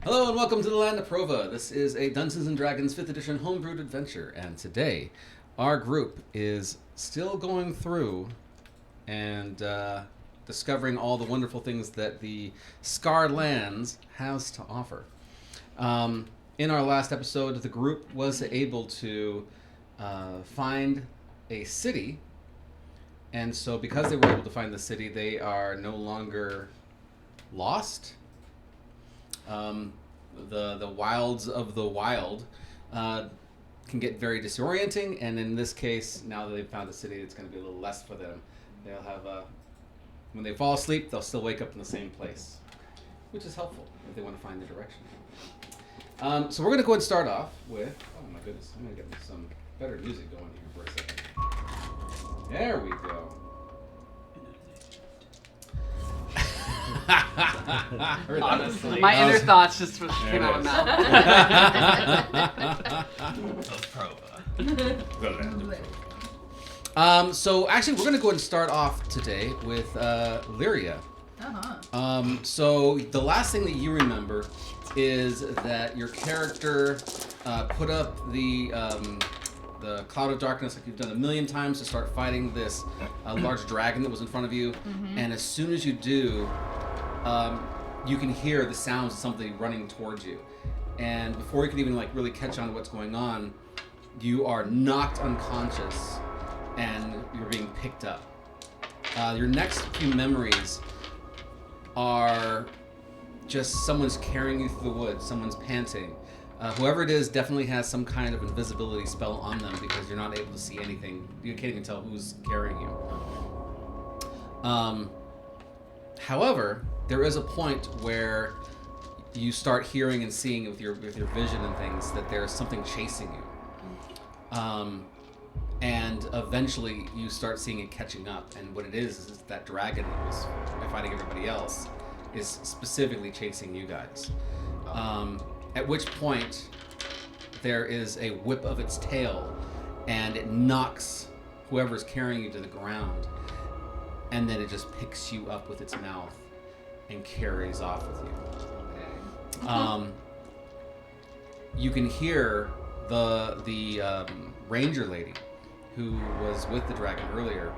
Hello and welcome to the land of Prova. This is a Dungeons & Dragons 5th edition homebrewed adventure, and today our group is still going through and discovering all the wonderful things that the Scarred Lands has to offer. In our last episode, the group was able to find a city, and so because they were able to find the city, they are no longer lost. The wilds of the wild can get very disorienting, and in this case, now that they've found a city, it's going to be a little less for them. They'll have when they fall asleep, they'll still wake up in the same place, which is helpful if they want to find the direction. So we're going to go ahead and start off with, oh my goodness, I'm going to get some better music going here for a second. There we go. Honestly, my inner thoughts just came out of mouth. So actually, we're going to go ahead and start off today with Lyria. So the last thing that you remember is that your character put up the cloud of darkness like you've done a million times to start fighting this large dragon that was in front of you. Mm-hmm. And as soon as you do, you can hear the sounds of something running towards you. And before you can even really catch on to what's going on, you are knocked unconscious and you're being picked up. Your next few memories are just someone's carrying you through the woods, someone's panting. Whoever it is definitely has some kind of invisibility spell on them because you're not able to see anything. You can't even tell who's carrying you. However, there is a point where you start hearing and seeing with your vision and things that there's something chasing you. And eventually you start seeing it catching up. And what it is that dragon that was fighting everybody else is specifically chasing you guys. At which point, there is a whip of its tail, and it knocks whoever's carrying you to the ground, and then it just picks you up with its mouth and carries off with you. Okay. You can hear the ranger lady who was with the dragon earlier,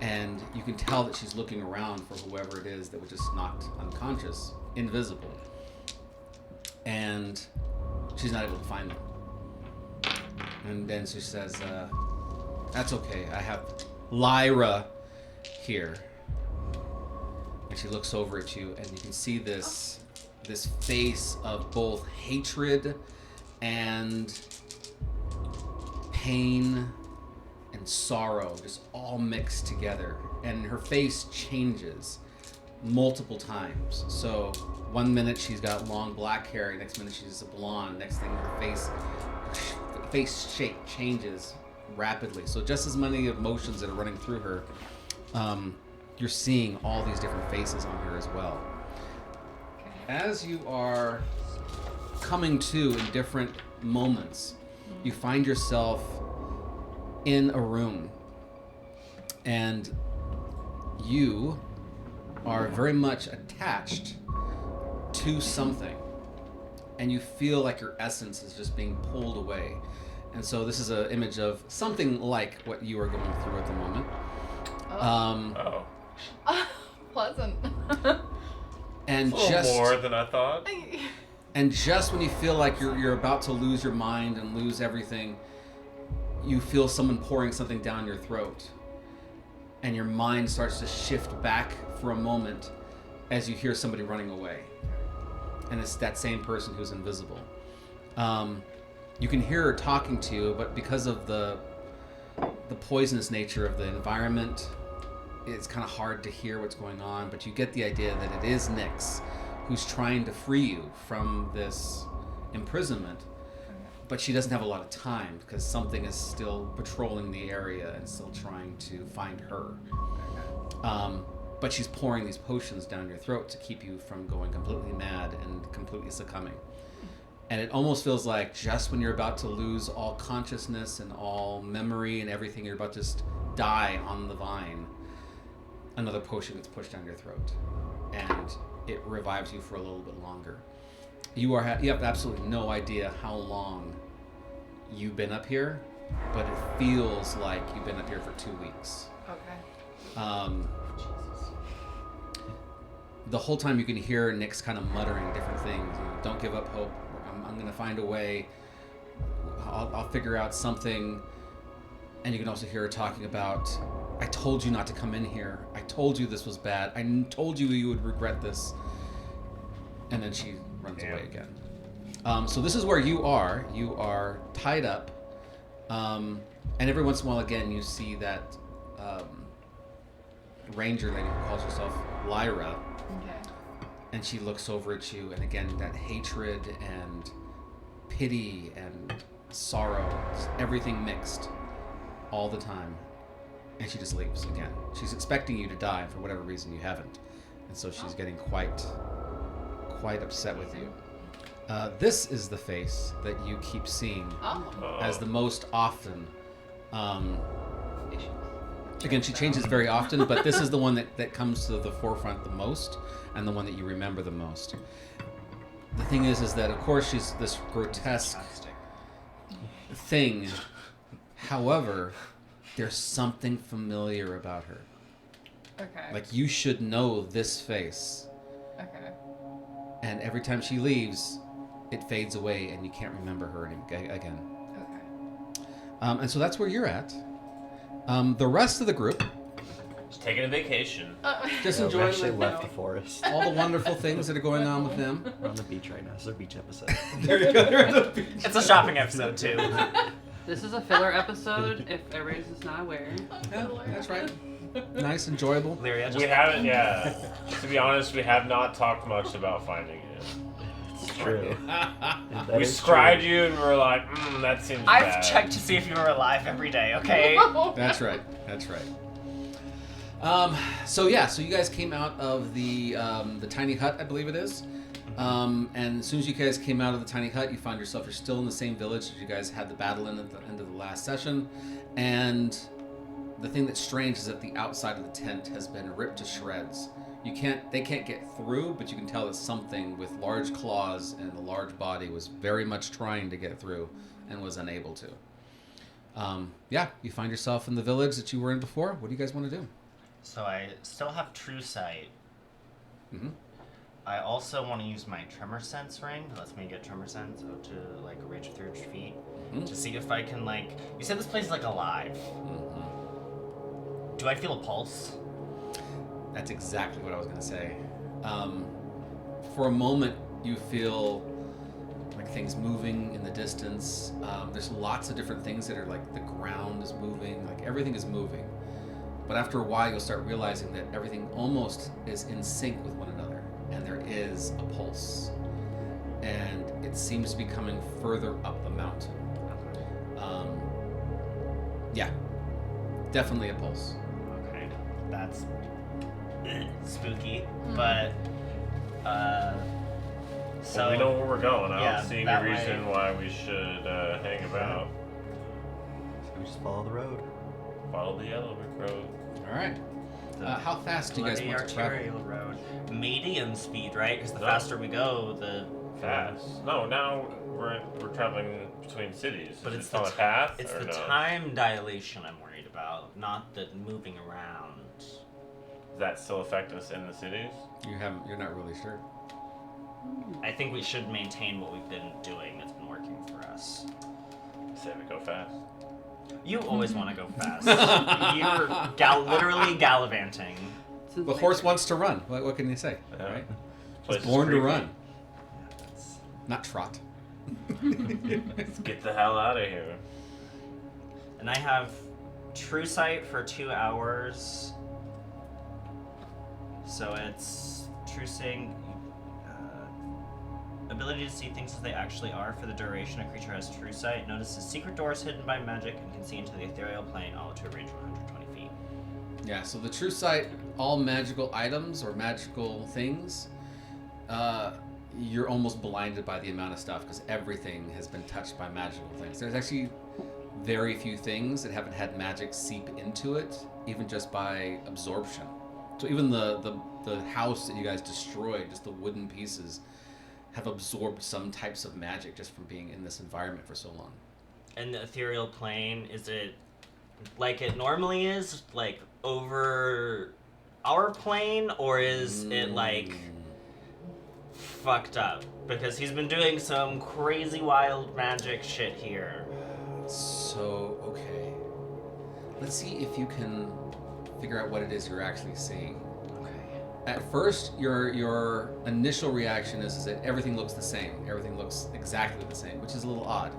and you can tell that she's looking around for whoever it is that was just knocked unconscious, invisible. And she's not able to find them. And then she says, that's okay, I have Lyria here. And she looks over at you, and you can see this face of both hatred and pain and sorrow, just all mixed together. And her face changes multiple times. So one minute she's got long black hair, next minute she's a blonde, next thing her face shape changes rapidly. So just as many emotions that are running through her, you're seeing all these different faces on her as well. As you are coming to in different moments, you find yourself in a room, and you are very much attached to something, and you feel like your essence is just being pulled away. And so this is an image of something like what you are going through at the moment. Pleasant. And a little more than I thought. And just when you feel like you're about to lose your mind and lose everything, you feel someone pouring something down your throat. And your mind starts to shift back for a moment as you hear somebody running away. And it's that same person who's invisible. You can hear her talking to you, but because of the poisonous nature of the environment, it's kind of hard to hear what's going on, but you get the idea that it is Nyx who's trying to free you from this imprisonment. But she doesn't have a lot of time because something is still patrolling the area and still trying to find her. But she's pouring these potions down your throat to keep you from going completely mad and completely succumbing. And it almost feels like just when you're about to lose all consciousness and all memory and everything, you're about to just die on the vine, another potion gets pushed down your throat. And it revives you for a little bit longer. You have absolutely no idea how long you've been up here, but it feels like you've been up here for 2 weeks. Okay. The whole time you can hear Nyx kind of muttering different things. Don't give up hope. I'm going to find a way. I'll figure out something. And you can also hear her talking about, I told you not to come in here. I told you this was bad. I told you you would regret this. And then she runs away again. So this is where you are. You are tied up. And every once in a while, again, you see that ranger lady who calls herself Lyria. Okay. And she looks over at you, and again, that hatred and pity and sorrow, just everything mixed all the time. And she just leaves again. She's expecting you to die. For whatever reason, you haven't. And so she's getting quite upset with you. This is the face that you keep seeing as the most often. Again, she changes very often, but this is the one that comes to the forefront the most, and the one that you remember the most. The thing is that of course she's this grotesque thing. However, there's something familiar about her. Okay. Like you should know this face. Okay. And every time she leaves, it fades away, and you can't remember her again. Okay. And so that's where you're at. The rest of the group, Just taking a vacation. just We enjoying actually left the forest. all the wonderful things that are going on with them. We're on the beach right now. It's a beach episode. There you go. They're on the beach. It's a shopping episode too. This is a filler episode, if everybody's just not aware. Yeah, that's right. Nice, enjoyable. Lyria just We haven't, to be honest, we have not talked much about finding it. It's true. We scried you and we were like, that seems I've bad. checked to see if you were alive every day, okay? That's right. That's right. So you guys came out of the tiny hut, I believe it is. And as soon as you guys came out of the tiny hut, you find yourself, you're still in the same village that you guys had the battle in at the end of the last session. And the thing that's strange is that the outside of the tent has been ripped to shreds. They can't get through, but you can tell that something with large claws and a large body was very much trying to get through and was unable to. You find yourself in the village that you were in before. What do you guys want to do? So I still have true sight. Mm-hmm. I also want to use my tremor sense ring. That lets me get tremor sense out to like a range of 300 feet to see if I can you said this place is alive. Mm-hmm. Do I feel a pulse? That's exactly what I was going to say. For a moment, you feel like things moving in the distance. There's lots of different things that are like the ground is moving, like everything is moving. But after a while, you'll start realizing that everything almost is in sync with one another, and there is a pulse. And it seems to be coming further up the mountain. Definitely a pulse. Okay, that's spooky, but so Well, we know where we're going. I yeah, don't see that any reason way. why we should hang about. So we just follow the road. Follow the yellow brick road. All right. How fast do you guys bloody want to travel? arterial road, medium speed, right? Because the No. faster we go, the Fast. No, now we're traveling between cities. But Is it's it the on a path? it's or the no? time dilation I'm worried about, not the moving around. Does that still affect us in the cities? You're not really sure. I think we should maintain what we've been doing that's been working for us. Say we go fast. You always want to go fast. You're literally gallivanting. The horse wants to run. What can you say? Yeah. Right? Place It's is born to creepy. run, not trot. Let's get the hell out of here. And I have true sight for 2 hours. So it's true seeing, ability to see things as they actually are for the duration a creature has true sight. Notices secret doors hidden by magic and can see into the ethereal plane, all to a range of 120 feet. Yeah, so the true sight, all magical items or magical things, you're almost blinded by the amount of stuff because everything has been touched by magical things. There's actually very few things that haven't had magic seep into it, even just by absorption. So even the house that you guys destroyed, just the wooden pieces, have absorbed some types of magic just from being in this environment for so long. And the ethereal plane, is it like it normally is, like over our plane, or is it like fucked up? Because he's been doing some crazy wild magic shit here. So, okay. Let's see if you can figure out what it is you're actually seeing. Okay. At first, your initial reaction is that everything looks the same. Everything looks exactly the same, which is a little odd.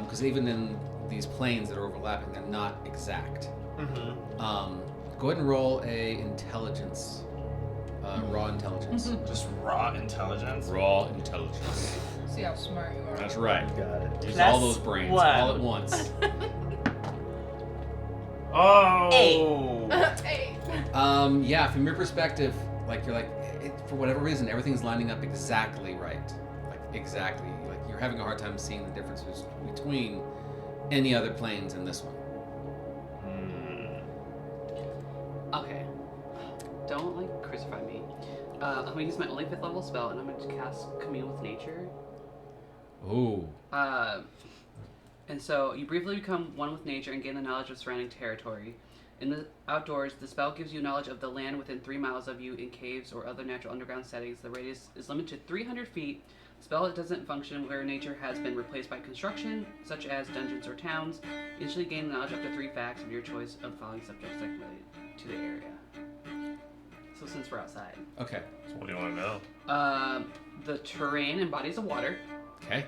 Because even in these planes that are overlapping, they're not exact. Mm-hmm. Go ahead and roll a intelligence. Raw intelligence. Just raw intelligence. Raw intelligence. See how smart you are. That's right. You got it. Use Plus all those brains one. all at once. Oh! Hey. Yeah, from your perspective, like you're like, for whatever reason, everything's lining up exactly right. Like exactly. Like you're having a hard time seeing the differences between any other planes and this one. Okay. Don't like crucify me. I'm gonna use my only 5th level spell, and I'm gonna cast Commune with Nature. Ooh. And so you briefly become one with nature and gain the knowledge of surrounding territory. In the outdoors, the spell gives you knowledge of the land within 3 miles of you in caves or other natural underground settings. The radius is limited to 300 feet. The spell doesn't function where nature has been replaced by construction, such as dungeons or towns. You instantly gain knowledge up to 3 facts of your choice of the following subjects that relate to the area. So since we're outside. Okay. So what do you want to know? The terrain and bodies of water. Okay.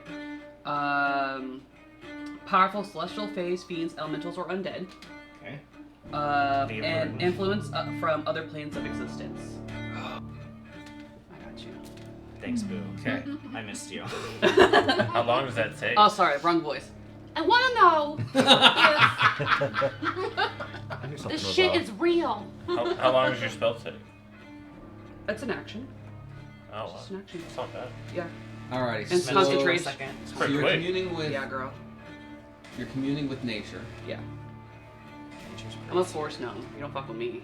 Powerful celestial fays, fiends, elementals, or undead. Okay. And influence from other planes of existence. I got you. Thanks, Boo. Okay. I missed you. How long does that take? Oh, sorry, wrong voice. I want to know I knew if something this was shit off. is real. How long does your spell take? It's an action. Oh, wow. It's an action. It's not bad. Yeah. Alrighty. And So, concentrate. Second. It's so pretty you're quick. communing with Yeah, girl. you're communing with nature. Yeah. I'm a force gnome. You don't fuck with me.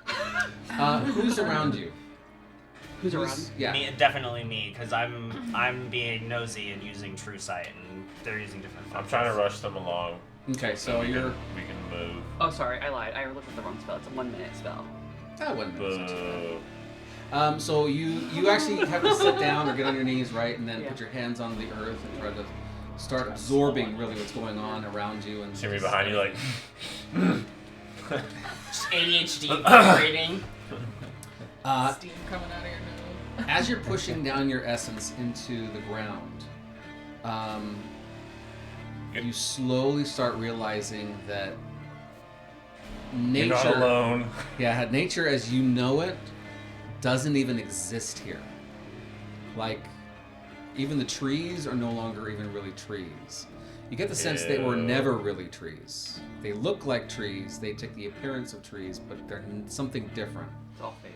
Who's around you? Who's around? Yeah. Me, definitely me, because I'm being nosy and using true sight, and they're using different. I'm trying to rush them along. Okay, so we you're. can move. Oh, sorry, I lied. I looked at the wrong spell. It's a 1-minute spell. That wouldn't be so Boo. bad. So you actually have to sit down or get on your knees, right, and then Yeah. put your hands on the earth and try to start absorbing really what's going on around you. And See me behind you, like. Just ADHD operating. Steam coming out of your nose. As you're pushing down your essence into the ground, you slowly start realizing that You're not nature, alone. yeah, nature as you know it, doesn't even exist here. Like, even the trees are no longer even really trees. You get the sense they were Ew. never really trees. They look like trees. They take the appearance of trees, but they're something different. It's all fake.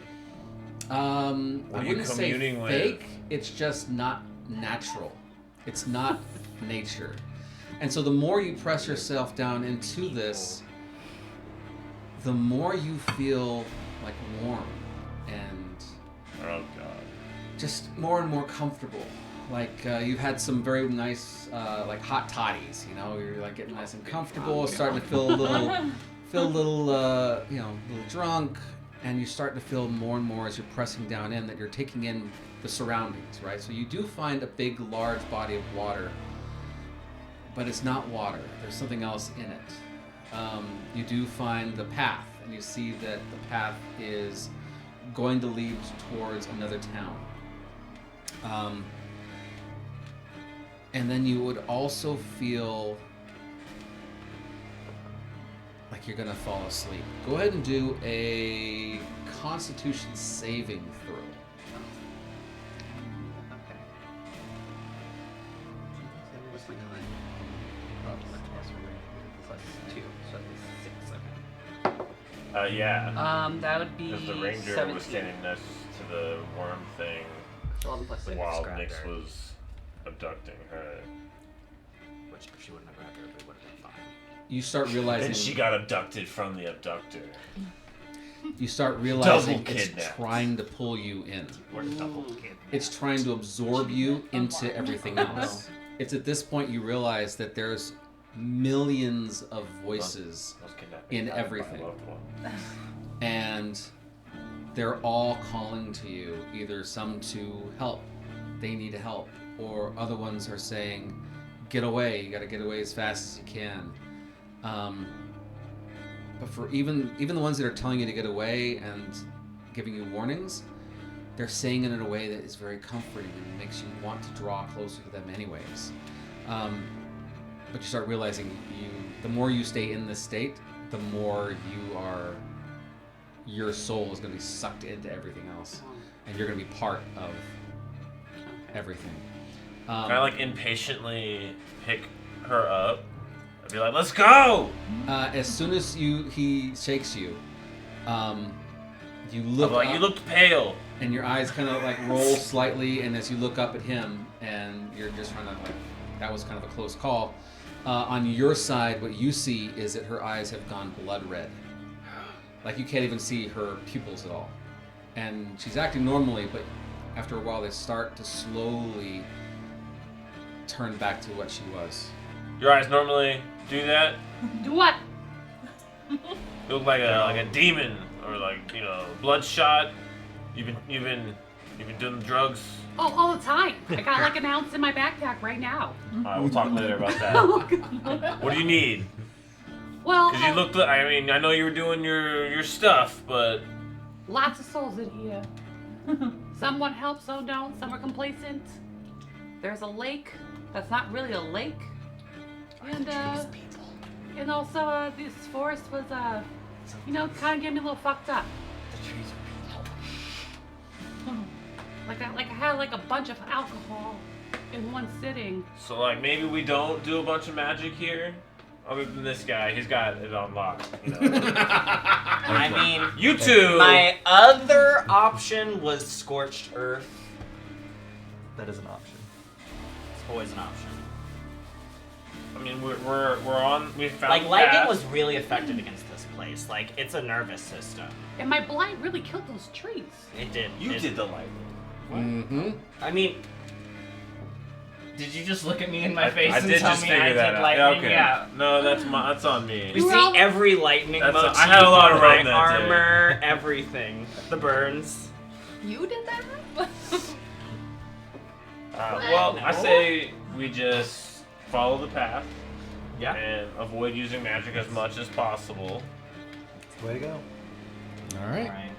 What I are you wouldn't say communing with? fake. It's just not natural. It's not nature. And so the more you press yourself down into this, the more you feel like warm and Oh god. just more and more comfortable. Like you've had some very nice like hot toddies, you know, you're like getting nice and comfortable, starting to feel a little you know, a little drunk, and you start to feel more and more as you're pressing down in that you're taking in the surroundings, right? So you do find a big, large body of water, but it's not water. There's something else in it. You do find the path, and you see that the path is going to lead towards another town. And then you would also feel like you're gonna fall asleep. Go ahead and do a Constitution saving throw. Okay. What's my con? Plus 2, so that's 6. Okay. Yeah. That would be Because the ranger 17. was standing next to the worm thing 11 plus 6. while grabbed Nyx her. was abducting her. Which if she wouldn't have grabbed her, it would have been fine. You start realizing And she got abducted from the abductor. you start realizing Double it's kidnapped. trying to pull you in. We're double kid. It's trying to absorb you into everything else. It's at this point you realize that there's millions of voices I was kidnapped in by a everything. loved one. And they're all calling to you, either some to help, they need help, or other ones are saying, get away, you gotta get away as fast as you can. But for even the ones that are telling you to get away and giving you warnings, they're saying it in a way that is very comforting and makes you want to draw closer to them anyways. But you start realizing the more you stay in this state, the more your soul is going to be sucked into everything else, and you're going to be part of everything. Can I like impatiently pick her up? I'd be like, let's go! As soon as he shakes you, you look I'm like, up, you looked pale. and your eyes kind of like roll slightly, and as you look up at him, and you're just trying to like, that was kind of a close call. On your side, what you see is that her eyes have gone blood red. Like you can't even see her pupils at all. And she's acting normally, but after a while they start to slowly turn back to what she was. Your eyes normally do that? Do what? You look like a demon or like, bloodshot. You've been doing drugs. Oh, all the time. I got like an ounce in my backpack right now. Alright, we'll talk later about that. Oh, God. What do you need? Well, Because you looked, I know you were doing your stuff, but lots of souls in here. Some want help, some don't. Some are complacent. There's a lake that's not really a lake. And also this forest was, kind of getting me a little fucked up. The trees are people. Like I had like a bunch of alcohol in one sitting. so like maybe we don't do a bunch of magic here. Other than this guy, he's got it on lock. I mean, You two. my other option was scorched earth. That is an option. It's always an option. I mean, we're on. We found Like the lightning path. was really effective against this place. Like it's a nervous system. And my blight really killed those trees. It did. You it, did the lightning. Mm-hmm. I mean, did you just look at me in my face I and did tell just me figure I that did out. lightning? Okay. Yeah. No, that's on me. We You see all- every lightning That's motif. I had a lot of my rain that day. armor, everything, the burns. You did that? Well, I say we just follow the path Yeah. and avoid using magic as much as possible. That's the way to go. All right.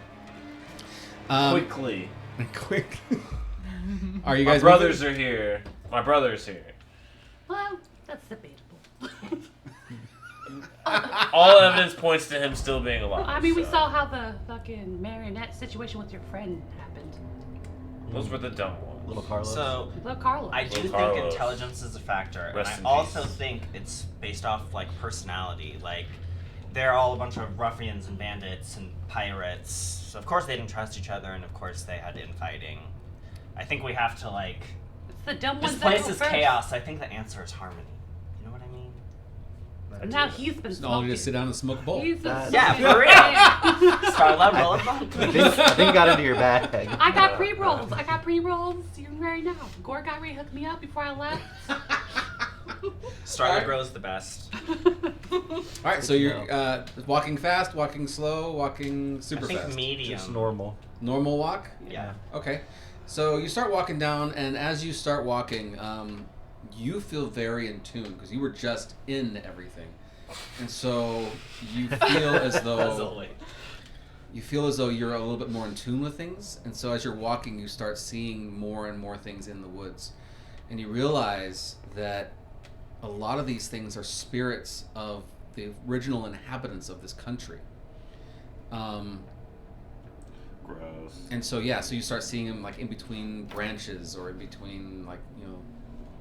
Alright. Quickly. Quick. Are you My guys brothers are here. My brother's here. Well, that's debatable. All evidence points to him still being alive. I mean, we so. saw how the fucking marionette situation with your friend happened. Those were the dumb ones. Little Carlos. So Look, Carlos. I do Little think Carlos. intelligence is a factor, and Rest I in also peace. think it's based off like personality. Like they're all a bunch of ruffians and bandits and pirates. So of course they didn't trust each other, and of course they had infighting. I think we have to like. It's the dumb This ones place that go is first. chaos. I think the answer is harmony. You know what I mean? Now he's been Just all you smoking. to sit down and smoke a bowl. He's been Yeah, smoking. for real. Starlight roll up. I think you got into your bag. I got pre-rolls. You already know. Gore got rehooked me up before I left. Starlight grows the best. All right, so you're walking fast, walking slow, walking super I think fast. medium. Just normal. Normal walk? Yeah. Okay. So you start walking down, and as you start walking, you feel very in tune because you were just in everything, and so you feel as though you're a little bit more in tune with things. And so as you're walking, you start seeing more and more things in the woods, and you realize that a lot of these things are spirits of the original inhabitants of this country. Gross. And so so you start seeing them like in between branches or in between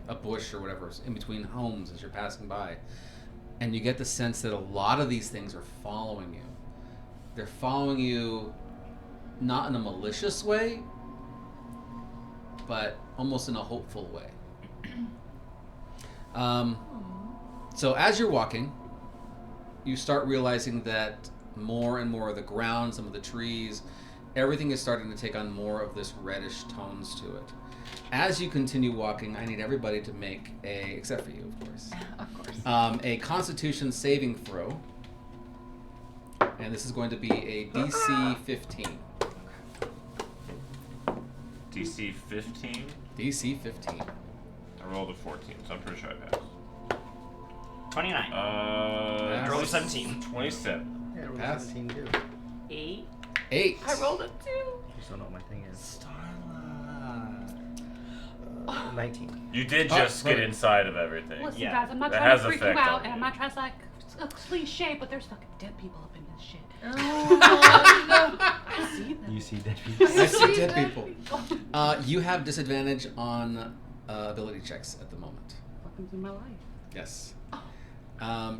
a bush or whatever, in between homes as you're passing by. And you get the sense that a lot of these things are following you. They're following you not in a malicious way, but almost in a hopeful way. So as you're walking, you start realizing that more and more of the ground, some of the trees, everything is starting to take on more of this reddish tones to it. As you continue walking, I need everybody to make except for you, of course, a Constitution saving throw. And this is going to be a DC 15. DC 15. DC 15. I rolled a 14, so I'm pretty sure I passed. 29. I rolled a 17. 27. Yeah, we're Pass. 17 too. 8. 8. I rolled a 2. Just don't know what my thing is. Starla. 19. You did Oh, just get right. inside of everything. Listen, Yeah. guys, I'm not That trying has to freak you effect out, on and you. I'm not trying to like a cliche, but there's fucking dead people up in this shit. I see them. You see dead people? I see dead people. You have disadvantage on ability checks at the moment. Welcome to my life. Yes.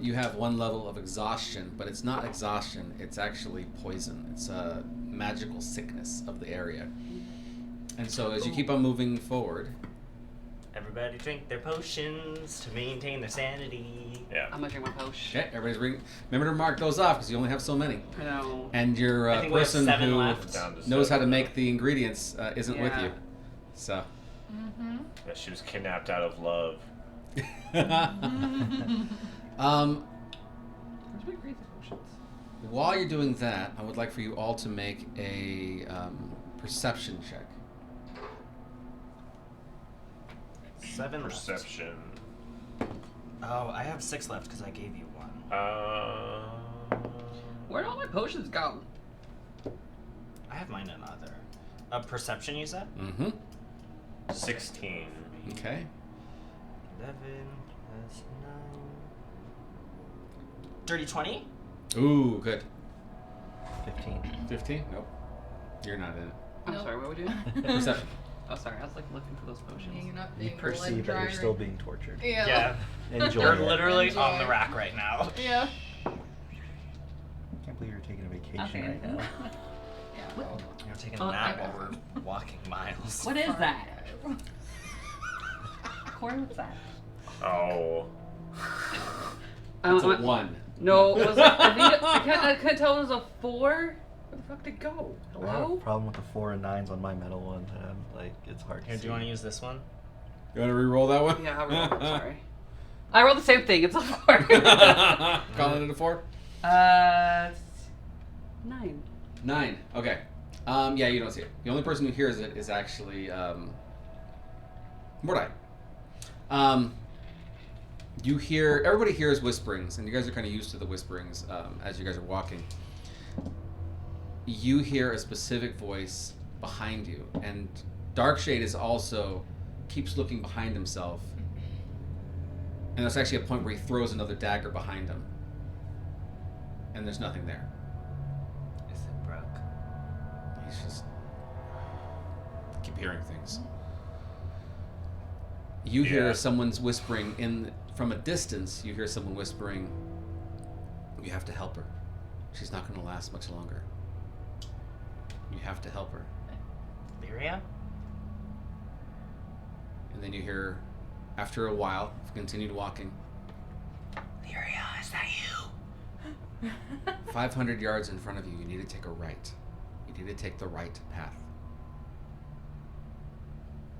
You have 1 level of exhaustion, but it's not exhaustion, it's actually poison. It's a magical sickness of the area. And so as you keep on moving forward, Everybody drink their potions to maintain their sanity. Yeah. I'm gonna drink my potion. okay, everybody's remember to mark those off because you only have so many. I know. And your I think we have person 7 who left. Down to knows how to 7. make the ingredients isn't with Yeah. you. So. Yeah, she was kidnapped out of love. Where's my crazy potions? While you're doing that, I would like for you all to make a perception check. 7 left. Perception. Oh, I have 6 left because I gave you 1. Where'd all my potions go? I have mine in other. Perception, you said? Mm-hmm. 16. Okay. 11 plus 9. Dirty 20? Ooh, good. 15. 15? Nope. You're not in it. I'm Nope. sorry, what were we doing? Perception. Oh, sorry, I was like looking for those potions. Hanging up You being perceive that you're still being tortured. Yeah. Enjoy You're it. literally Enjoy. on the rack right now. Yeah. I can't believe you're taking a vacation Okay. right now. Yeah. Well, You're taking Oh, a nap okay. while we're walking miles. What is that? Corey, what's that? Oh. It's a 1. No, it was I couldn't tell it was a 4. Where the fuck did it go? I have a Hello? problem with the 4 and 9s on my metal one. Like, it's hard Here, to do you want to use this one? You want to re-roll that one? Yeah, I rolled. I'm sorry. I rolled the same thing. It's a 4. Calling it a 4? 9. 9. Okay. Yeah, you don't see it. The only person who hears it is actually Mordai. You hear, everybody hears whisperings, and you guys are kind of used to the whisperings as you guys are walking. You hear a specific voice behind you, and Darkshade is also keeps looking behind himself, and there's actually a point where he throws another dagger behind him, and there's nothing there. Is it broke? He's just keep hearing things. You hear Yeah. someone's whispering from a distance. You hear someone whispering, "You have to help her. She's not going to last much longer. You have to help her." Lyria? And then you hear, after a while, you've continued walking, Lyria, is that you? 500 yards in front of you. You need to take a right. You need to take the right path.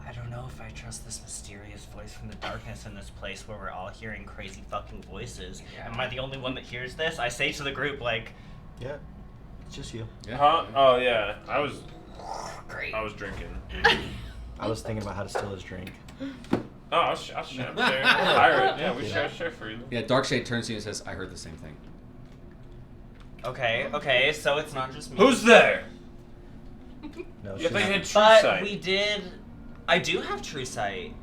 I don't know if I trust this mysterious voice from the darkness in this place where we're all hearing crazy fucking voices. Yeah. Am I the only one that hears this? I say to the group, like, Yeah, it's just you. Yeah. Huh? Oh yeah. I was great. drinking. I was thinking about how to steal his drink. Oh, I'll share. I'm sharing. Pirate. Yeah, we share freely. Yeah, Darkshade turns to you and says, "I heard the same thing." Okay, so it's not just me. Who's there? No, Yeah, they had true But sight. we did... I do have true sight.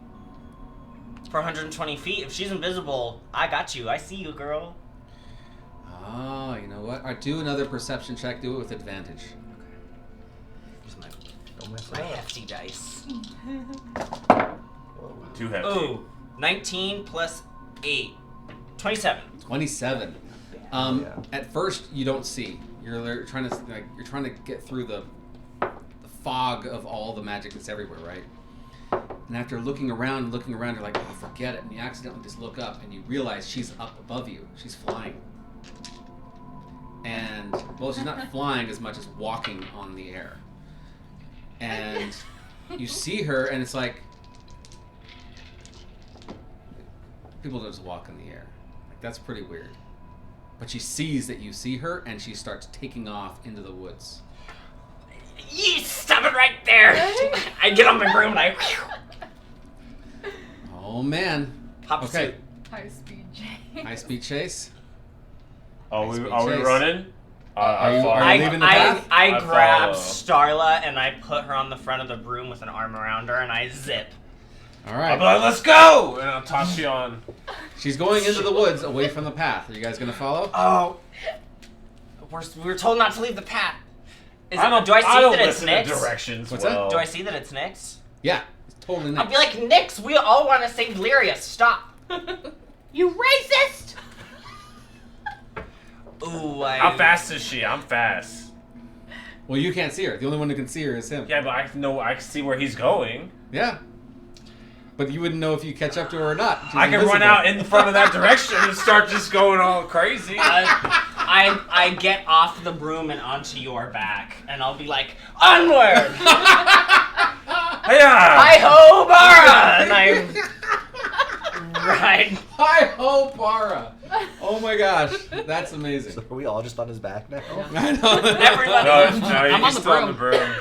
For 120 feet. If she's invisible, I got you. I see you, girl. Oh, you know what? Alright, do another perception check. Do it with advantage. Use my, Don't mess my it up. hefty dice. Whoa. Too hefty. Ooh, 19 plus 8. 27. 27. Yeah. At first, you don't see. You're trying to get through the fog of all the magic that's everywhere, right? And after looking around, you're like, "Oh, forget it!" And you accidentally just look up, and you realize she's up above you. She's flying. and well, she's not flying as much as walking on the air. And you see her, and it's like people don't just walk in the air. Like, that's pretty weird. But she sees that you see her, and she starts taking off into the woods. You stop it right there! I get on my broom and I Oh man. hop Okay. High speed chase. High speed chase. Are we Speed running? chase. Are you- follow. are you leaving the path? I I grab follow. Starla and I put her on the front of the broom with an arm around her and I zip. All I'll right. be like, let's go! And I'll toss you on. She's going into the woods away from the path. Are you guys gonna follow? Oh. We were told not to leave the path. Do I see I don't that it's listen to Nyx? directions What's well. that? Do I see that it's Nyx? Yeah, it's totally I'll nice. be like, Nyx, we all want to save Lyria. Stop. You racist! Ooh, How fast is she? I'm fast. Well, you can't see her. The only one who can see her is him. Yeah, but I can see where he's going. Yeah. But you wouldn't know if you catch up to her or not. She's I can run invisible. out in front of that direction and start just going all crazy. I get off the broom and onto your back, and I'll be like, onward! Yeah. Hi-ho, Bara! And I ride. Hi-ho, Bara! Oh my gosh, that's amazing. So are we all just on his back now? I know. Everybody. No, I'm you're on the still on the broom.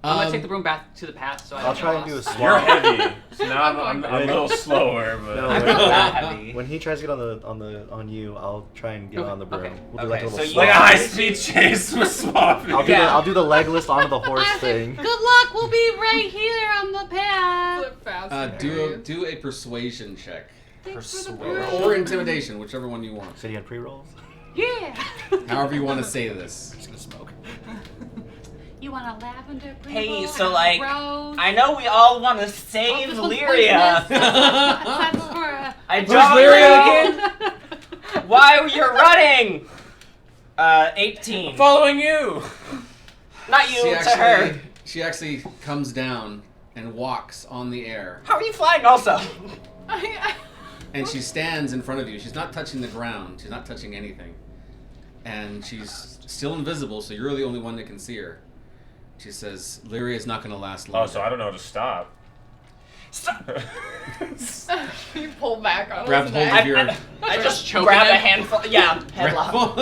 I'm gonna take the broom back to the path, so I'll try and do a You're swap. heavy, so now I'm a little slower, but No, I'm not that heavy. When he tries to get on you, I'll try and get Okay, on the broom. okay. We'll do like a Okay, little so you- swap. like a high-speed chase with swapping. I'll do the legless onto the horse thing. Good luck, we'll be right here on the path. Flip fast and furious. Do a persuasion check. Thanks for the Persuasion. broom. Or intimidation, whichever one you want. So you had pre-rolls? Yeah. However you want to say this. I'm just gonna smoke. You want a lavender Hey, pre-roll so and a like, rose? I know we all want to Oh, save this one's Lyria. poisonous. That's for a... I Who's don't Lyria again? Why you're running? 18. Following you. Not you, to her. She actually comes down and walks on the air. How are you flying also? And she stands in front of you. She's not touching the ground. She's not touching anything. And she's still invisible, so you're the only one that can see her. She says, Lyria is not going to last long. Oh, so I don't know to stop. Stop. You pull back on Grab his hold neck. of your... I just choke grab him. a handful. Yeah, headlock.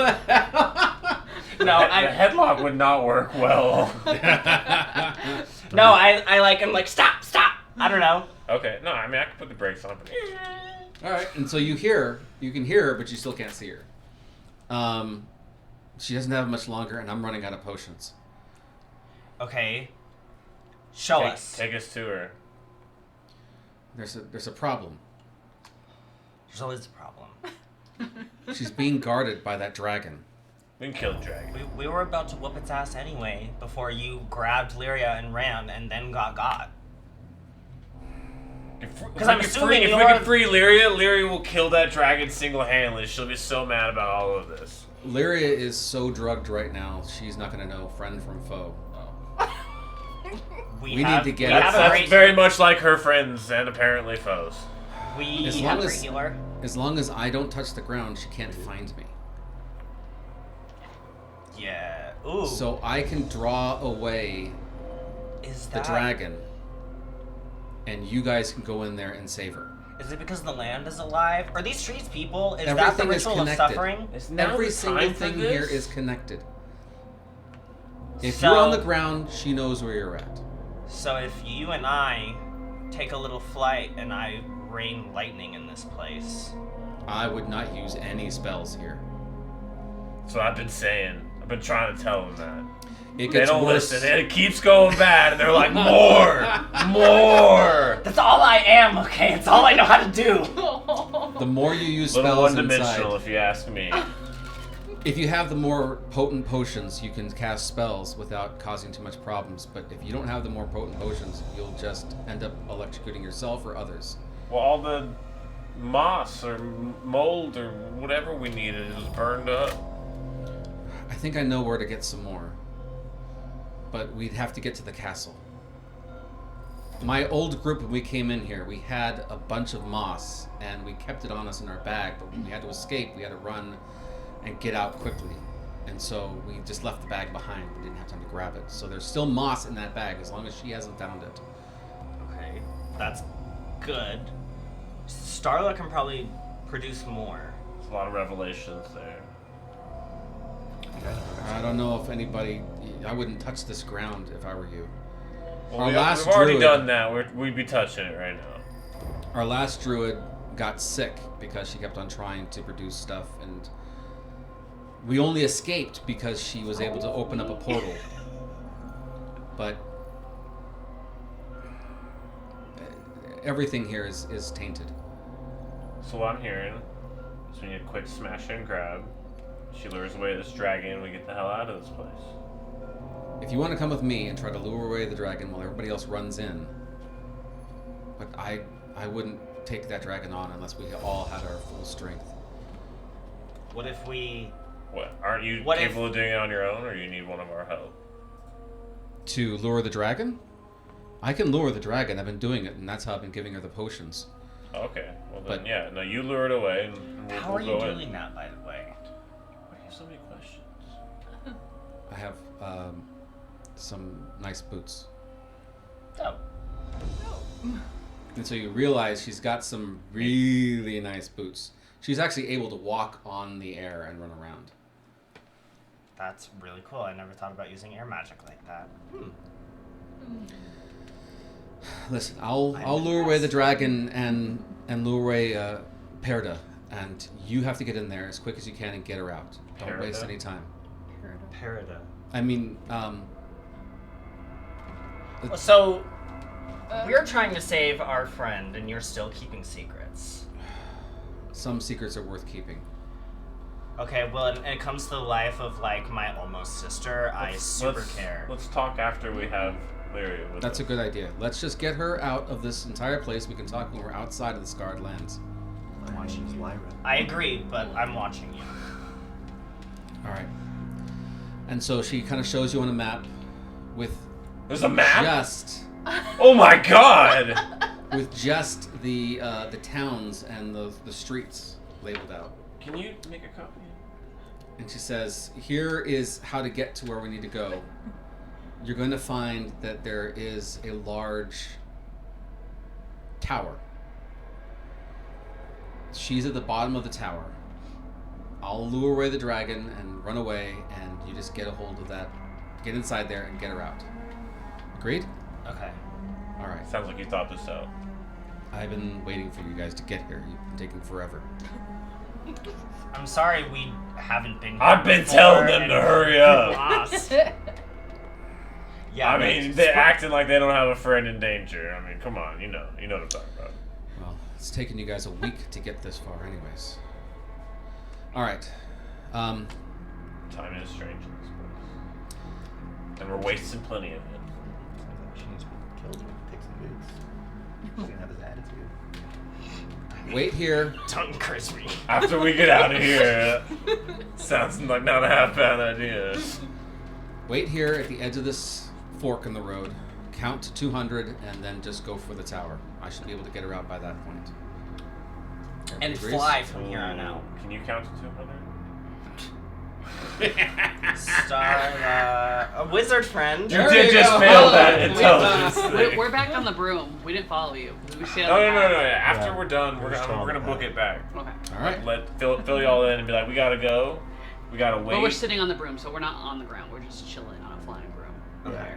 No, the I headlock would not work well. no, I'm like stop. I don't know. Okay, no, I mean I can put the brakes on. But... Alright, and so you can hear her, but you still can't see her. She doesn't have much longer, and I'm running out of potions. Okay. Show us. Take us to her. There's a problem. There's always a problem. She's being guarded by that dragon. We can kill the dragon. We were about to whoop its ass anyway before you grabbed Lyria and ran and then got. Because I'm assuming if we you're- can free Lyria, Lyria will kill that dragon single-handedly. She'll be so mad about all of this. Lyria is so drugged right now, she's not going to know friend from foe. We need have, to get we it. have a That's great, very much like her friends and apparently foes. we As have long a as- great healer. As long as I don't touch the ground, she can't find me. Yeah. Ooh. So I can draw away is the that dragon, and you guys can go in there and save her. Is it because the land is alive? Are these trees people? Is that Everything the is ritual of connected. suffering? Is now Every the single time for thing this? here is connected. If So- you're on the ground, she knows where you're at. So if you and I take a little flight and I rain lightning in this place, I would not use any spells here. That's what I've been saying. I've been trying to tell them that. It They gets don't worse. listen. And it keeps going bad, and they're like, more! More! that's all I am. Okay, it's all I know how to do. The more you use Little spells one-dimensional, inside, if you ask me. if you have the more potent potions, you can cast spells without causing too much problems. But if you don't have the more potent potions, you'll just end up electrocuting yourself or others. Well, all the moss or mold or whatever we needed is burned up. I think I know where to get some more. But we'd have to get to the castle. My old group, when we came in here, we had a bunch of moss, and we kept it on us in our bag, but when we had to escape, we had to run and get out quickly. And so we just left the bag behind. We didn't have time to grab it. So there's still moss in that bag as long as she hasn't found it. Okay, that's good. Starla can probably produce more. There's a lot of revelations there. I don't know if anybody... I wouldn't touch this ground if I were you. Well, we've already done that. We'd be touching it right now. Our last druid got sick because she kept on trying to produce stuff, and we only escaped because she was able to open up a portal. But everything here is tainted. So what I'm hearing is we need a quick smash and grab. She lures away this dragon and we get the hell out of this place. If you want to come with me and try to lure away the dragon while everybody else runs in, but I wouldn't take that dragon on unless we all had our full strength. What if we... What? Aren't you capable of doing it on your own, or you need one of our help? To lure the dragon? I can lure the dragon. I've been doing it, and that's how I've been giving her the potions. Okay. Well then, yeah. No, you lure it away, and we'll How are go you in. doing that, by the way? Why do you have so many questions? I have some nice boots. Oh. And so you realize she's got some really nice boots. She's actually able to walk on the air and run around. That's really cool. I never thought about using air magic like that. Listen, I'll lure away the dragon and lure away Perda, and you have to get in there as quick as you can and get her out. Don't waste any time. Perda. I mean, So, we're trying to save our friend, and you're still keeping secrets. some secrets are worth keeping. Okay, well, when it comes to the life of, like, my almost sister, I super care. Let's talk after we have Lyria with That's us. a good idea. Let's just get her out of this entire place. We can talk when we're outside of the Scarred Lands. I'm watching Lyra. I agree, but I'm watching you. All right. And so she kind of shows you on a map with There's a map? just Oh my god! with just the towns and the streets labeled out. Can you make a copy? And she says, here is how to get to where we need to go. You're going to find that there is a large tower. She's at the bottom of the tower. I'll lure away the dragon and run away, and you just get a hold of that. Get inside there and get her out. Agreed? Okay. All right. Sounds like you thought this out. I've been waiting for you guys to get here. You've been taking forever. I'm sorry we haven't been here I've been before telling them and to hurry up. lost. Yeah, I mean, they're acting like they don't have a friend in danger. I mean, come on, you know what I'm talking about. Well, it's taken you guys a week to get this far anyways. All right. Time is strange in this place. And we're wasting plenty of it. She needs to be killed with picks and boots. She doesn't have his attitude. Wait here. Tongue crispy. After we get out of here, sounds like not a half bad idea. Wait here at the edge of this fork in the road. Count to 200 and then just go for the tower. I should be able to get her out by that point. Everybody And agrees? fly from here on out. Can you count to 200? A wizard friend. You did just fail that intelligence thing. We're back on the broom. We didn't follow you. We stayed on No. the ground. After Yeah. we're done, we're We're gonna book it back. Okay. All right. Let fill y'all in and be like, we gotta go. We gotta wait. But we're sitting on the broom, so we're not on the ground. We're just chilling on a flying broom. Yeah. Okay.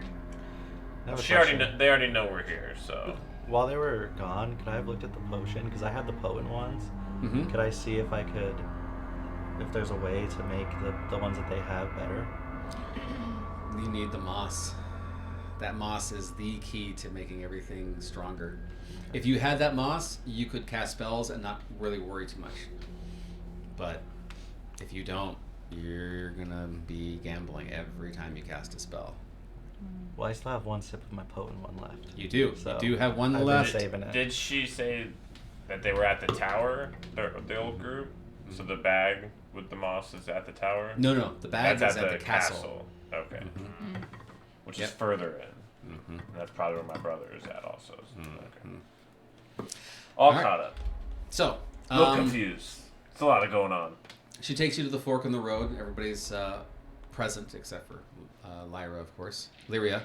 I have a She already question. they already know we're here, so. While they were gone, could I have looked at the potion? Because I have the potent ones. Mm-hmm. Could I see if there's a way to make the ones that they have better? You need the moss. That moss is the key to making everything stronger. If you had that moss, you could cast spells and not really worry too much. But if you don't, you're gonna be gambling every time you cast a spell. Well, I still have one sip of my potent one left. You do. So, you do have one I've been left. saving it. Did she say that they were at the tower, the old group? So the bag with the moss is at the tower? No. The bag That's is at the castle. Okay. Mhm. Which Yep. is further in. Mm-hmm. And that's probably where my brother is at also. So, Mhm. okay. All right. caught up. So, A little confused. It's a lot of going on. she takes you to the fork in the road. Everybody's present, except for Lyra, of course. Lyria.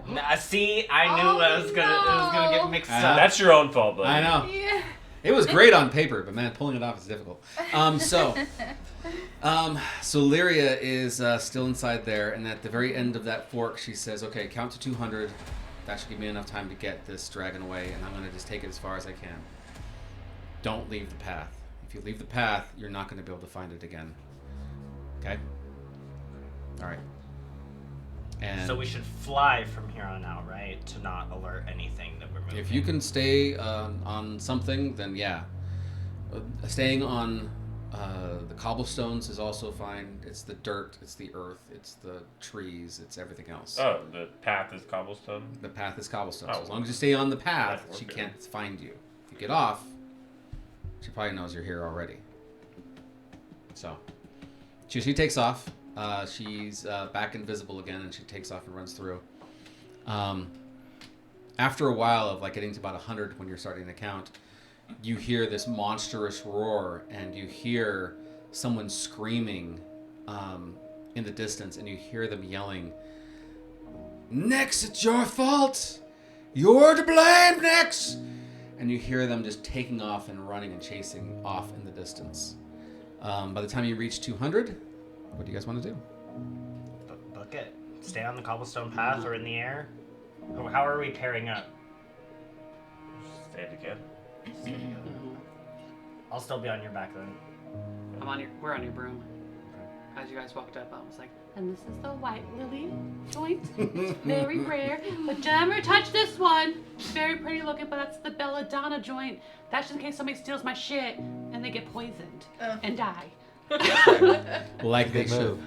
Nah, see, I knew it was gonna get mixed up. That's your own fault, buddy. I know. Yeah. It was great on paper, but man, pulling it off is difficult. So Lyria is still inside there, and at the very end of that fork, she says, "Okay, count to 200. That should give me enough time to get this dragon away, and I'm going to just take it as far as I can. Don't leave the path. If you leave the path, you're not going to be able to find it again. Okay? All right. And So we should fly from here on out, right? To not alert anything that we're moving. if you can stay on something, then yeah. Staying on the cobblestones is also fine. It's the dirt, it's the earth, it's the trees, it's everything else. Oh, the path is cobblestone? The path is cobblestone. Oh, So as long as you stay on the path, that's she okay. can't find you. If you get off, she probably knows you're here already. So she takes off. She's back invisible again, and she takes off and runs through. After a while of like getting to about 100 when you're starting to count, you hear this monstrous roar, and you hear someone screaming in the distance, and you hear them yelling, "Nyx, it's your fault! You're to blame, Nyx!" And you hear them just taking off and running and chasing off in the distance. By the time you reach 200, what do you guys want to do? Book it. Stay on the cobblestone path or in the air. How are we pairing up? Stay together. I'll still be on your back then. We're on your broom. As you guys walked up, I was like, And this is the white lily joint. It's very rare, but never touch this one. It's very pretty looking, but that's the belladonna joint. That's just in case somebody steals my shit and they get poisoned and die. Like they Good should. move.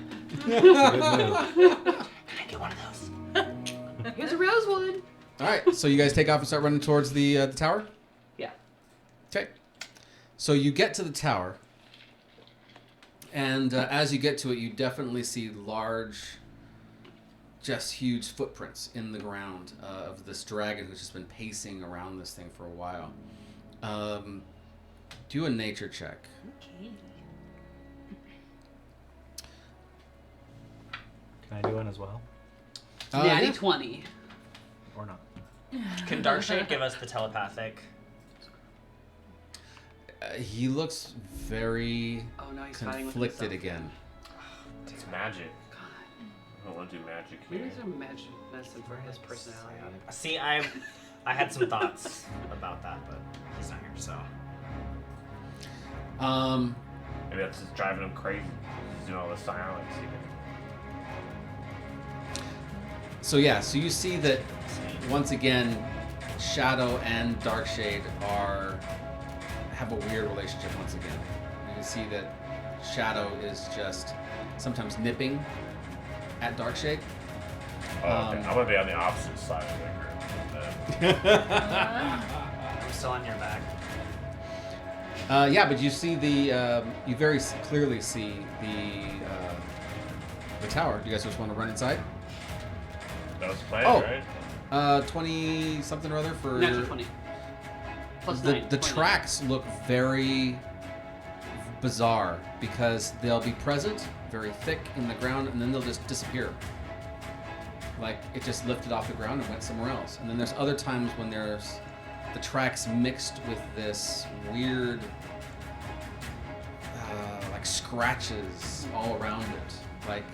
Good move. Can I get one of those? Here's a rosewood. All right, so you guys take off and start running towards the tower? yeah. Okay. So you get to the tower, and as you get to it, you definitely see large, just huge footprints in the ground of this dragon who's just been pacing around this thing for a while. Do a nature check. Okay. Can I do one as well? Natty Yeah. 20. Or not? Can Darkshade give us the telepathic? He looks very Oh no, he's fighting with conflicted himself. again. It's magic. God. I don't want to do magic We here. need some magic medicine for his personality. See, I had some thoughts about that, but he's not here, so. Maybe that's just driving him crazy. He's doing all the silence. So yeah, so you see that once again, Shadow and Darkshade have a weird relationship once again. You can see that Shadow is just sometimes nipping at Darkshade. Oh, okay. I'm gonna be on the opposite side of the group. I'm still on your back. Yeah, but you see you very clearly see the tower. Do you guys just want to run inside? That was the plan, Oh. right? 20 something or other for Natural 20. Plus the 9. 20. tracks look very bizarre because they'll be present, very thick in the ground, and then they'll just disappear. Like it just lifted off the ground and went somewhere else. And then there's other times when there's the tracks mixed with this weird like scratches all around it. Like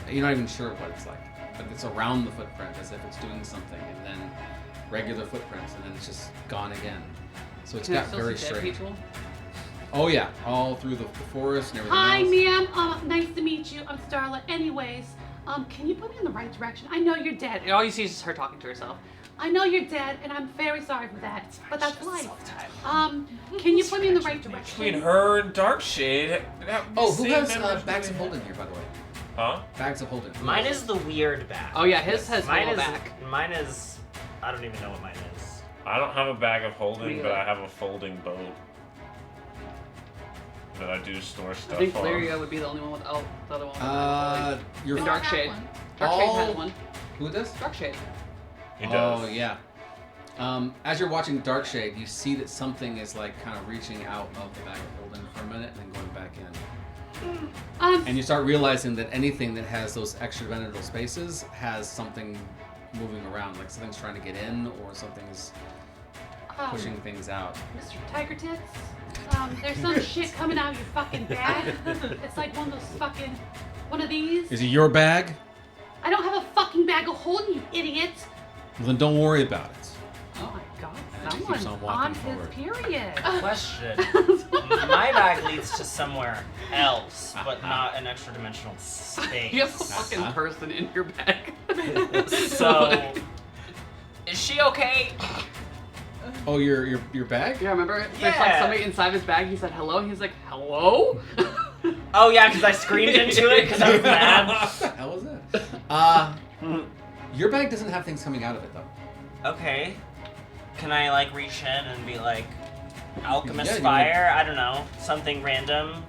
you're not even sure what it's like, but it's around the footprint as if it's doing something, and then regular footprints, and then it's just gone again. So it's Can I got still very see dead strange. people? Oh yeah, all through the forest and everything Hi, else. ma'am. Nice to meet you. I'm Starla. Anyways, can you put me in the right direction? I know you're dead. And all you see is her talking to herself. I know you're dead, and I'm very sorry for that. But that's life. Can you put me in the right direction? Between her and Darkshade. Oh, who has bags of holding here, by the way? Huh? Bags of holding. Mine is the weird bag. Oh yeah, his has Mine mine is. back. Mine is. I don't even know what mine is. I don't have a bag of holding, Me but I either. have a folding boat that I do store I stuff think on. Lyria would be the only one without the other one. Your And Dark- Darkshade. one. Darkshade All- has one. who does? Darkshade. He does. Oh yeah. As you're watching Darkshade, you see that something is like kind of reaching out of the bag of holding for a minute and then going back in. And you start realizing that anything that has those extra ventral spaces has something moving around, like something's trying to get in or something's pushing things out. Mr. Tiger Tits, there's some shit coming out of your fucking bag. It's like one of those fucking, one of these. Is it your bag? I don't have a fucking bag of holding, you idiot. Well, then don't worry about it. Oh my god, Keeps someone's on on walking his forward. period. Question. My bag leads to somewhere else, but not an extra dimensional space. You have a fucking person in your bag. So, is she okay? Oh, your bag? Yeah, remember? There's like Yeah. somebody inside his bag. He said hello. And he's like, hello? Oh yeah, because I screamed into it because I was mad. What the hell was that? Your bag doesn't have things coming out of it though. Okay. Can I like reach in and be like, alchemist Yeah, you fire? I don't know, something random.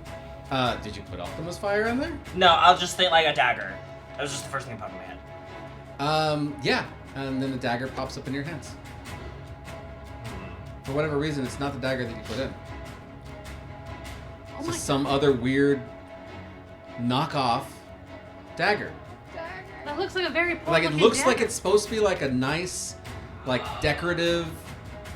Did you put Optimus Fire in there? No, I'll just say like a dagger. That was just the first thing that popped in my head. Yeah. And then the dagger pops up in your hands. For whatever reason, it's not the dagger that you put in. Oh It's my just some other weird knockoff dagger. That looks like a very poor Like it looking looks like dagger. it's supposed to be like a nice, like decorative,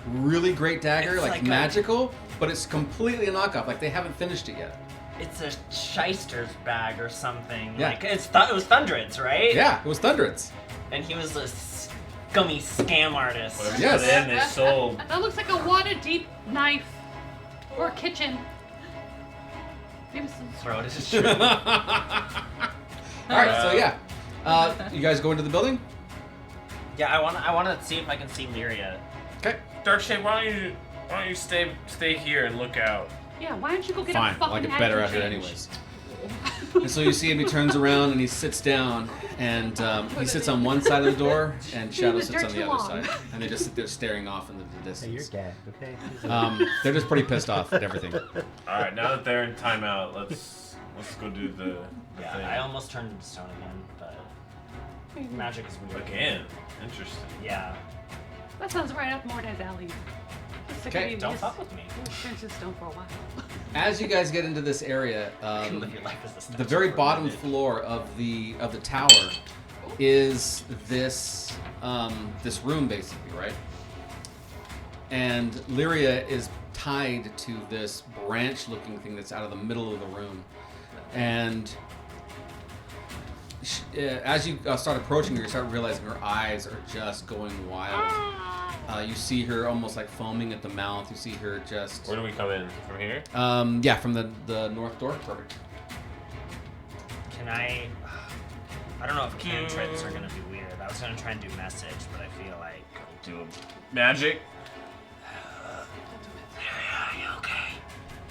really great dagger, It's like like a- magical, but it's completely a knockoff. Like they haven't finished it yet. It's a shyster's bag or something. Yeah. Like it was Thundred's, right? Yeah, it was Thundred's. And he was a scummy scam artist. Whatever Yes. you put in, they sold. That looks like a water deep knife. Or kitchen. Maybe some Throat is true. All right, so yeah, you guys go into the building. Yeah, I want to see if I can see Lyria. Okay. Darkshade, why don't you stay here and look out? Yeah, why don't you go get Fine, a fucking I'll get better at actor it change? anyways. And so you see him, he turns around and he sits down, and he sits on one side of the door, and Shadow the sits dirt on the too other long. side. And they just sit there staring off into the Hey, you're distance. gagged, okay? They're just pretty pissed off at everything. All right, now that they're in timeout, let's go do the Yeah, thing. I almost turned into stone again, but magic is weird. Again, interesting. Yeah. That sounds right up Mordecai's alley. Okay, Don't fuck with me. Turns to stone for a while. As you guys get into this area, You can live your life as a statue the very for a bottom minute. floor of the tower is this this room basically, right? And Lyria is tied to this branch-looking thing that's out of the middle of the room, and as you start approaching her, you start realizing her eyes are just going wild. You see her almost like foaming at the mouth. You see her just Where do we come in? From here? yeah, from the north door. Perfect. Can I don't know if cantrips are gonna be weird. I was gonna try and do message, but I feel like Do a magic. okay.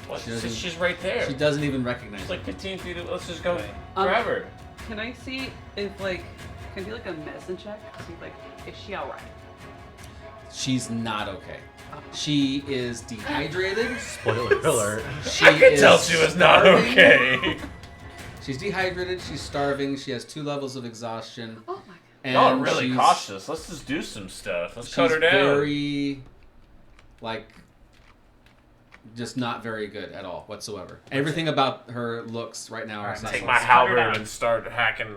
What? She doesn't- She's right there. She doesn't even recognize She's you. like 15 feet. Let's just go Right. grab her. Can I see if like, can I do like a medicine check? See like, is she alright? She's not okay. She is dehydrated. Spoiler alert. She I could is tell she was not starving. okay. She's dehydrated. She's starving. She has 2 levels of exhaustion. Oh my god. And Y'all are really she's, cautious. Let's just do some stuff. Let's She's cut her down. very, like, just not very good at all whatsoever. Everything about her looks right now. Alright, Is not Take so- my Let's cut her halberd down. and start hacking.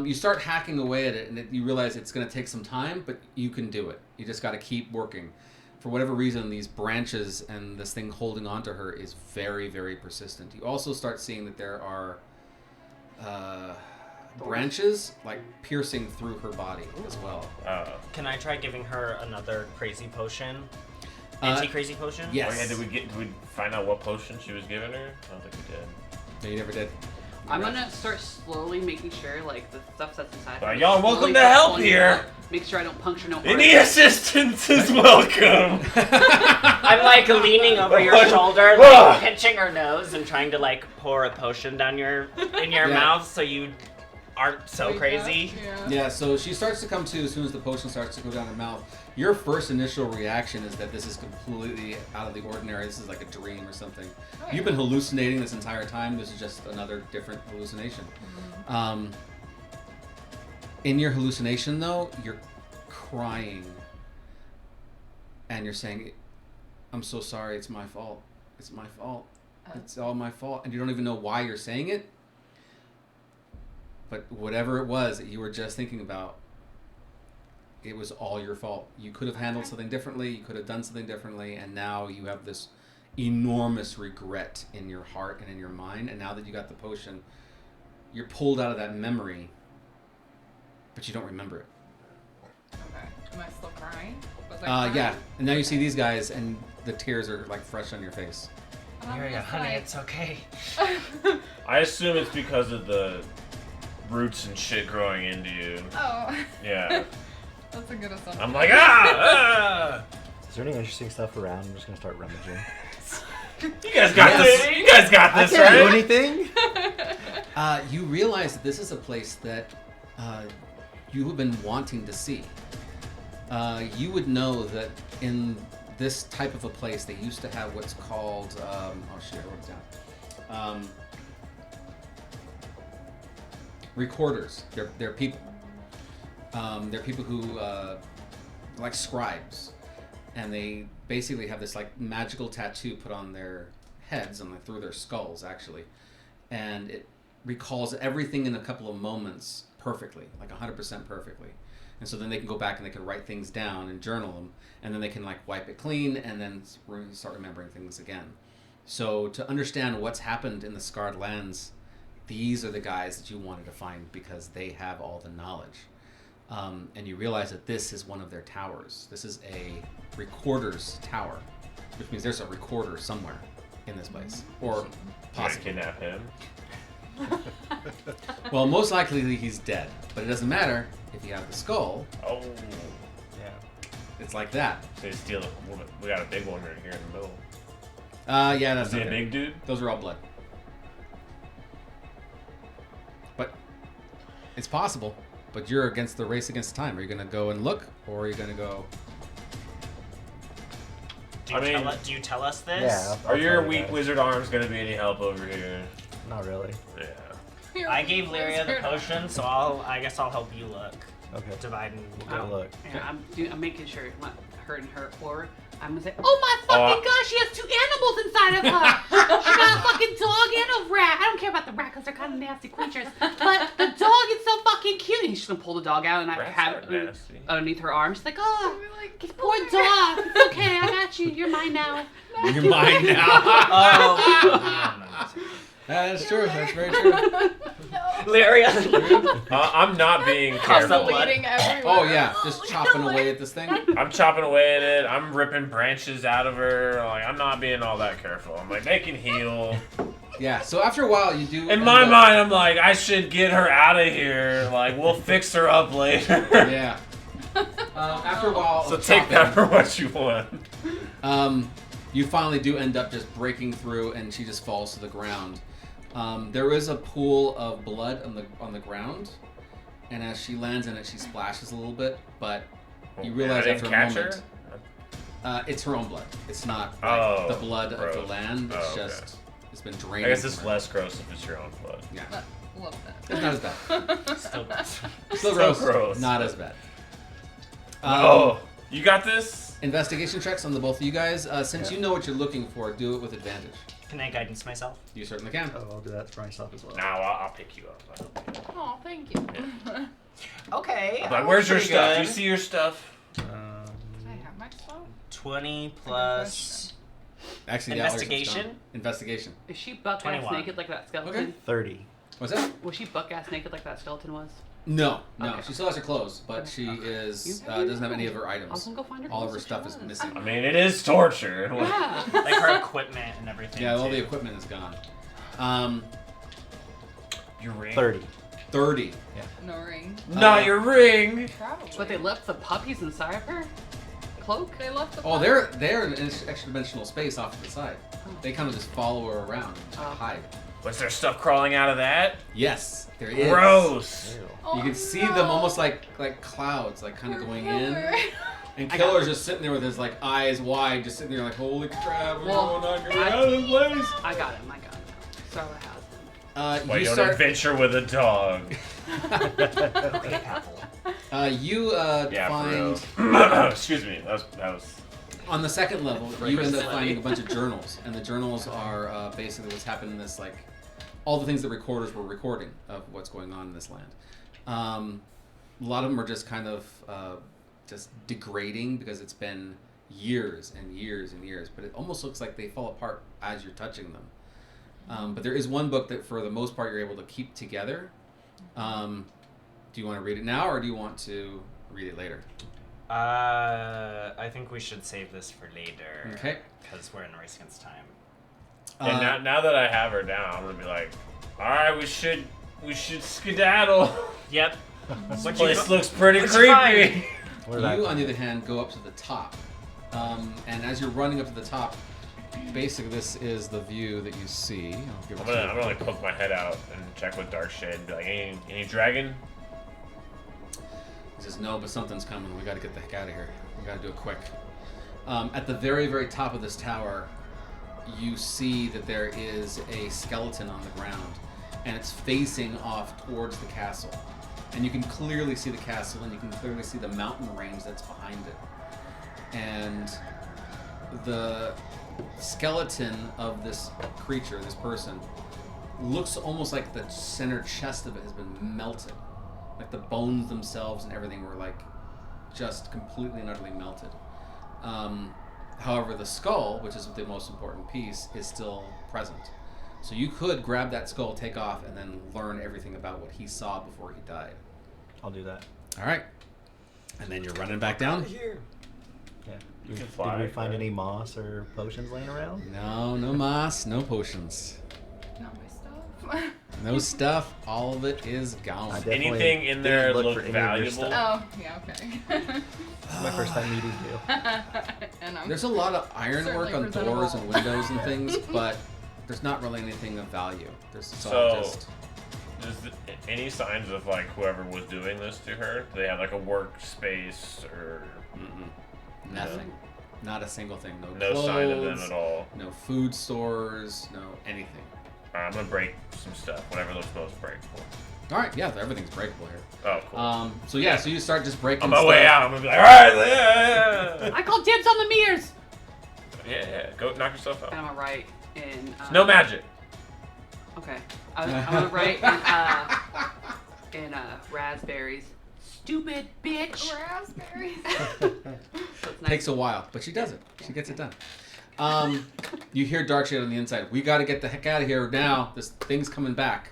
You start hacking away at it, and you realize it's going to take some time, but you can do it. You just got to keep working. For whatever reason, these branches and this thing holding onto her is very, very persistent. You also start seeing that there are branches like piercing through her body as well. Can I try giving her another crazy potion? Uh, Anti-crazy potion? Yes. Oh, yeah, did we find out what potion she was giving her? I don't think we did. No, you never did. I'm gonna start slowly making sure like the stuff that's inside. Well, her, y'all slowly welcome to start help pulling here. it out. Make sure I don't puncture no Any arteries. assistance is welcome. I'm like leaning over your shoulder, Ugh. like pinching her nose and trying to like pour a potion down in your Yeah. mouth so you aren't so Wake crazy. up, Yeah. Yeah, so she starts to come to as soon as the potion starts to go down her mouth. Your first initial reaction is that this is completely out of the ordinary. This is like a dream or something. Oh, You've been hallucinating this entire time. This is just another different hallucination. In your hallucination, though, you're crying. And you're saying, I'm so sorry. It's my fault. It's my fault. It's all my fault. And you don't even know why you're saying it. But whatever it was that you were just thinking about, it was all your fault. You could have handled something differently. You could have done something differently. And now you have this enormous regret in your heart and in your mind. And now that you got the potion, you're pulled out of that memory, but you don't remember it. Okay. Am I still crying? Was I crying? Yeah. And now you see these guys, and the tears are like fresh on your face. Lyria, honey, it's okay. I assume it's because of the roots and shit growing into you. Oh. Yeah. That's a good assumption. I'm like, ah! Is there any interesting stuff around? I'm just gonna start rummaging. You guys got this. You guys got this, I can't do right? anything. You realize that this is a place that you have been wanting to see. You would know that in this type of a place, they used to have what's called, oh shit, I wrote it down. Recorders. They're people. They're people who, like scribes. And they basically have this like magical tattoo put on their heads and like through their skulls, actually. And it recalls everything in a couple of moments perfectly, like 100% perfectly. And so then they can go back and they can write things down and journal them, and then they can like wipe it clean and then start remembering things again. So to understand what's happened in the Scarred Lands, these are the guys that you wanted to find because they have all the knowledge. And you realize that this is one of their towers. This is a recorder's tower, which means there's a recorder somewhere in this place, or possibly Kidnap him. Well, most likely he's dead, but it doesn't matter if you have the skull. Oh. Yeah. It's like that. So they steal it. We got a big one right here in the middle. Yeah, that's Is he a okay. big dude? Those are all blood. But it's possible. But you're against the race against time. Are you going to go and look, or are you going to go... Do you tell us this? Yeah. Are your tell you weak guys. wizard arms gonna be any help over here? Not really. Yeah. I gave Lyria the potion, so I guess I'll help you look. Okay. Divide and We'll go look. Yeah, I'm making sure it's not her and her horror. I'm gonna say, oh my fucking gosh, she has 2 animals inside of her. She got a fucking dog and a rat. I don't care about the rat because they're kind of nasty creatures, but the dog is so fucking cute. And she's gonna pull the dog out and I Rats have aren't it nasty. underneath her arm. She's like, oh, Like, poor dog. It's okay, I got you. You're mine now. You're mine now. Oh. That's true. That's very true. Lyria. I'm not being Cough up careful. Bleeding everywhere. Oh, yeah. Just chopping away at this thing. I'm chopping away at it. I'm ripping branches out of her. Like I'm not being all that careful. I'm like, they can heal. Yeah, so after a while, you do... In end my up- mind, I'm like, I should get her out of here. Like we'll fix her up later. Yeah. After a while So of take chopping, that for what you want. you finally do end up just breaking through, and she just falls to the ground. There is a pool of blood on the ground, and as she lands in it, she splashes a little bit. But you realize I after didn't a catch moment, her? it's her own blood. It's not like the blood of the gross. land. It's Oh, okay. just it's been drained. I guess from it's her. less gross if it's your own blood. Yeah, Love that. it's not as bad. Still Still So gross. gross. Not as bad. Oh, you got this? Investigation checks on the both of you guys. Since you know what you're looking for, do it with advantage. Can I guidance myself? You certainly can. Oh, I'll do that for myself as well. No, I'll pick you up. Oh, thank you. Okay. I'm like, where's your pretty stuff? good. You see your stuff? I have my stuff. 20 plus. Actually, yeah, all your stuff's Investigation? gone. Investigation. Is she buck ass 21. naked like that skeleton? Okay. 30. What's that? Was she buck ass naked like that skeleton was? No. Okay. She still has her clothes, but Okay. she is You doesn't have any of her I was items. gonna go find her. All of clothes her if stuff she is was. missing. I mean, it is torture. Yeah. Like her equipment and everything. Yeah, all too. the equipment is gone. Your ring. 30. 30. No ring. Not your ring. Probably. But they left the puppies inside of her cloak. They left the. Oh, they're in an extra dimensional space off to the side. They kind of just follow her around and Oh. hide. Was there stuff crawling out of that? Yes, there is. Gross. Ew. You can see them almost like clouds, like kind of going in. And Killer's just sitting there with his like eyes wide, just sitting there like, holy crap, what's Well, going on? Get me out of this place. I got him. Starla has him. Why You don't start. adventure with a dog? Okay, Apple. You Yeah, find. for real. Excuse me. That was On the second level, you end up Personally. finding a bunch of journals, and the journals are basically what's happened in this, like, all the things that recorders were recording of what's going on in this land. A lot of them are just kind of just degrading because it's been years and years and years, but it almost looks like they fall apart as you're touching them. But there is one book that, for the most part, you're able to keep together. Do you want to read it now, or do you want to read it later? I think we should save this for later. Okay. Because we're in a race against time. And now that I have her down, I'm gonna be like, all right, we should skedaddle. Yep. This place looks pretty What'd creepy. you find? What did I You, on find? the other hand, go up to the top. And as you're running up to the top, basically this is the view that you see. I'll give it I'm to you. gonna like poke my head out and check with Dark Shade and be like, any dragon? He says, no, but something's coming. We gotta get the heck out of here. We gotta do it quick. At the very, very top of this tower, you see that there is a skeleton on the ground, and it's facing off towards the castle. And you can clearly see the castle, and you can clearly see the mountain range that's behind it. And the skeleton of this creature, this person, looks almost like the center chest of it has been melted. Like the bones themselves and everything were like just completely and utterly melted. However, the skull, which is the most important piece, is still present. So you could grab that skull, take off, and then learn everything about what he saw before he died. I'll do that. All right. And then you're running back down? Yeah. You can Did fly, we find right? any moss or potions laying around? No, no moss, no potions. Not my stuff. No stuff. All of it is gone. I definitely Anything in there didn't look look for any of your valuable? stuff. Oh, yeah, okay. This is my first time meeting you. And I'm There's a lot of ironwork Certainly on presentable. doors and windows and things, but there's not really anything of value. It's all So- just... Any signs of like whoever was doing this to her? Do they have like a workspace or Nothing. Not a single thing. No no clothes, sign of them at all? no food stores, no anything. I'm gonna break some stuff, whatever looks most breakable. All right, yeah, everything's breakable here. Oh, cool. So yeah, so you start just breaking On my stuff. way out, I'm gonna be like, all right, yeah. I call dibs on the meters. Yeah, go knock yourself And out. I'm gonna write in. No magic. Okay. I'm gonna write in raspberries. Stupid bitch. raspberries. So it's nice. Takes a while, but she does it. She gets it done. You hear dark shade on the inside. We got to get the heck out of here now. This thing's coming back.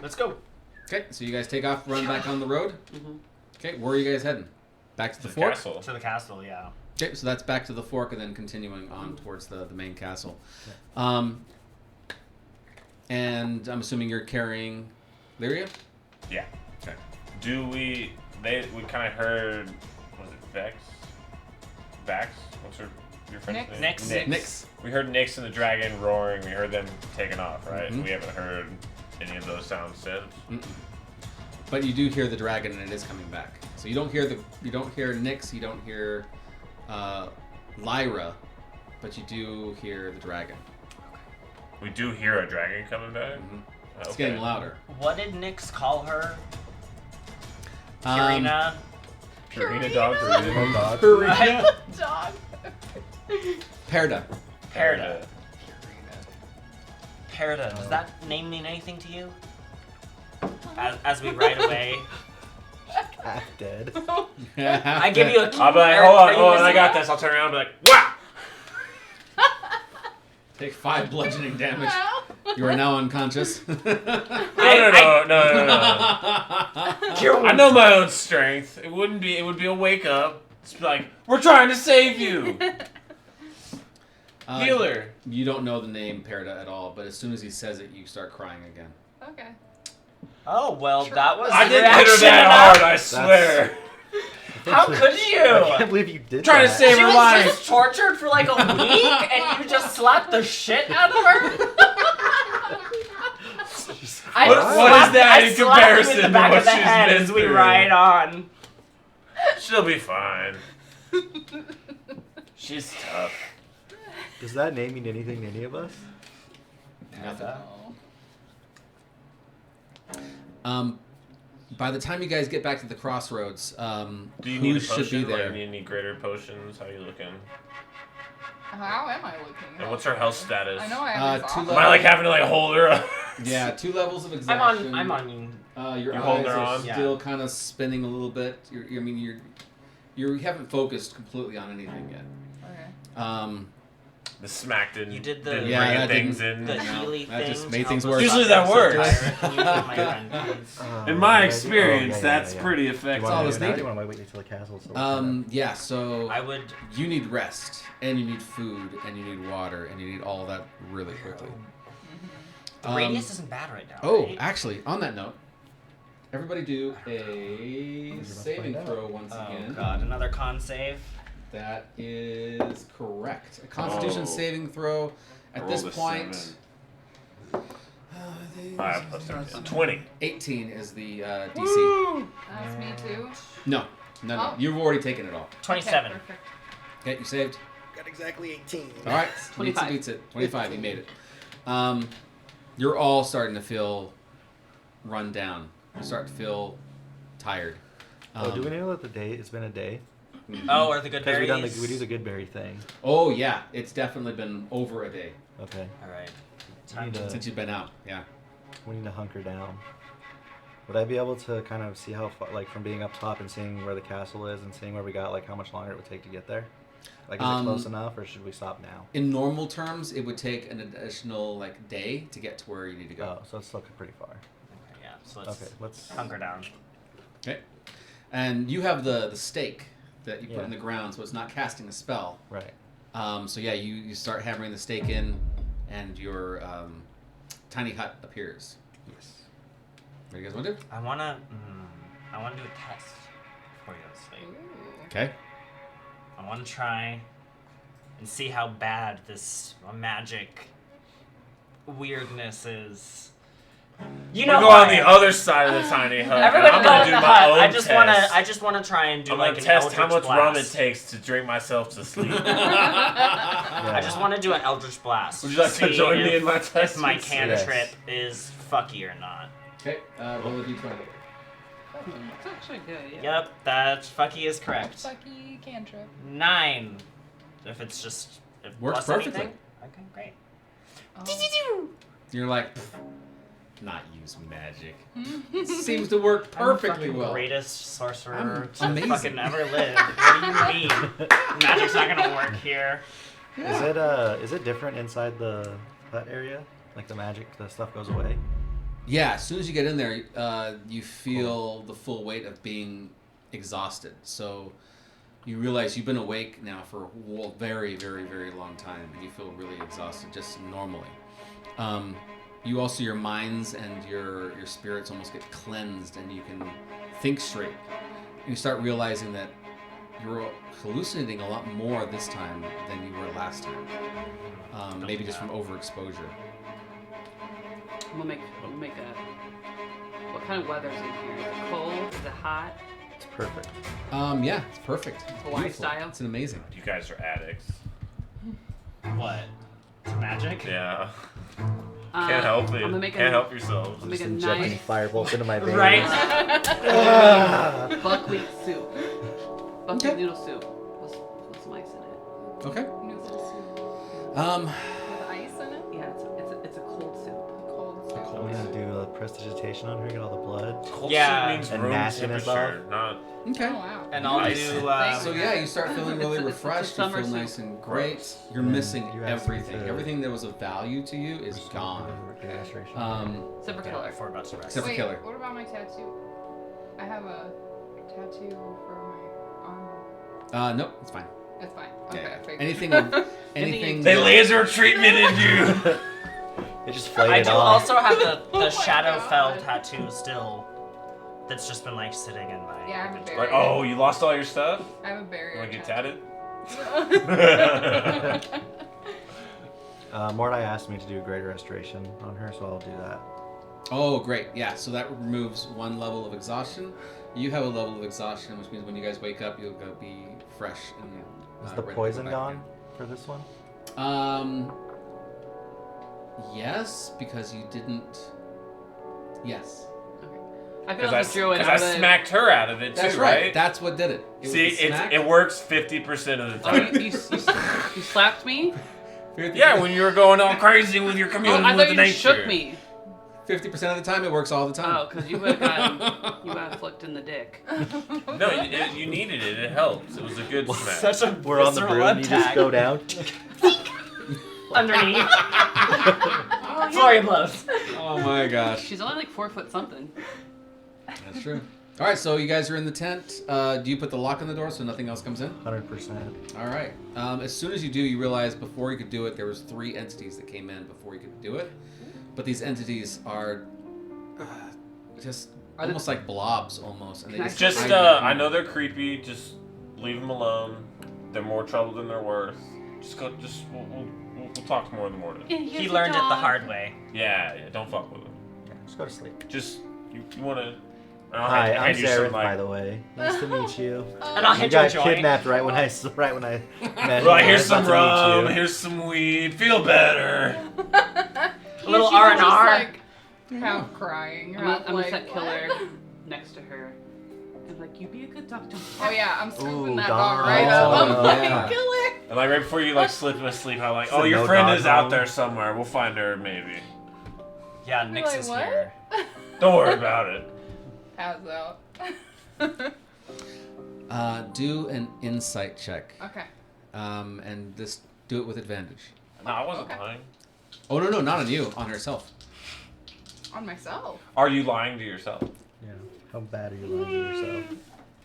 Let's go. Okay, so you guys take off, run back on the road. Mhm. Okay, where are you guys heading? Back to the The fork. castle. To the castle, yeah. Okay, so that's back to the fork and then continuing on towards the main castle. And I'm assuming you're carrying Lyria? Yeah. Okay. We kind of heard, was it Vex? Vax? What's your friend's Nyx. name? Nyx. Nyx. We heard Nyx and the dragon roaring. We heard them taking off, right? Mhm. We haven't heard any of those sounds since. Mm-mm. But you do hear the dragon and it is coming back. So you don't hear Nyx, you don't hear Lyra, but you do hear the dragon. We do hear a dragon coming back. Mhm. It's Okay. getting louder. What did Nyx call her? Um, Purina? Purina dog. Oh god. Right? Dog. Perda. Perda. Perda. Does that name mean anything to you? As we ride away, Half dead. I give you a key. I'll be like, hold on, I got this. I'll turn around and be like, wow! Take 5 bludgeoning damage. You are now unconscious. No. Cure I know my own strength. It would be a wake up. It's like, we're trying to save you. Healer. You don't know the name Perda at all, but as soon as he says it, you start crying again. Okay. Oh well, that was. I the didn't hit her reaction that enough. hard, I swear. How could I you? can't believe you did Trying to that. save She her was life. just tortured for like a week, and you just slapped the shit out of her. What is that in comparison in the to back what of the she's head been as we through? ride on. She'll be fine. She's tough. Does that name mean anything to any of us? Nothing. Oh. By the time you guys get back to the crossroads, Do you who need a should potion? be there? Like, need any greater potions? How you looking? How am I looking? And what's her health status? I know I have two exhaustion. Am I like having to like hold her up? Yeah, 2 levels of exhaustion. I'm on. Your You hold eyes her are on? still kind of spinning a little bit. You haven't focused completely on anything yet. Okay. The smack didn't. You did the- didn't Yeah, bring that things didn't- in. The No, Healy that thing. just to made help things us worse. stop Usually that this works. fire. Can you get my friend, please? In my Oh, experience, yeah, that's yeah. pretty Do you effective. want all to it's do it now? needed. Do you want to wait until the castle's still Yeah, so I would. you need rest, and you need food, and you need water, and you need all that really quickly. The radius isn't bad right now. Oh, right? actually, on that note, everybody do a saving throw once Oh again. god, another con save. That is correct. A Constitution saving throw. At Roll this the point, 5 plus 13. 20. 18 is the DC. That's me too. No. Oh. You've already taken it all. 27. Okay, perfect. Okay, you saved. Got exactly 18. All right, 25. beats it. 25, you made it. You're all starting to feel run down. You start to feel tired. Do we know that it's been a day? Oh, are the good Because berries? we do the good berry thing. Oh yeah, it's definitely been over a day Okay. Alright. We need to, since you've been out. Yeah. we need to hunker down. Would I be able to kind of see how far, like from being up top and seeing where the castle is and seeing where we got, like how much longer it would take to get there? Like, is it close enough, or should we stop now? In normal terms, it would take an additional day to get to where you need to go. Oh, so it's still pretty far. Okay, yeah. So let's Okay, let's. hunker down. Okay. And you have the stake that you put Yeah. in the ground, so it's not casting a spell. Right. So yeah, you start hammering the stake in, and your tiny hut appears. Yes. What do you guys want to do? I wanna do a test before you go to sleep. Okay. I wanna try and see how bad this magic weirdness is. You know, go on the other side of the tiny hut. Everybody I'm go gonna in do the my hut. own I just wanna try and do I'm like gonna an test how Eldritch much rum it Blast. takes to drink myself to sleep. I just want to do an Eldritch Blast. Would you like to See join me if- in my test? If my Yes. cantrip is fucky or not. Okay. Roll a d20. That's actually good. Yeah. Yep, that fucky is correct. Fucky cantrip. 9. If it's just Works plus perfectly. anything. Okay, great. Oh. You're like, "Pfft, not use magic. Seems to work perfectly I'm the well. greatest sorcerer I'm to amazing. fucking ever live. What do you mean? Magic's not gonna work here. Is it different inside the hut area? Like the stuff goes away? Yeah, as soon as you get in there, you feel the full weight of being exhausted. So you realize you've been awake now for a very, very, very long time, and you feel really exhausted just normally. You also, your minds and your spirits almost get cleansed, and you can think straight. And you start realizing that you're hallucinating a lot more this time than you were last time. Maybe just from overexposure. We'll make a. What kind of weather's in here? Is it cold? Is it hot? It's perfect. Yeah, it's perfect. It's Hawaii beautiful. style? It's amazing. You guys are addicts. What? To magic? Yeah. Can't help it. I'm gonna make Can't a, help yourselves. I'll make a Injecting nice firebolts into my veins. Right? buckwheat soup. Buckwheat noodle soup. With some ice in it. Okay. Noodle soup. Um, With ice in it? Yeah, it's a cold soup. Cold soup. I'm gonna do a prestidigitation on her, get all the blood. Cold Yeah. soup means And room nastiness temperature, not. okay. Oh, wow. And I'll Nice. do. So yeah, you start feeling really It's a refreshed. You summer feel soup. nice and great. You're And missing you asked me everything. to- Everything that was of value to you is gone. Restoration. Except for Yeah, killer. before about to rest. Except for Wait, killer. what about my tattoo? I have a tattoo for my arm. Nope, it's fine. It's fine. Yeah, Okay, yeah. I figured. Anything. They laser treatmented you. It just I flayed do it off. also have the Oh my Shadowfell God. tattoo still. That's just been like sitting in my. Yeah, I have a inventory. berry. Like, oh, you lost all your stuff? I have a barrier. You want to get tattoo. tatted? Mordai asked me to do a greater restoration on her, so I'll do that. Oh, great. Yeah, so that removes one level of exhaustion. You have a level of exhaustion, which means when you guys wake up, you'll go be fresh and. Is the ready to go poison back gone for this one? again. Yes, because you didn't. Yes. I feel like the druid Because I smacked her out of it too, That's right? That's what did it. It See, was the smack. it works 50% of the Oh, time. you slapped me? Yeah, when you were going all crazy with your Oh, communion I with thought you nature. just shook me. 50% of the time, it works all the time. Oh, because you would have got flicked in the dick. No, you needed it. It helped. It was a good smack. Such a We're on the visceral broom. You just attack. go down. Underneath. Oh, Flurry blows. Oh my gosh. She's only like 4 foot something. That's true. All right, so you guys are in the tent. Do you put the lock on the door so nothing else comes in? 100%. All right. As soon as you do, you realize before you could do it, there was 3 entities that came in before you could do it. But these entities are just almost like blobs, almost. And they Can I just Just, hide I know they're creepy. Just leave them alone. They're more trouble than they're worth. Just go. Just we'll talk more in the morning. And here's He the learned it the dog. hard way. Yeah. Don't fuck with them. Yeah, just go to sleep. Just you want to. Hi, I'm Zareth, by the way. Nice to meet you. And I'll You hit you a got joint. kidnapped right when I met you. Right, here's I some was about to meet rum. you. Here's some weed. Feel better. A little She's R&R. just, like, half crying. I'm half gonna like, set what? Killer next to her. I'm like, you be a good dog. Don't Oh yeah, I'm scooping Ooh, that dog. dog right up. I'm Oh, like, yeah. Killer. And like right before you like slip asleep, I'm like, It's oh, a your no friend dog is out home. there somewhere. We'll find her maybe. Yeah, You're Nyx like, is what? here. Don't worry about it. Pass out. Do an insight check. Okay. And this do it with advantage. No, I wasn't Okay. lying. Oh, no, not on you. On herself. On myself. Are you lying to yourself? Yeah. How bad are you lying to yourself?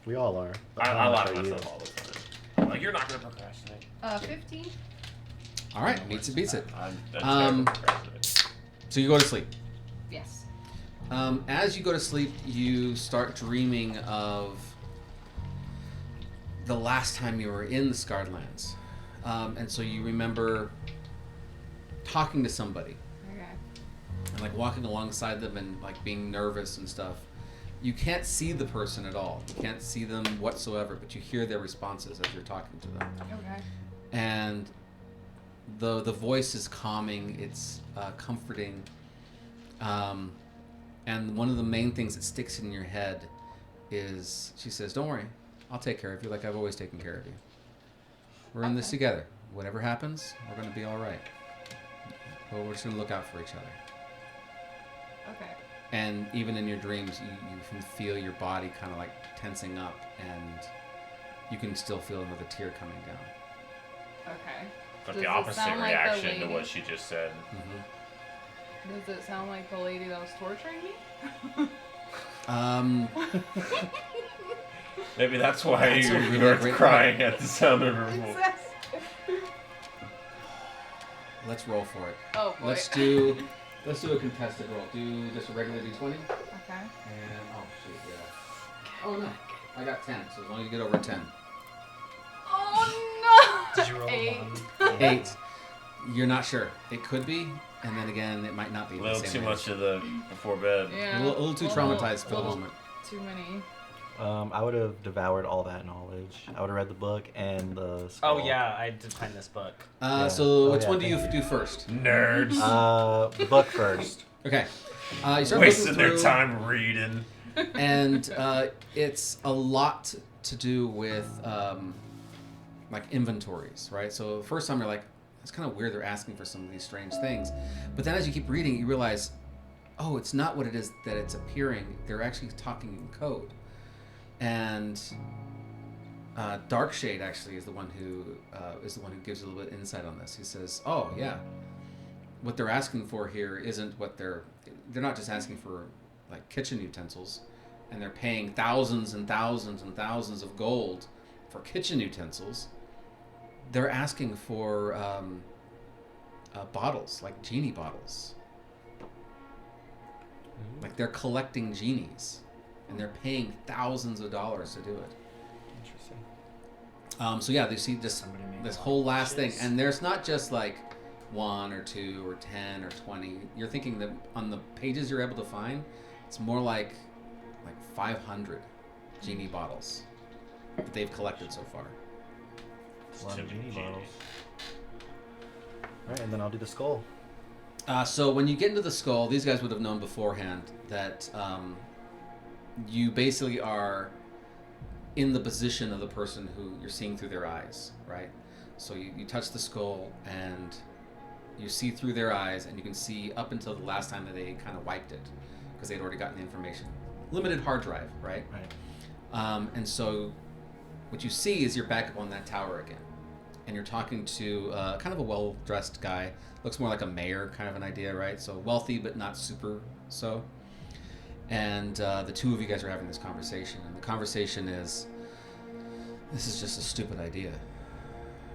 We all are. but I how lie much to are you? myself all the time. Like, you're not gonna procrastinate. 15. All right, meets it, beats it. I'm Um, terrible procrastinator. So you go to sleep. Yes. As you go to sleep, you start dreaming of the last time you were in the Scarred Lands. And so you remember talking to somebody Okay. and like walking alongside them and like being nervous and stuff. You can't see the person at all. You can't see them whatsoever, but you hear their responses as you're talking to them. Okay. And the voice is calming, it's comforting, and one of the main things that sticks in your head is she says, "Don't worry, I'll take care of you like I've always taken care of you. We're in this Okay. together. Whatever happens, we're gonna be all right. But we're just gonna look out for each other." Okay. And even in your dreams, you can feel your body kind of like tensing up, and you can still feel another tear coming down. Okay. But Does the it opposite sound like the reaction to lady? what she just said. Does it sound like the lady that was torturing me? Maybe that's why That's a you really were great crying at the sound of her voice. Let's roll for it. Oh boy. Let's do a contested roll. Do just a regular d20. Okay. And oh shoot, yeah. Oh no, I got 10. So as long as you get over 10. Oh no. Did you roll 8. a 1? 8. You're not sure. It could be, and then again, it might not be. A the little same too way. much of the before bed. Yeah. A little too traumatized for the moment. Too many. I would have devoured all that knowledge. I would have read the book and the scroll. Oh yeah, I did find this book. Yeah. So Oh, which yeah, one do you thank do first? Nerds. The book first. Okay. You start Wasting looking their through, time reading. and it's a lot to do with like inventories, right? So the first time you're like, it's kind of weird they're asking for some of these strange things, but then as you keep reading, you realize, oh, it's not what it is that it's appearing. They're actually talking in code, and Darkshade actually is the one who gives a little bit of insight on this. He says, oh yeah, what they're asking for here isn't what they're not just asking for like kitchen utensils, and they're paying thousands and thousands and thousands of gold for kitchen utensils. They're asking for bottles, like genie bottles. Like they're collecting genies, and they're paying thousands of dollars to do it. Interesting. So yeah, they see just Somebody made this whole last thing, watches. and there's not just like 1 or 2 or 10 or 20. You're thinking that on the pages you're able to find, it's more like 500 genie bottles that they've collected so far. A lot of Too many genie bottles. genies. Alright, and then I'll do the skull. So when you get into the skull, these guys would have known beforehand that you basically are in the position of the person who you're seeing through their eyes, right? So you touch the skull and you see through their eyes, and you can see up until the last time that they kind of wiped it, because they'd already gotten the information. Limited hard drive, right? Right. And so what you see is you're back up on that tower again, and you're talking to kind of a well-dressed guy. Looks more like a mayor kind of an idea, right? So wealthy, but not super so. And the two of you guys are having this conversation, and the conversation is, this is just a stupid idea.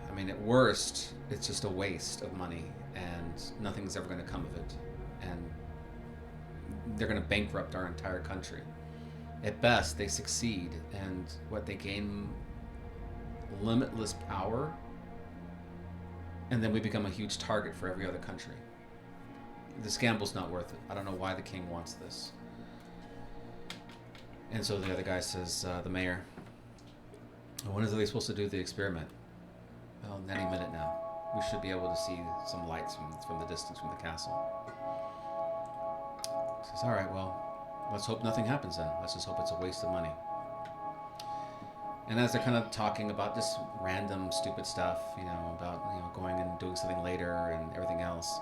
I mean, at worst, it's just a waste of money, and nothing's ever going to come of it. And they're going to bankrupt our entire country. At best, they succeed, and what they gain limitless power, and then we become a huge target for every other country. This gamble's not worth it. I don't know why the king wants this. And so the other guy says, the mayor, when is they supposed to do the experiment? Well, any minute now. We should be able to see some lights from the distance from the castle. He says, all right, well, let's hope nothing happens then. Let's just hope it's a waste of money. And as they're kind of talking about just random stupid stuff, about going and doing something later and everything else,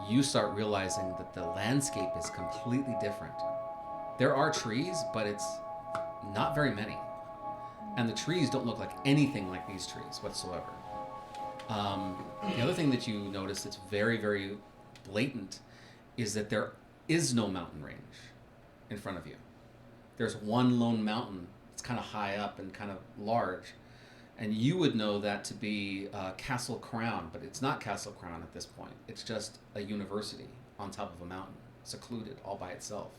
you start realizing that the landscape is completely different. There are trees, but it's not very many. And the trees don't look like anything like these trees whatsoever. The other thing that you notice that's very, very blatant is that there is no mountain range in front of you. There's one lone mountain. It's kind of high up and kind of large. And you would know that to be Castle Crown, but it's not Castle Crown at this point. It's just a university on top of a mountain, secluded all by itself.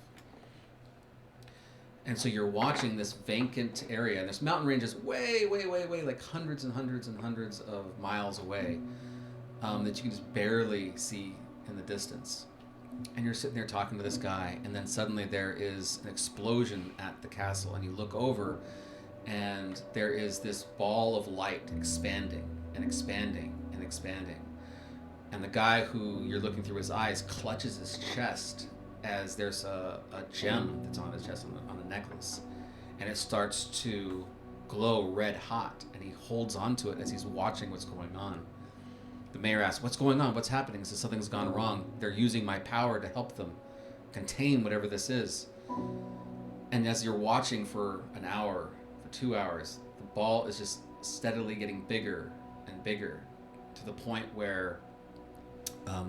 And so you're watching this vacant area, and this mountain range is way, way, way, way, like hundreds and hundreds and hundreds of miles away, that you can just barely see in the distance. And you're sitting there talking to this guy, and then suddenly there is an explosion at the castle, and you look over, and there is this ball of light expanding and expanding and expanding. And the guy who you're looking through his eyes clutches his chest as there's a gem that's on his chest on a necklace, and it starts to glow red hot, and he holds onto it as he's watching what's going on. The mayor asks, what's going on? What's happening? He says, something's gone wrong. They're using my power to help them contain whatever this is. And as you're watching for an hour, for 2 hours, the ball is just steadily getting bigger and bigger, to the point where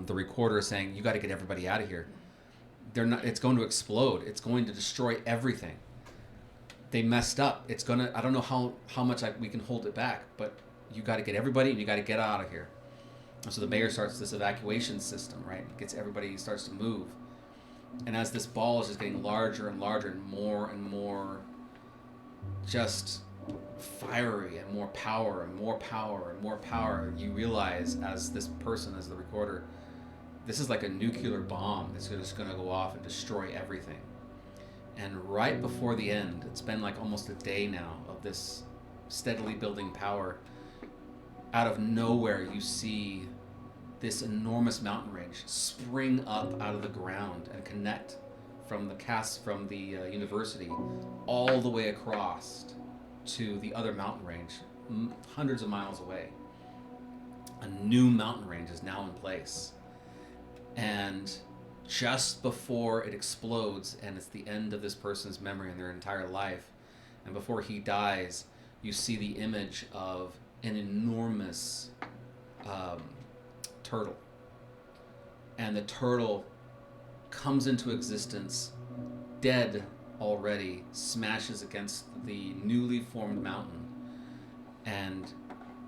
the recorder is saying, you got to get everybody out of here. It's going to explode. It's going to destroy everything. They messed up. It's gonna. I don't know how much we can hold it back, but you got to get everybody, and you got to get out of here. And so the mayor starts this evacuation system, right? Everybody starts to move, and as this ball is just getting larger and larger and more just fiery, and more power and more power and more power, you realize as this person, as the recorder, this is like a nuclear bomb that's just going to go off and destroy everything. And right before the end, it's been like almost a day now of this steadily building power, out of nowhere you see this enormous mountain range spring up out of the ground and connect from the university all the way across to the other mountain range, hundreds of miles away. A new mountain range is now in place. And just before it explodes, and it's the end of this person's memory in their entire life, and before he dies, you see the image of an enormous turtle. And the turtle comes into existence, dead already, smashes against the newly formed mountain, and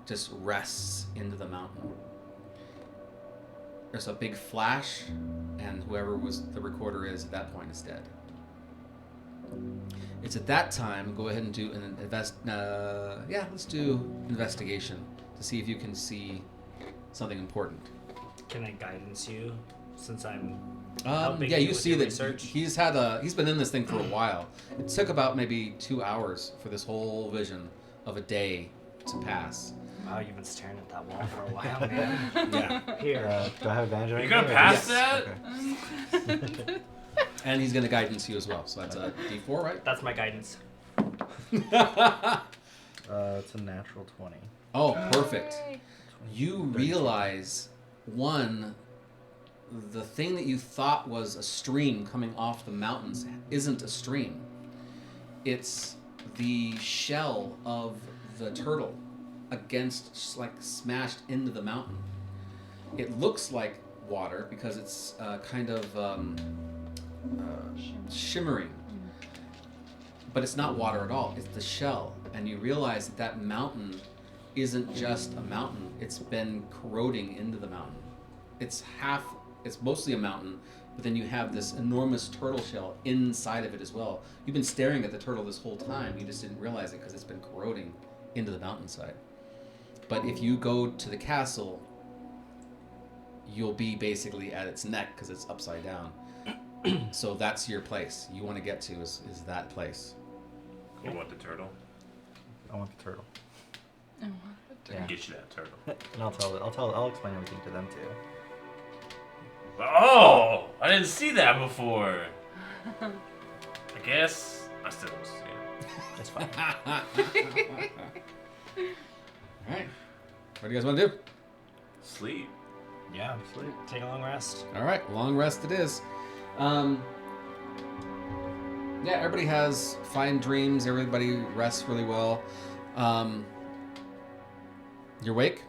just rests into the mountain. There's a big flash, and whoever the recorder is at that point is dead. It's at that time, go ahead and do an let's do investigation to see if you can see something important. Can I guidance you since I'm Yeah, you see that research? he's been in this thing for a while. It took about maybe 2 hours for this whole vision of a day to pass. Wow, you've been staring at that wall for a while, man. Yeah. Here. Do I have advantage? Are you gonna pass that? Okay. And he's going to guidance you as well. So that's a D4, right? That's my guidance. It's a natural 20. Oh, perfect. Yay. You realize, one, the thing that you thought was a stream coming off the mountains isn't a stream. It's the shell of the turtle against, like, smashed into the mountain. It looks like water because it's kind of shimmering. But it's not water at all. It's the shell. And you realize that that mountain isn't just a mountain. It's been corroding into the mountain. It's mostly a mountain, but then you have this enormous turtle shell inside of it as well. You've been staring at the turtle this whole time. You just didn't realize it because it's been corroding into the mountainside. But if you go to the castle, you'll be basically at its neck because it's upside down. So that's your place. You want to get to is that place. You want the turtle? I want the turtle. I want the Yeah. Get you that turtle. And I'll explain everything to them too. Oh, I didn't see that before. I guess I still don't see it. It's fine. Alright. What do you guys want to do? Sleep. Yeah, take a long rest. Alright, long rest it is. Yeah, everybody has fine dreams. Everybody rests really well. You're awake.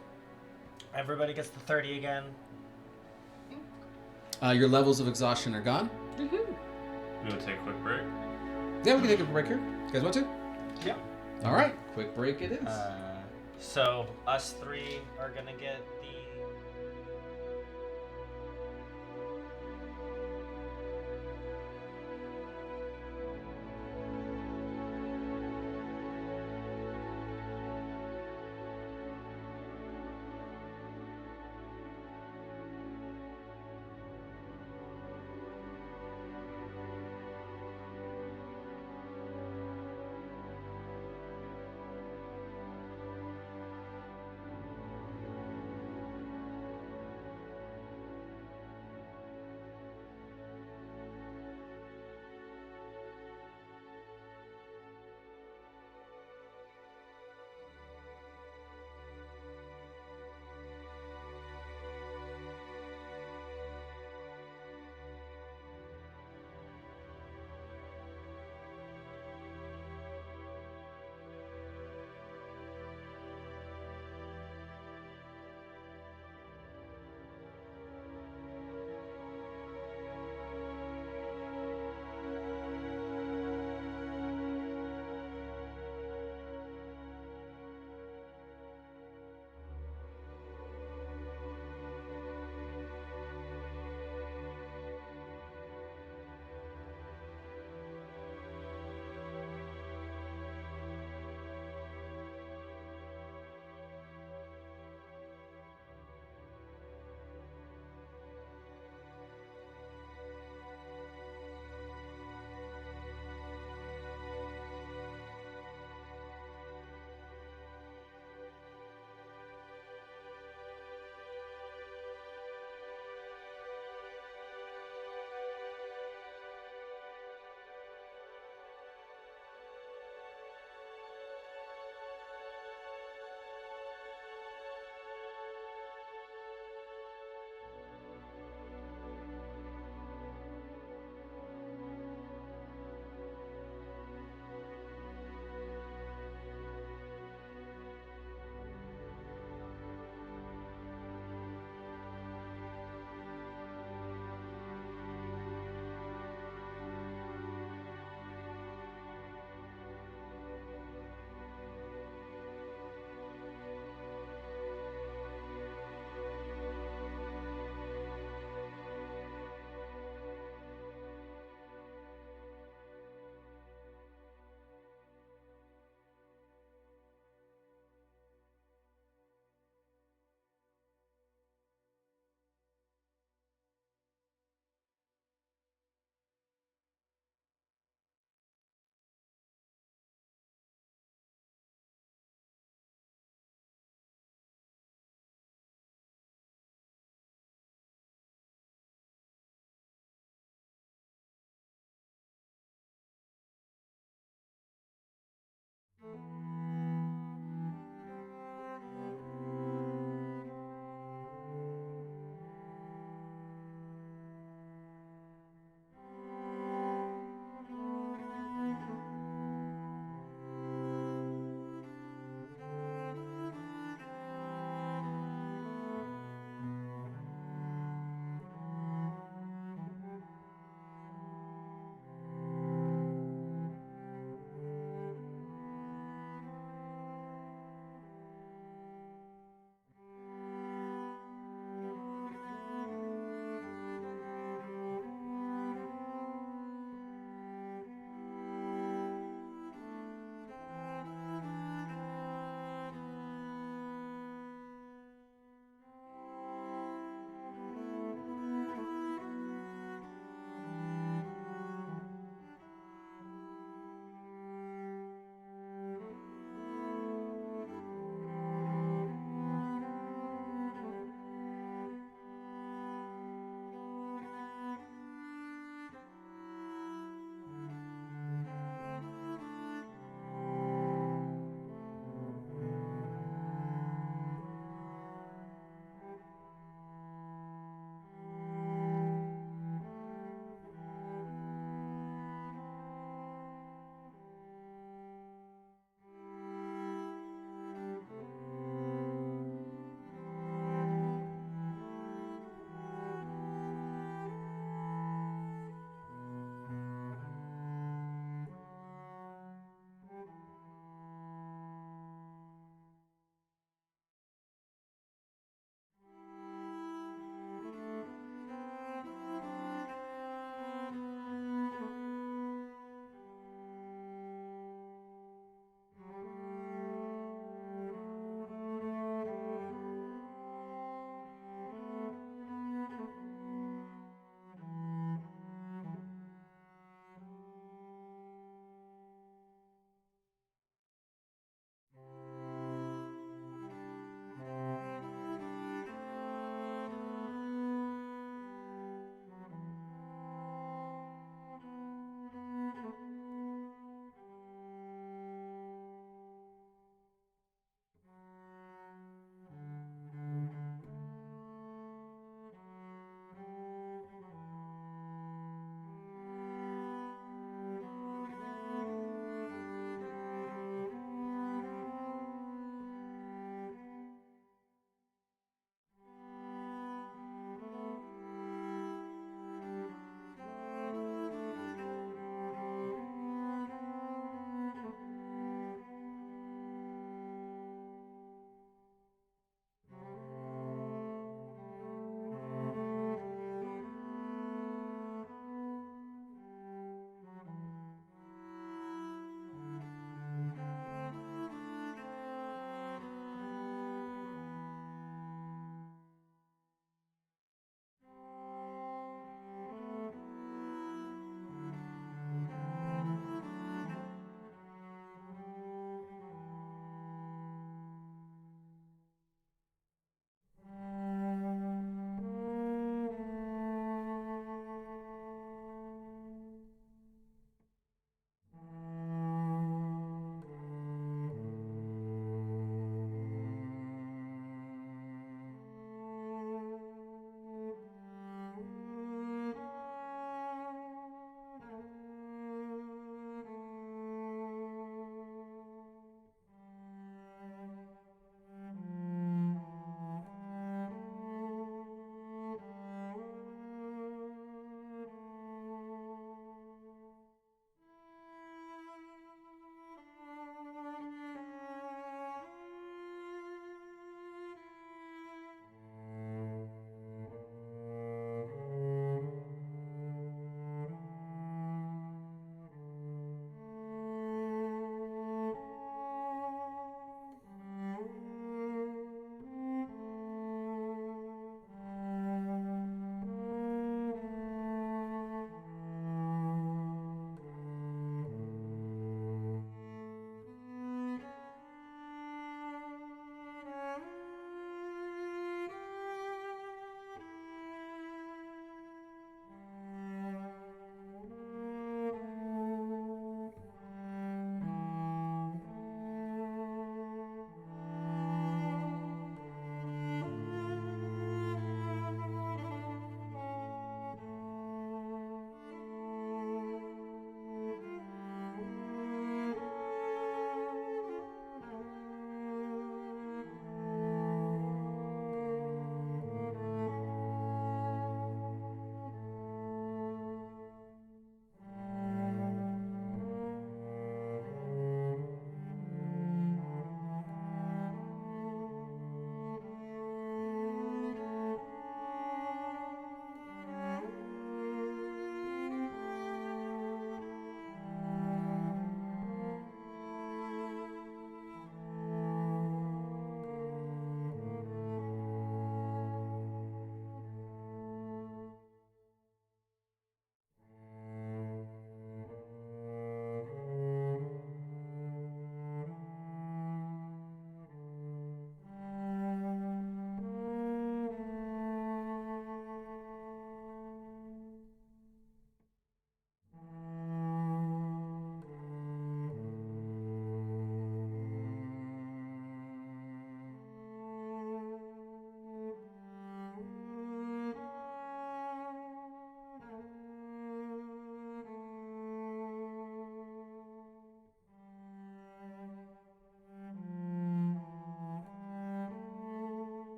Everybody gets the 30 again. Your levels of exhaustion are gone. You want to take a quick break? Yeah, we can take a break here. You guys want to? Yeah. Alright, quick break it is. So us three are gonna get the.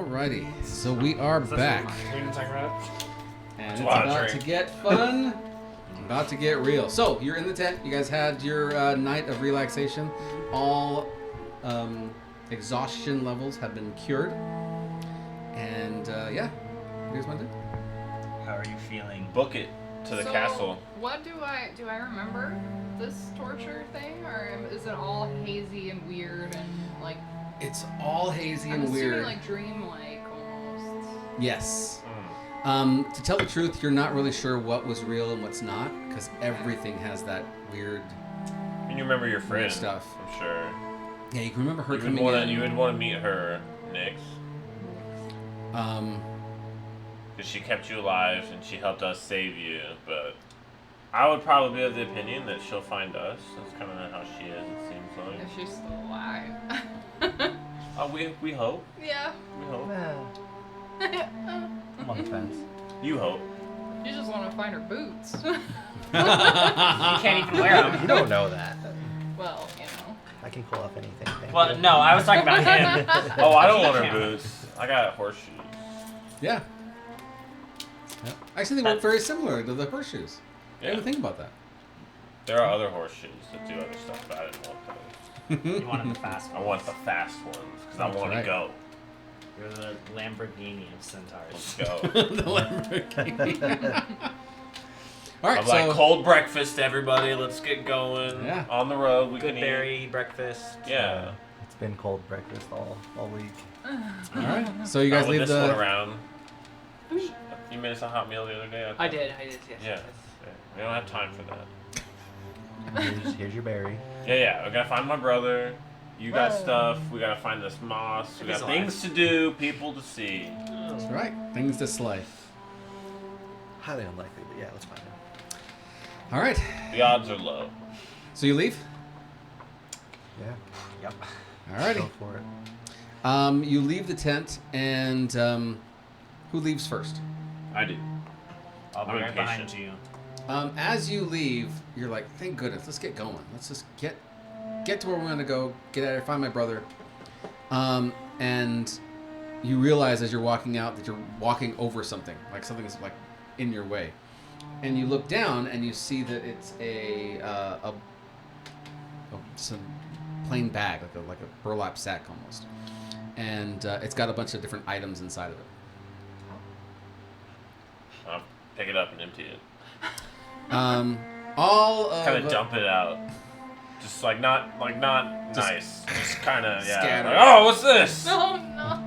Alrighty, so we are back, and it's That's a lot of about to drink. get fun, about to get real. So you're in the tent. You guys had your night of relaxation. All exhaustion levels have been cured, and yeah, what do you guys want to do? How are you feeling? Book it to the So, castle. What do I remember this torture thing, or is it all hazy and weird and like? It's all hazy I'm and assuming weird. like dreamlike almost. Yes. Mm. To tell the truth, you're not really sure what was real and what's not, because everything has that weird. And you remember your friend stuff. I'm sure. Yeah, you can remember her You would coming want in. to. You would want to meet her, Nyx, Um, because she kept you alive and she helped us save you. But I would probably be of the opinion that she'll find us. That's kind of how she is. It seems like. If she's still alive. We hope. Yeah. We hope. I'm on the fence. You hope. You just want to find her boots. You can't even wear them. You don't know that. Well, you know. I can pull off anything. Thank Well, you. no, I was talking about him. Oh, I don't He want her can't. boots. I got horseshoes. yeah. Yep. Actually, they look very similar to the horseshoes. I Yeah. didn't think about that. There are other horseshoes that do other stuff, but I didn't want those. You wanted the fast I ones. want the fast ones because I That's want right. to go. You're the Lamborghini of centaurs. Let's go. The Lamborghini. All right, I'm so like cold breakfast, everybody. Let's get going. Yeah. On the road, we Good can berry breakfast. eat. Yeah. It's been cold breakfast all week. all right, so you guys Not with leave this one the. around. You made us a hot meal the other day. I did, yes. Yeah. yes. We don't have time for that. Here's your berry. Yeah. We gotta find my brother. You got Whoa. stuff. We gotta find this moss. We He's got alive. things to do, people to see. That's right, things to slay. Highly unlikely, but yeah, let's find out. All right, The odds are low. so you leave. Yeah. Yep. All righty. Go for it. You leave the tent, and who leaves first? I do. I'll be I'm right behind impatient. you. As you leave, you're like, thank goodness, let's get going. Let's just get to where we're gonna go. Get out of here, find my brother. And you realize as you're walking out that you're walking over something, like something's like in your way. And you look down and you see that it's some plain bag, like a burlap sack almost. And it's got a bunch of different items inside of it. I'll pick it up and empty it. All of Kind of dump it out. Just like not nice. Just kind of scatter. Like, oh, what's this? No, no.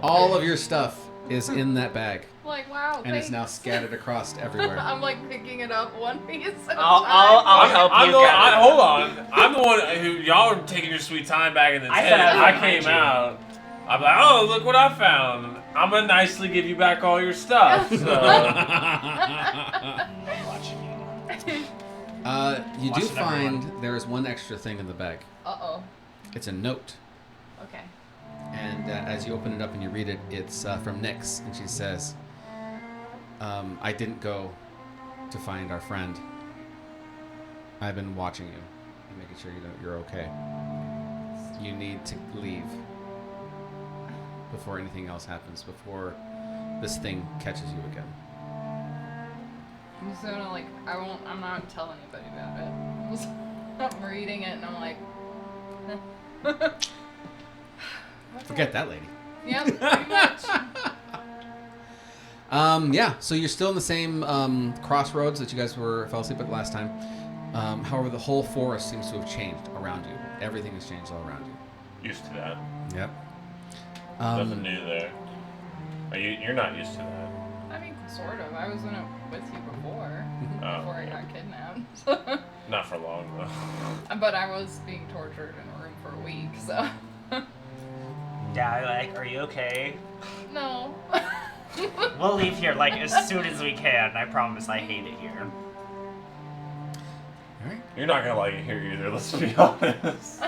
all of your stuff is in that bag, Like, wow, and it's thanks. now scattered across everywhere. I'm like picking it up one piece at a I'll time. help I'm you. the, gather. hold on. I'm the one who y'all are taking your sweet time back in the I tent. said I was I behind came you. out. I'm like, oh, look what I found. I'm gonna nicely give you back all your stuff. So. I'm watching you. You do Watching everyone. find there is one extra thing in the bag. Uh-oh. It's a note, Okay. and as you open it up and you read it, it's from Nyx, and she says, "I didn't go to find our friend. I've been watching you and making sure you're okay. You need to leave before anything else happens, before this thing catches you again." I'm just gonna like, I'm not telling anybody about it. I'm reading it and I'm like, okay. Forget that lady. Yeah, pretty much. Yeah, so you're still in the same crossroads that you guys fell asleep at last time. However, the whole forest seems to have changed around you. Everything has changed all around you. Used to that. Yep. Nothing new there. You're not used to that. I mean, sort of. I was in it with you before Oh, I got kidnapped. not for long though. But I was being tortured in a room for a week, so. Yeah, are you okay? No. We'll leave here like as soon as we can. I promise. I hate it here. All right. You're not gonna like it here either. Let's be honest.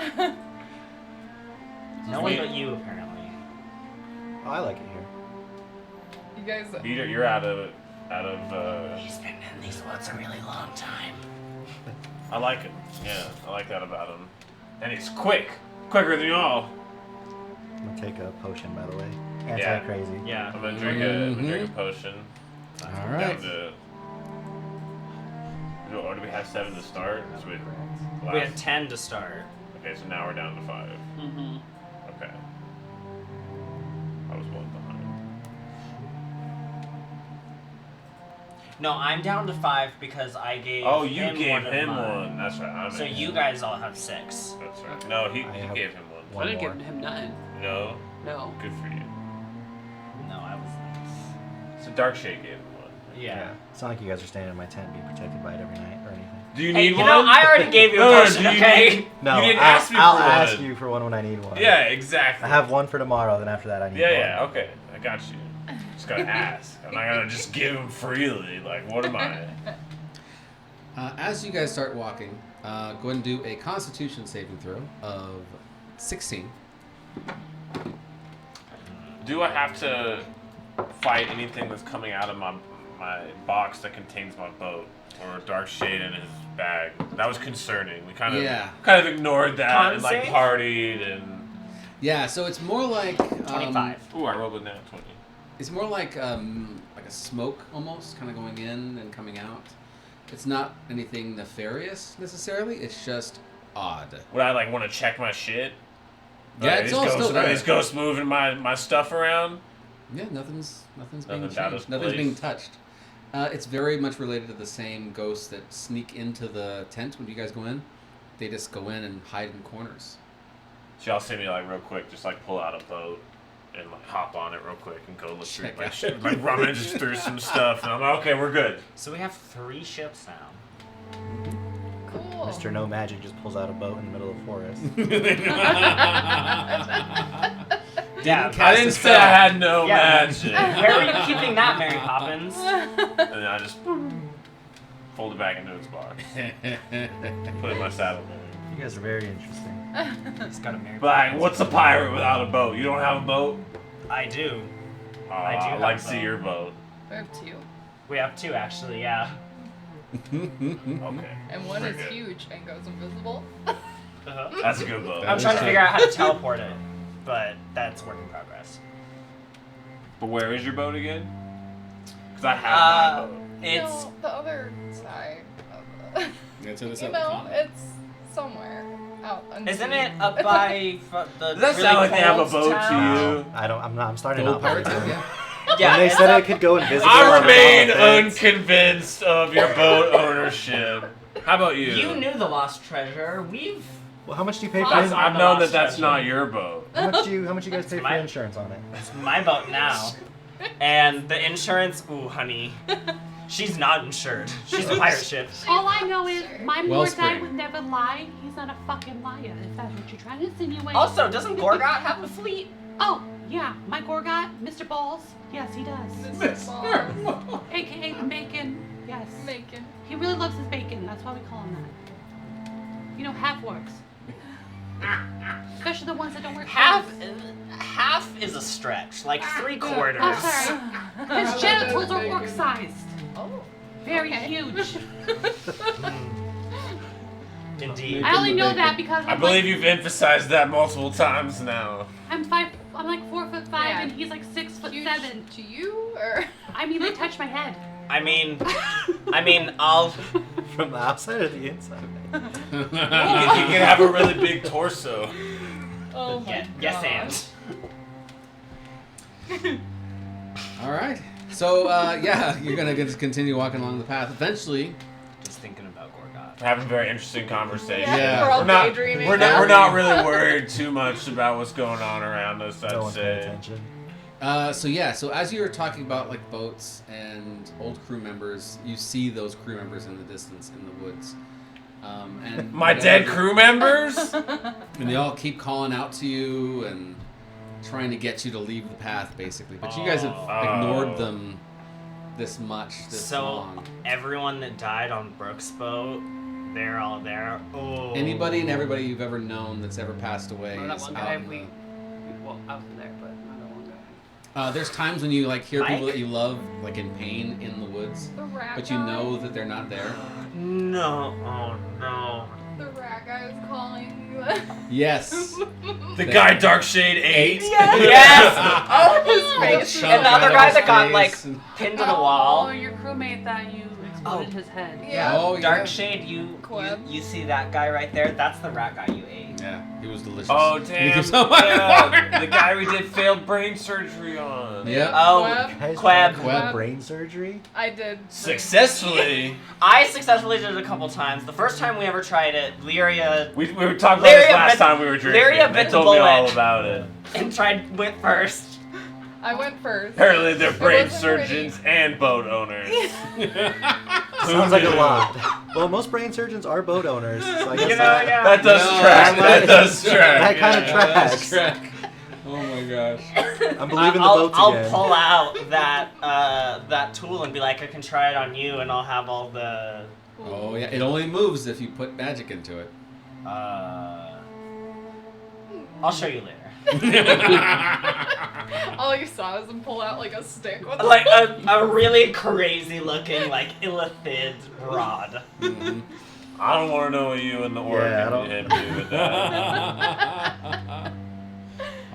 No one but you, apparently. Oh, I like it here. You guys. You're out of. He's been in these woods a really long time. I like it. Yeah, I like that about him. And he's quicker than y'all. I'm gonna take a potion, by the way. Anti-crazy. Yeah. I'm gonna drink a potion. All right. Or do we have 7 to start? We had 10 to start. Okay, so now we're down to 5. Mm-hmm. Okay. I was 1 behind. No, I'm down to 5 because I gave Oh, you him gave one of him mine. 1. That's right. So you guys all have 6. That's right. No, he have gave him I 1. didn't more. give him none. No? No. Good for you. No, I was. So Dark Shade gave him 1. Yeah. It's not like you guys are staying in my tent being protected by it every night or anything. Do you Hey, need you one? know, I already gave you a No, potion, do you okay? need- No, You didn't ask me I'll for ask one. you for one when I need one. Yeah, exactly. I have one for tomorrow, then after that I need one. Yeah, okay. I got you. Just gotta ask. I'm not gonna just give him freely. Like, what am I? As you guys start walking, go ahead and do a Constitution saving throw of 16. Do I have to fight anything that's coming out of my box that contains my boat or Dark Shade in his bag? That was concerning. We kind of ignored that Con and like save? partied and. Yeah, so it's more like 25. Ooh, I rolled a nat 20. It's more like a smoke almost, kind of going in and coming out. It's not anything nefarious necessarily. It's just odd. Would I like want to check my shit? Yeah, it's all still there. Are these ghosts moving my stuff around? Yeah, nothing's being Nothing's out of changed. Nothing's place. being touched. It's very much related to the same ghosts that sneak into the tent when you guys go in. They just go in and hide in corners. So y'all see me like real quick, just like pull out a boat and like hop on it real quick and go look through Check my out. shit, like rummage through some stuff, and I'm like, okay, we're good. So we have 3 ships now. Cool. Mr. No Magic just pulls out a boat in the middle of the forest. Yeah, I didn't say I had no Yeah. magic. Where were you keeping that, Mary Poppins? And then I just fold it back into its box. Put it in my saddle. You guys are very interesting. He's got a Mary But like, Poppins. what's a pirate without a boat? You don't have a boat? I do. I do I'd like have to a see boat. your boat. We have 2. We have 2 actually, yeah. Okay. And one Pretty is good. huge and goes invisible. That's a good boat. I'm trying to figure out how to teleport it, but that's work in progress. But where is your boat again? Because I have my boat. It's No, the other side of the... Yeah, so this You other know, continent. it's somewhere out unseen. isn't it up by the Does that really sound like they have a cold boat town? to you? I'm starting The to old not pirate believe town, it. yeah. Yeah, When they it's said up- it could go invisible. I on remain the fence, unconvinced of your boat ownership. How about you? You knew the lost treasure. We've Well, how much do you pay for That's- I've the known that lost that's treasure. not your boat. how much you guys pay for my- insurance on it? it's my boat now, and the insurance. Ooh, honey, she's not insured. She's a pirate ship. All I know is my Mordai Wellspring. would never lie. He's not a fucking liar, if that's what you're trying to insinuate. Also, doesn't Gorgot have a fleet? Oh, yeah, my Gorgot, Mr. Balls. Yes, he does. Mr. Balls. AKA the bacon. Yes. Bacon. He really loves his bacon. That's why we call him that. You know, half works. Especially the ones that don't work. Half is a stretch, like 3/4. Oh, sorry. His genitals are orc-sized. Oh. Very Okay. huge. Indeed. I only know that because I believe you've emphasized that multiple times now. I'm like 4'5" Yeah. and he's like 6'7". Huge to you, or? I mean, they touch my head. I mean, I'll. From the outside or the inside? You can have a really big torso. Oh my god. Yes, and. All right. So yeah, you're gonna just continue walking along the path. Eventually, Just thinking about Gorgot. We're having very interesting conversations. Yeah. We're all We're not, daydreaming. we're now. not really worried too much about what's going on around us, No I'd one's paying say. attention. so as you were talking about like boats and old crew members, you see those crew members in the distance in the woods. And My dead crew members? And they all keep calling out to you and trying to get you to leave the path, basically. But you guys have Oh. ignored them this So long. everyone that died on Brooke's boat, they're all there. Oh. Anybody and everybody you've ever known that's ever passed away Well, that is one out guy, in the- well, I wasn't there, but not that one guy. There's times when you like hear people Mike? that you love like in pain in the woods, The rat but you guy? know that they're not there. No. Oh no. The rat guy is calling you. Yes. The guy Darkshade 8. Yes! Oh, his With a face. chunk And the other out of guy his that got, like, face and- pinned to the wall. Oh, your crewmate that you exploded his head. Yeah. Oh, yeah. Darkshade, you see that guy right there? That's the rat guy you ate. Yeah, he was delicious. Oh, And he damn. keeps on- Yeah, the guy we did failed brain surgery on. Yeah. Oh, Queb? Guys, Queb. Queb. brain surgery? I did. Successfully. I successfully did it a couple times. The first time we ever tried it, Lyria We were talking about this Lyria last bit- time we were drinking. Lyria They bit the told me all bullet. about it. went first. I went first. Apparently they're It brain wasn't ready. surgeons and boat owners. Sounds like a lot. Well, most brain surgeons are boat owners, so I guess You know, yeah. That does No, track. that That does track. that kind of Yeah, that's tracks. track. Oh my gosh. I'm believing the I'll, boats I'll again. pull out that tool and be like, I can try it on you, and I'll have all the. Oh yeah, it only moves if you put magic into it. I'll show you later. All you saw was him pull out like a stick with Like a really crazy looking, like illithid rod. Mhm. I don't want to know what you and the orc Yeah, I don't- hit me with that.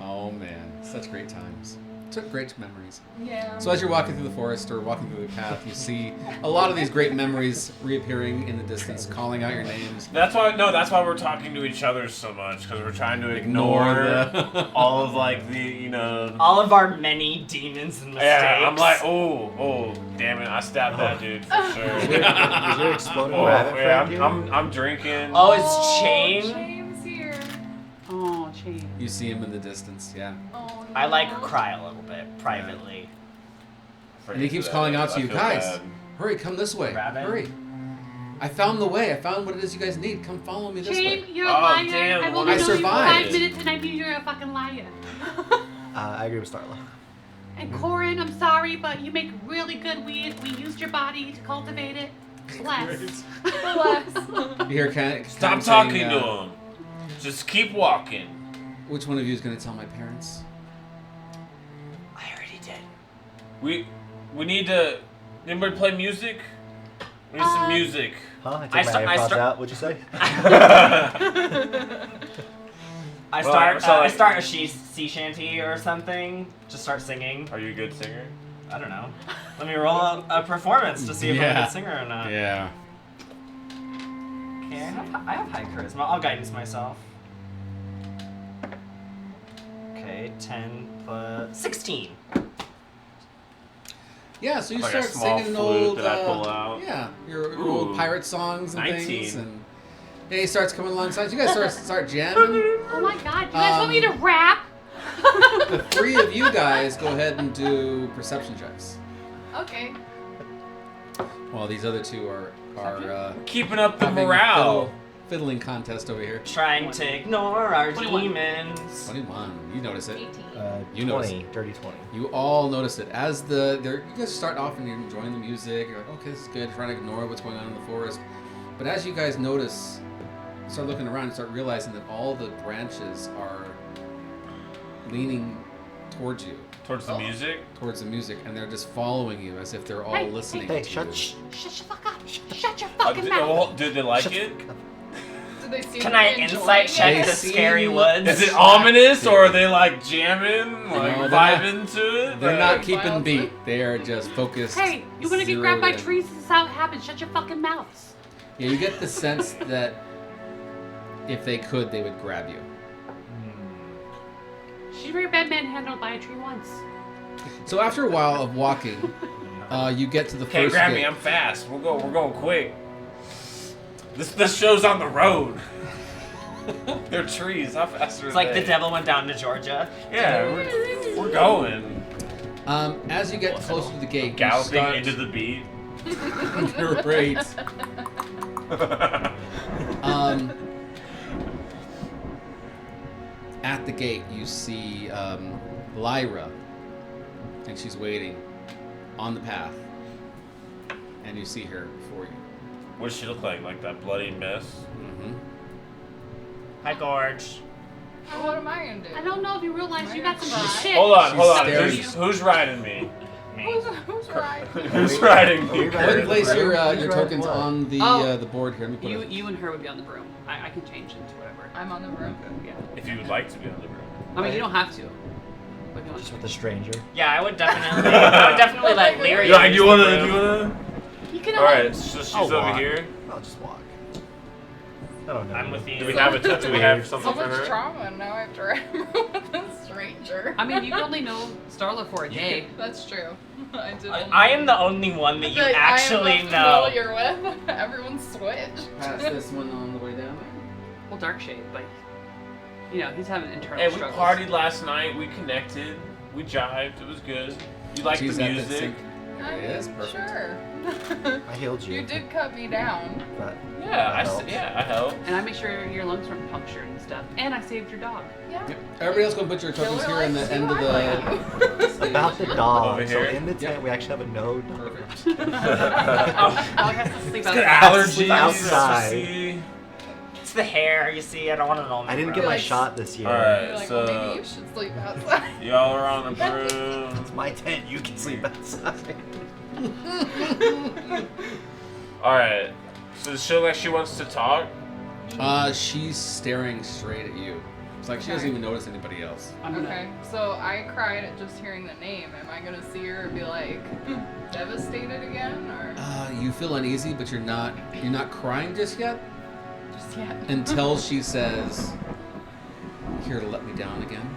Oh man, such great times. Such great memories. Yeah. So as you're walking through the forest or walking through the path, you see a lot of these great memories reappearing in the distance, calling out your names. That's why we're talking to each other so much, because we're trying to ignore all of like the All of our many demons and mistakes. Yeah, I'm like, oh, damn it, I stabbed that dude for Is sure. your exploding Oh, rabbit yeah, friend here? I'm drinking. Oh, it's Chain. James here. Oh, change. You see him in the distance, yeah. Oh, no. I like cry a little bit privately. And he keeps calling out to you, guys, hurry, come this way. Rabbit? Hurry. I found the way. I found what it is you guys need. Come follow me this way. Shane, you're a Oh, liar. damn, I've what only I known you for survived. 5 minutes and I knew you're a fucking liar. I agree with Starla. And Corin, I'm sorry, but you make really good weed. We used your body to cultivate it. Bless. Bless. You hear Ken Stop saying, talking to him. Just keep walking. Which one of you is going to tell my parents? I already did. We need to. Anybody play music? We need some music. Huh? I I took my sta- I AirPods sta- out. What'd you say? I Well, start a sea shanty or something. Just start singing. Are you a good singer? I don't know. Let me roll a performance to see if I'm a Yeah. good singer or not. Yeah. Okay, I have high charisma. I'll guidance myself. Okay, 10 plus 16. Yeah, so you Like a start small singing flute old, that I pull out. yeah, your old Ooh. pirate songs and 19. things, and he starts coming alongside. You guys start jamming. Oh my god, you guys want me to rap? The three of you guys go ahead and do perception checks, Okay. while these other two are Keeping up the having a morale. fiddling contest over here. Trying to ignore our 21. demons. 21. You notice it. 18. You notice 20, dirty 20. You all notice it as you guys start off and you're enjoying the music. You're like, okay, this is good. Trying to ignore what's going on in the forest, but as you guys notice, you start looking around and start realizing that all the branches are leaning towards you, Towards the music. towards the music, and they're just following you as if they're all Hey, listening Hey, to shut. you. Shh. Shut your fuck up. Shut your fucking Did, mouth. did they like Shut the it? fuck up. Do they seem Can to I be enjoying insight it? check They the seem- scary woods? Is it ominous or are they like jamming, like No, they're not. vibing to it? They're Like- not keeping Wildly. beat. They are just focused. Hey, you want to get grabbed by zeroed in. trees? This is how it happens. Shut your fucking mouths. Yeah, you get the sense that if they could, they would grab you. She's very bad manhandled by a tree once. So after a while of walking, you get to the Can't first grab gate. me. I'm fast. We're going quick. This show's on the road. They're trees. How fast are It's like they? the devil went down to Georgia. Yeah, we're going. As you get closer to the gate, Galloping you start... into the beat. Great. At the gate, you see Lyra, and she's waiting on the path, and you see her before you. What does she look like? Like that bloody mess? Mm-hmm. Hi, Gorge. What am I gonna do? I don't know if you realize you got some shit. Hold on. She's staring. Who's riding me? Who's Because Who's riding me? Are we Go ahead and place Who's your riding tokens what? on the Oh. the board here. Let me put it. You and her would be on the broom. I can change into whatever. I'm on the broom. Yeah. If you would like to be on the room. I mean, you don't have to. But if you want Just to. with a stranger. Yeah, I would definitely let Lyria. You like? Do you use the wanna? Do room. you wanna? You can All right. So she's I'll over walk. here. I'll just walk. I don't know. I'm with you. Do we have a? Do we have something So for much her? trauma, and now I have to run with a stranger. I mean, you can only know Starla for a day. That's true. I did. I am the only one that you I actually am know. familiar with. Everyone's switched. Pass this one on the way down. Well, Darkshade, like, you know, he's having internal Hey, we struggles. partied last night. We connected. We jived. It was good. You liked She's the at music. sync. I Yes, mean, perfect. sure. I healed you. You did cut me down. But Yeah, I helped. helped. And I made sure your lungs weren't punctured and stuff. And I saved your dog. Yeah. Yep. Everybody else go put your tokens Killer here in the likes end you, of I the. like about the dog. Over So here? in the tent, we actually have a no dog. Perfect. Dog has to sleep It's got outside. allergies. outside. See? It's the hair, you see. I don't want it on me. I didn't bro. get my Like- shot this year. Alright. You're like, So- well, maybe you should sleep outside. Y'all are on the broom. It's my tent. You can sleep outside. Alright. So does she look like she wants to talk? She's staring straight at you. It's like she doesn't Okay. even notice anybody else. I'm gonna. Okay, so I cried at just hearing the name. Am I gonna see her and be like devastated again, or You feel uneasy, but you're not crying just yet just yet? until she says, "Here to let me down again.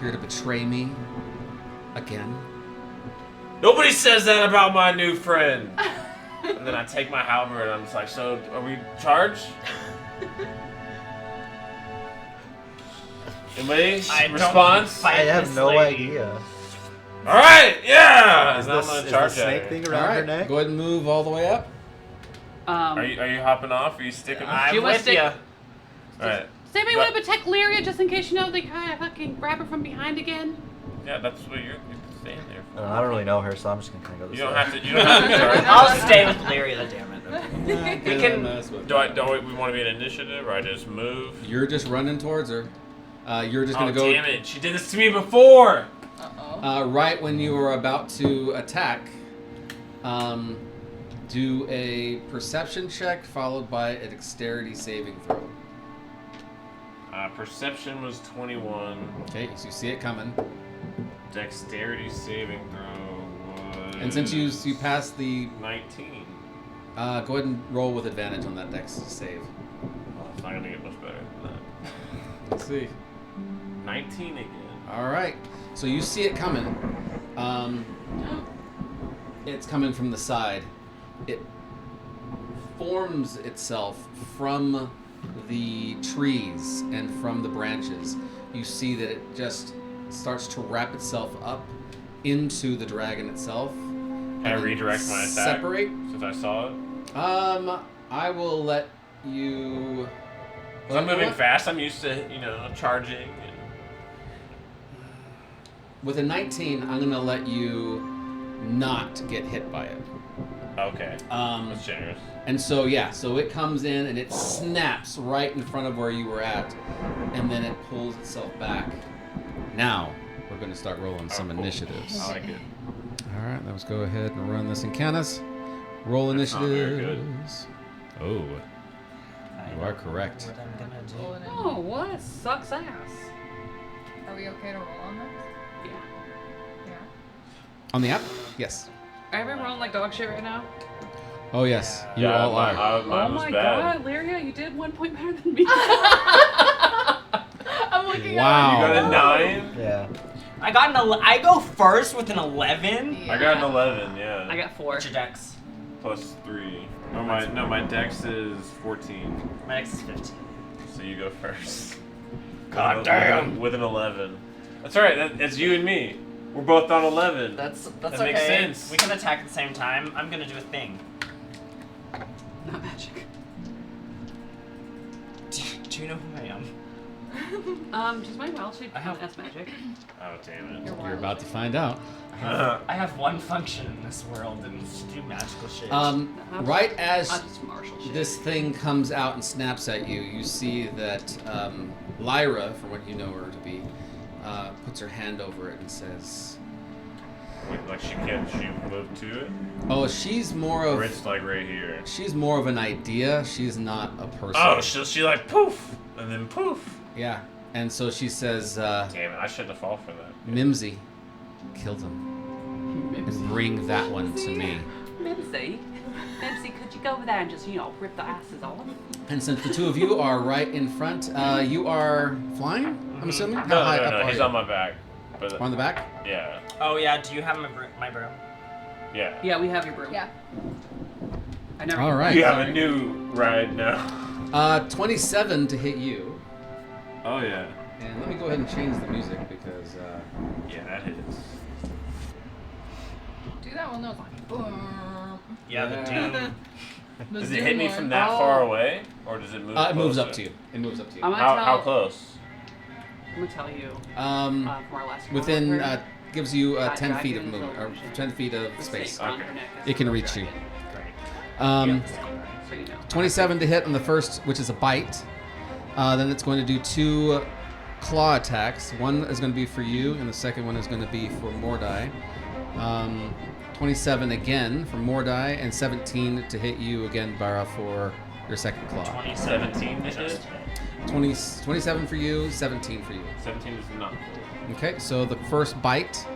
Here to betray me again." Nobody says that about my new friend. And then I take my halberd and I'm just like, so are we charged? Anybody? I don't Response? fight I have this no lady. idea. Alright, yeah! Is Now I'm this gonna is the charge snake at thing her. around All her right, neck? go ahead and move all the way up. Um, Are you hopping off? Are you sticking with I'm You wanna with stick- you. Alright. Does anybody want to protect Lyria just in case, you know, they kind of fucking grab her from behind again? Yeah, that's what you're staying there for. I don't really know her, so I'm just gonna kind of go this You don't way. have to charge. I'll stay with Lyria, damn it. We can. Don't we want to be an initiative, or I just move? You're just running towards her. You're just gonna Oh go damn it! She did this to me before. Uh-oh. right when you are about to attack. Do a perception check followed by a dexterity saving throw. Perception was 21. Okay, so you see it coming. Dexterity saving throw was. And since you passed the, 19. go ahead and roll with advantage on that dex save. Well, it's not gonna get much better than that. Let's see. 19 again. All right, so you see it coming. It's coming from the side. It forms itself from the trees and from the branches. You see that it just starts to wrap itself up into the dragon itself. Can I redirect my attack? Separate. Since I saw it. I will let you. 'Cause I'm moving fast. I'm used to, charging. And... With a 19, I'm gonna let you not get hit by it. Okay. That's generous. And so it comes in and it snaps right in front of where you were at, and then it pulls itself back. Now we're going to start rolling some cool. initiatives. I like it. All right, let's go ahead and run this in Canis. Roll That's not very good. initiatives. Oh, you are correct. What I'm gonna do. Roll it in. Oh, what? Sucks ass. Are we okay to roll on this? Yeah. Yeah. On the app? Yes. Are everyone rolling like dog shit right now? Oh yes, you Yeah, all are. Mine Oh was my bad. god, Lyria, you did 1 point better than me. I'm looking Wow. You got a 9? Yeah. I got I go first with an 11. Yeah. I got an 11, yeah. I got 4. What's your dex? Plus 3. My dex is 14. My dex is 15. So you go first. God damn. With an 11. That's alright, it's you and me. We're both on 11. That's That okay. makes sense. We can attack at the same time. I'm gonna do a thing. Not magic. Do you know who I am? Just my wild shape count as magic. Oh, damn it. You're about to find out. I have one function in this world, and it's to do magical shit. Right as I'll just martial shit. this thing comes out and snaps at you, you see that Lyra, for what you know her to be, puts her hand over it and says, Wait, like Like she can't move to it? Oh, she's more Or of. it's like right here. She's more of an idea. She's not a person. Oh, she like poof! And then poof! Yeah. And so she says, Damn it, I shouldn't have fallen for that. Mimsy, kill them. And bring that one to me. Mimsy, could you go over there and just, rip the asses off? And since the two of you are right in front, you are flying, I'm assuming? How No, high no, up no, are he's you? on my back. But On the back? yeah. Oh yeah, do you have my broom? Yeah. Yeah, we have your broom. Yeah. I never. All right. You have a new ride now. 27 to hit you. Oh yeah. And let me go ahead and change the music because... Yeah, that hits. Do that one that was like boom. Yeah, the doom. The Does it doom hit me one. from that far away, or does it move? it moves up closer? to you. It moves up to you. I'm gonna How tell. close? I'm gonna tell you. Um, From our last within, encounter, gives you that 10 feet of dragon's movement, or illusion. 10 feet of the space. snake on Okay. her neck is It can the reach you. dragon, Great. so you know. 27 to hit on the first, which is a bite. Then it's going to do 2 claw attacks. One is going to be for you, and the second one is going to be for Mordai. 27 again for Mordai, and 17 to hit you again, Bara, for your second claw. 17 to hit? Just 27 for you, 17 for you. 17 is not. Okay, so the first bite,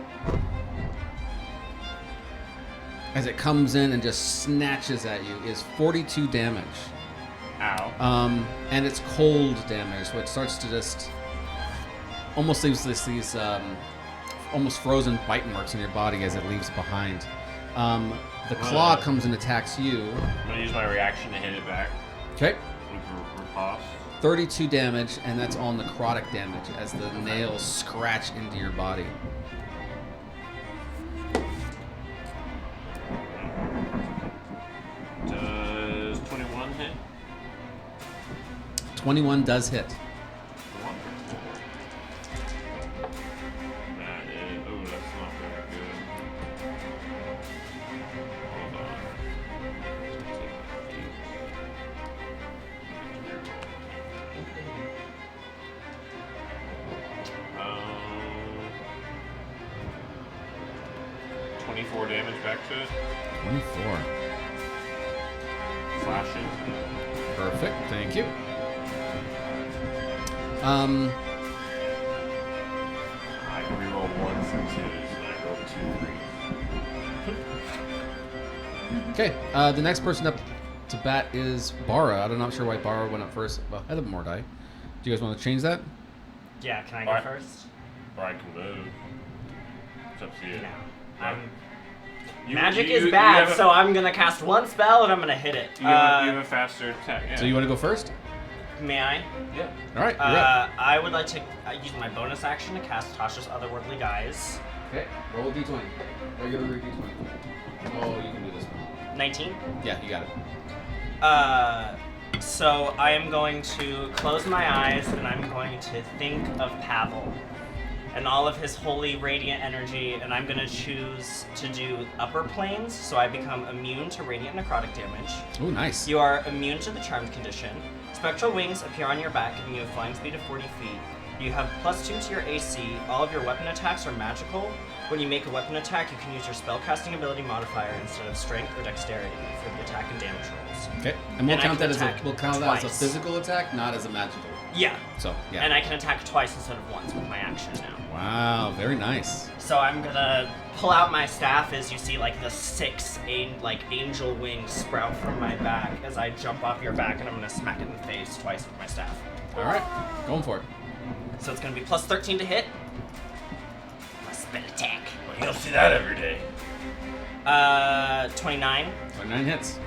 as it comes in and just snatches at you, is 42 damage. Ow. And it's cold damage, so it starts to just almost leaves these almost frozen bite marks in your body as it leaves behind. The claw comes and attacks you. I'm gonna use my reaction to hit it back. Okay, With riposte. 32 damage, and that's all necrotic damage as the nails scratch into your body. Does 21 hit? 21 does hit. That is. Oh, that's not very good. Hold on. Um, 24 damage back to it. 24. Slashing. Perfect, thank you. I can reroll 1s and 2s, and I roll 2 3s. Okay, the next person up to bat is Bara. I'm not sure why Bara went up first ahead of Mordai. Do you guys want to change that? Yeah, can I go Alright. first? Or I can move. It's up to you. No. Right. Magic You is bad, have a- so I'm gonna cast one spell and I'm gonna hit it. You have a faster attack. Yeah. So you want to go first? May I? Yeah. All right, you're up. I would like to use my bonus action to cast Tasha's Otherworldly Guise. Okay, roll a d20. Regular d20. Oh, you can do this one. 19. Yeah, you got it. So I am going to close my eyes and I'm going to think of Pavel and all of his holy radiant energy, and I'm gonna choose to do upper planes, so I become immune to radiant necrotic damage. Oh, nice. You are immune to the charmed condition. Spectral wings appear on your back, giving you a flying speed of 40 feet. You have +2 to your AC. All of your weapon attacks are magical. When you make a weapon attack, you can use your spellcasting ability modifier instead of strength or dexterity for the attack and damage rolls. Okay, and we'll And I count can that as a attack a twice. physical attack, not as a magical. Yeah. So yeah. And I can attack twice instead of once with my action now. Wow, very nice. So I'm gonna pull out my staff as you see like the 6 angel wings sprout from my back as I jump off your back, and I'm gonna smack it in the face twice with my staff. All right, going for it. So it's gonna be +13 to hit. My spell attack. Well, you don't see that every day. 29 9 hits.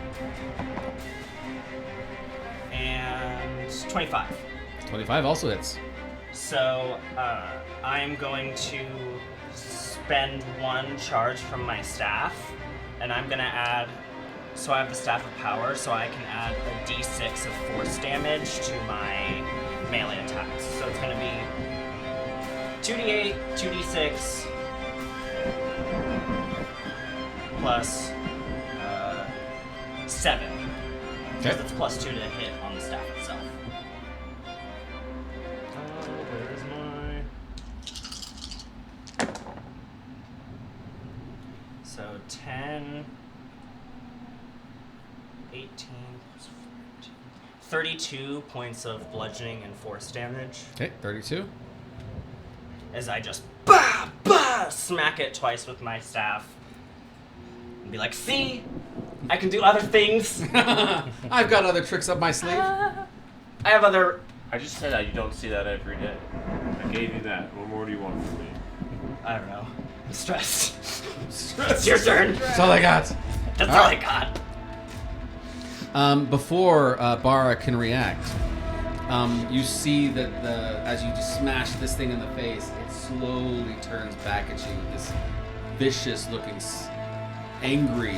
and 25. 25 also hits. So I am going to spend 1 charge from my staff, and I'm gonna add. So I have the Staff of Power, so I can add a d6 of force damage to my melee attacks. So it's gonna be 2d8, 2d6, plus 7. Because it's +2 to hit on the staff itself. Where's my... So 10, 18, 32 points of bludgeoning and force damage. Okay, 32. As I just bah, bah, smack it twice with my staff. And be like, see? I can do other things. I've got other tricks up my sleeve. I have other... I just said that you don't see that every day. I gave you that. What more do you want from me? I don't know. I'm stressed. It's your turn. That's all I got. That's all I got. Before Bara can react, you see that as you just smash this thing in the face, it slowly turns back at you with this vicious-looking, angry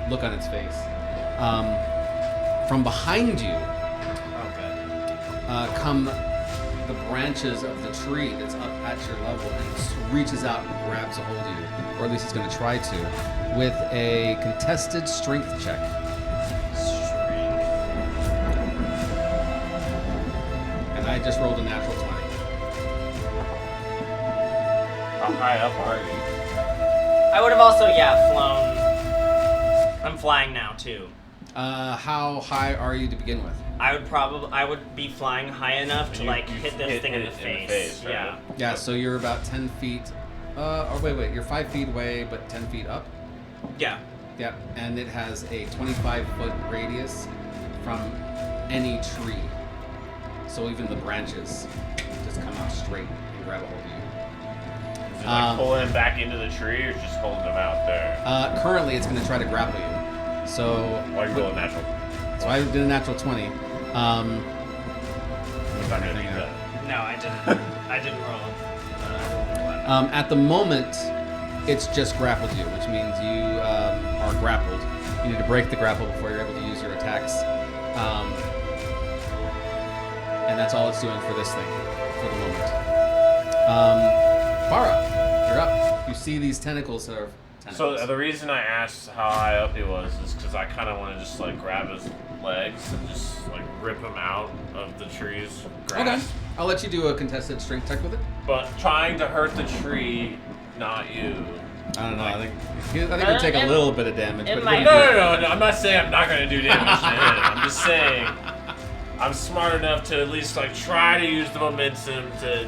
look on its face. From behind you come the branches of the tree that's up at your level, and it reaches out and grabs a hold of you, or at least it's going to try to, with a contested strength check. And I just rolled a natural 20. How high up are you? I would have also, flown. I'm flying now, too. How high are you to begin with? I would be flying high enough to, hit this thing in the face. Right? Yeah. Yeah, so you're about 10 feet. Wait, you're 5 feet away, but 10 feet up? Yeah. Yeah, and it has a 25-foot radius from any tree. So even the branches just come out straight and grab a hold of you. Is it pulling him back into the tree or just holding him out there? Currently, it's going to try to grapple you. So Why are you rolling natural? So I did a natural 20. He's not going to do that. No, I didn't. I didn't roll. At the moment, it's just grappled you, which means you are grappled. You need to break the grapple before you're able to use your attacks. And that's all it's doing for this thing, for the moment. Bara, you're up. You see these tentacles that are tentacles. So the reason I asked how high up he was is because I kind of want to just grab his legs and just rip him out of the tree's grass. Okay. I'll let you do a contested strength check with it. But trying to hurt the tree, not you. I don't know. I think it'll take a little bit of damage. But might- No. I'm not saying I'm not going to do damage to him. I'm just saying I'm smart enough to at least try to use the momentum to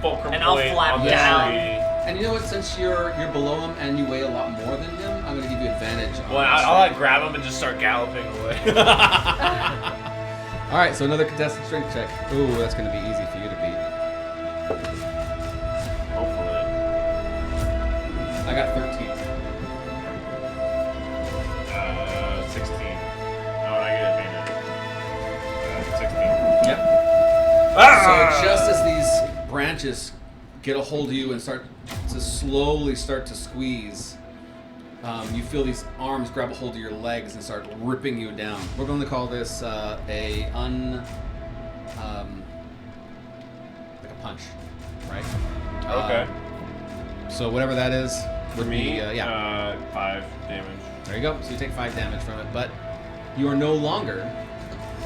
fulcrum And I'll point flap on the down. tree. And you know what? Since you're below him and you weigh a lot more than him, I'm going to give you advantage. On Well, I'll grab him and just start galloping away. All right, so another contested strength check. Ooh, that's going to be easy for you to beat. Hopefully. I got 13. 16. Oh, I get advantage. 16. Yep. Ah! So just as these branches get a hold of you and start to slowly start to squeeze, you feel these arms grab a hold of your legs and start ripping you down. We're going to call this like a punch, right? Okay. So whatever that is For would me, be 5 damage. there you go. So you take 5 damage from it, but you are no longer.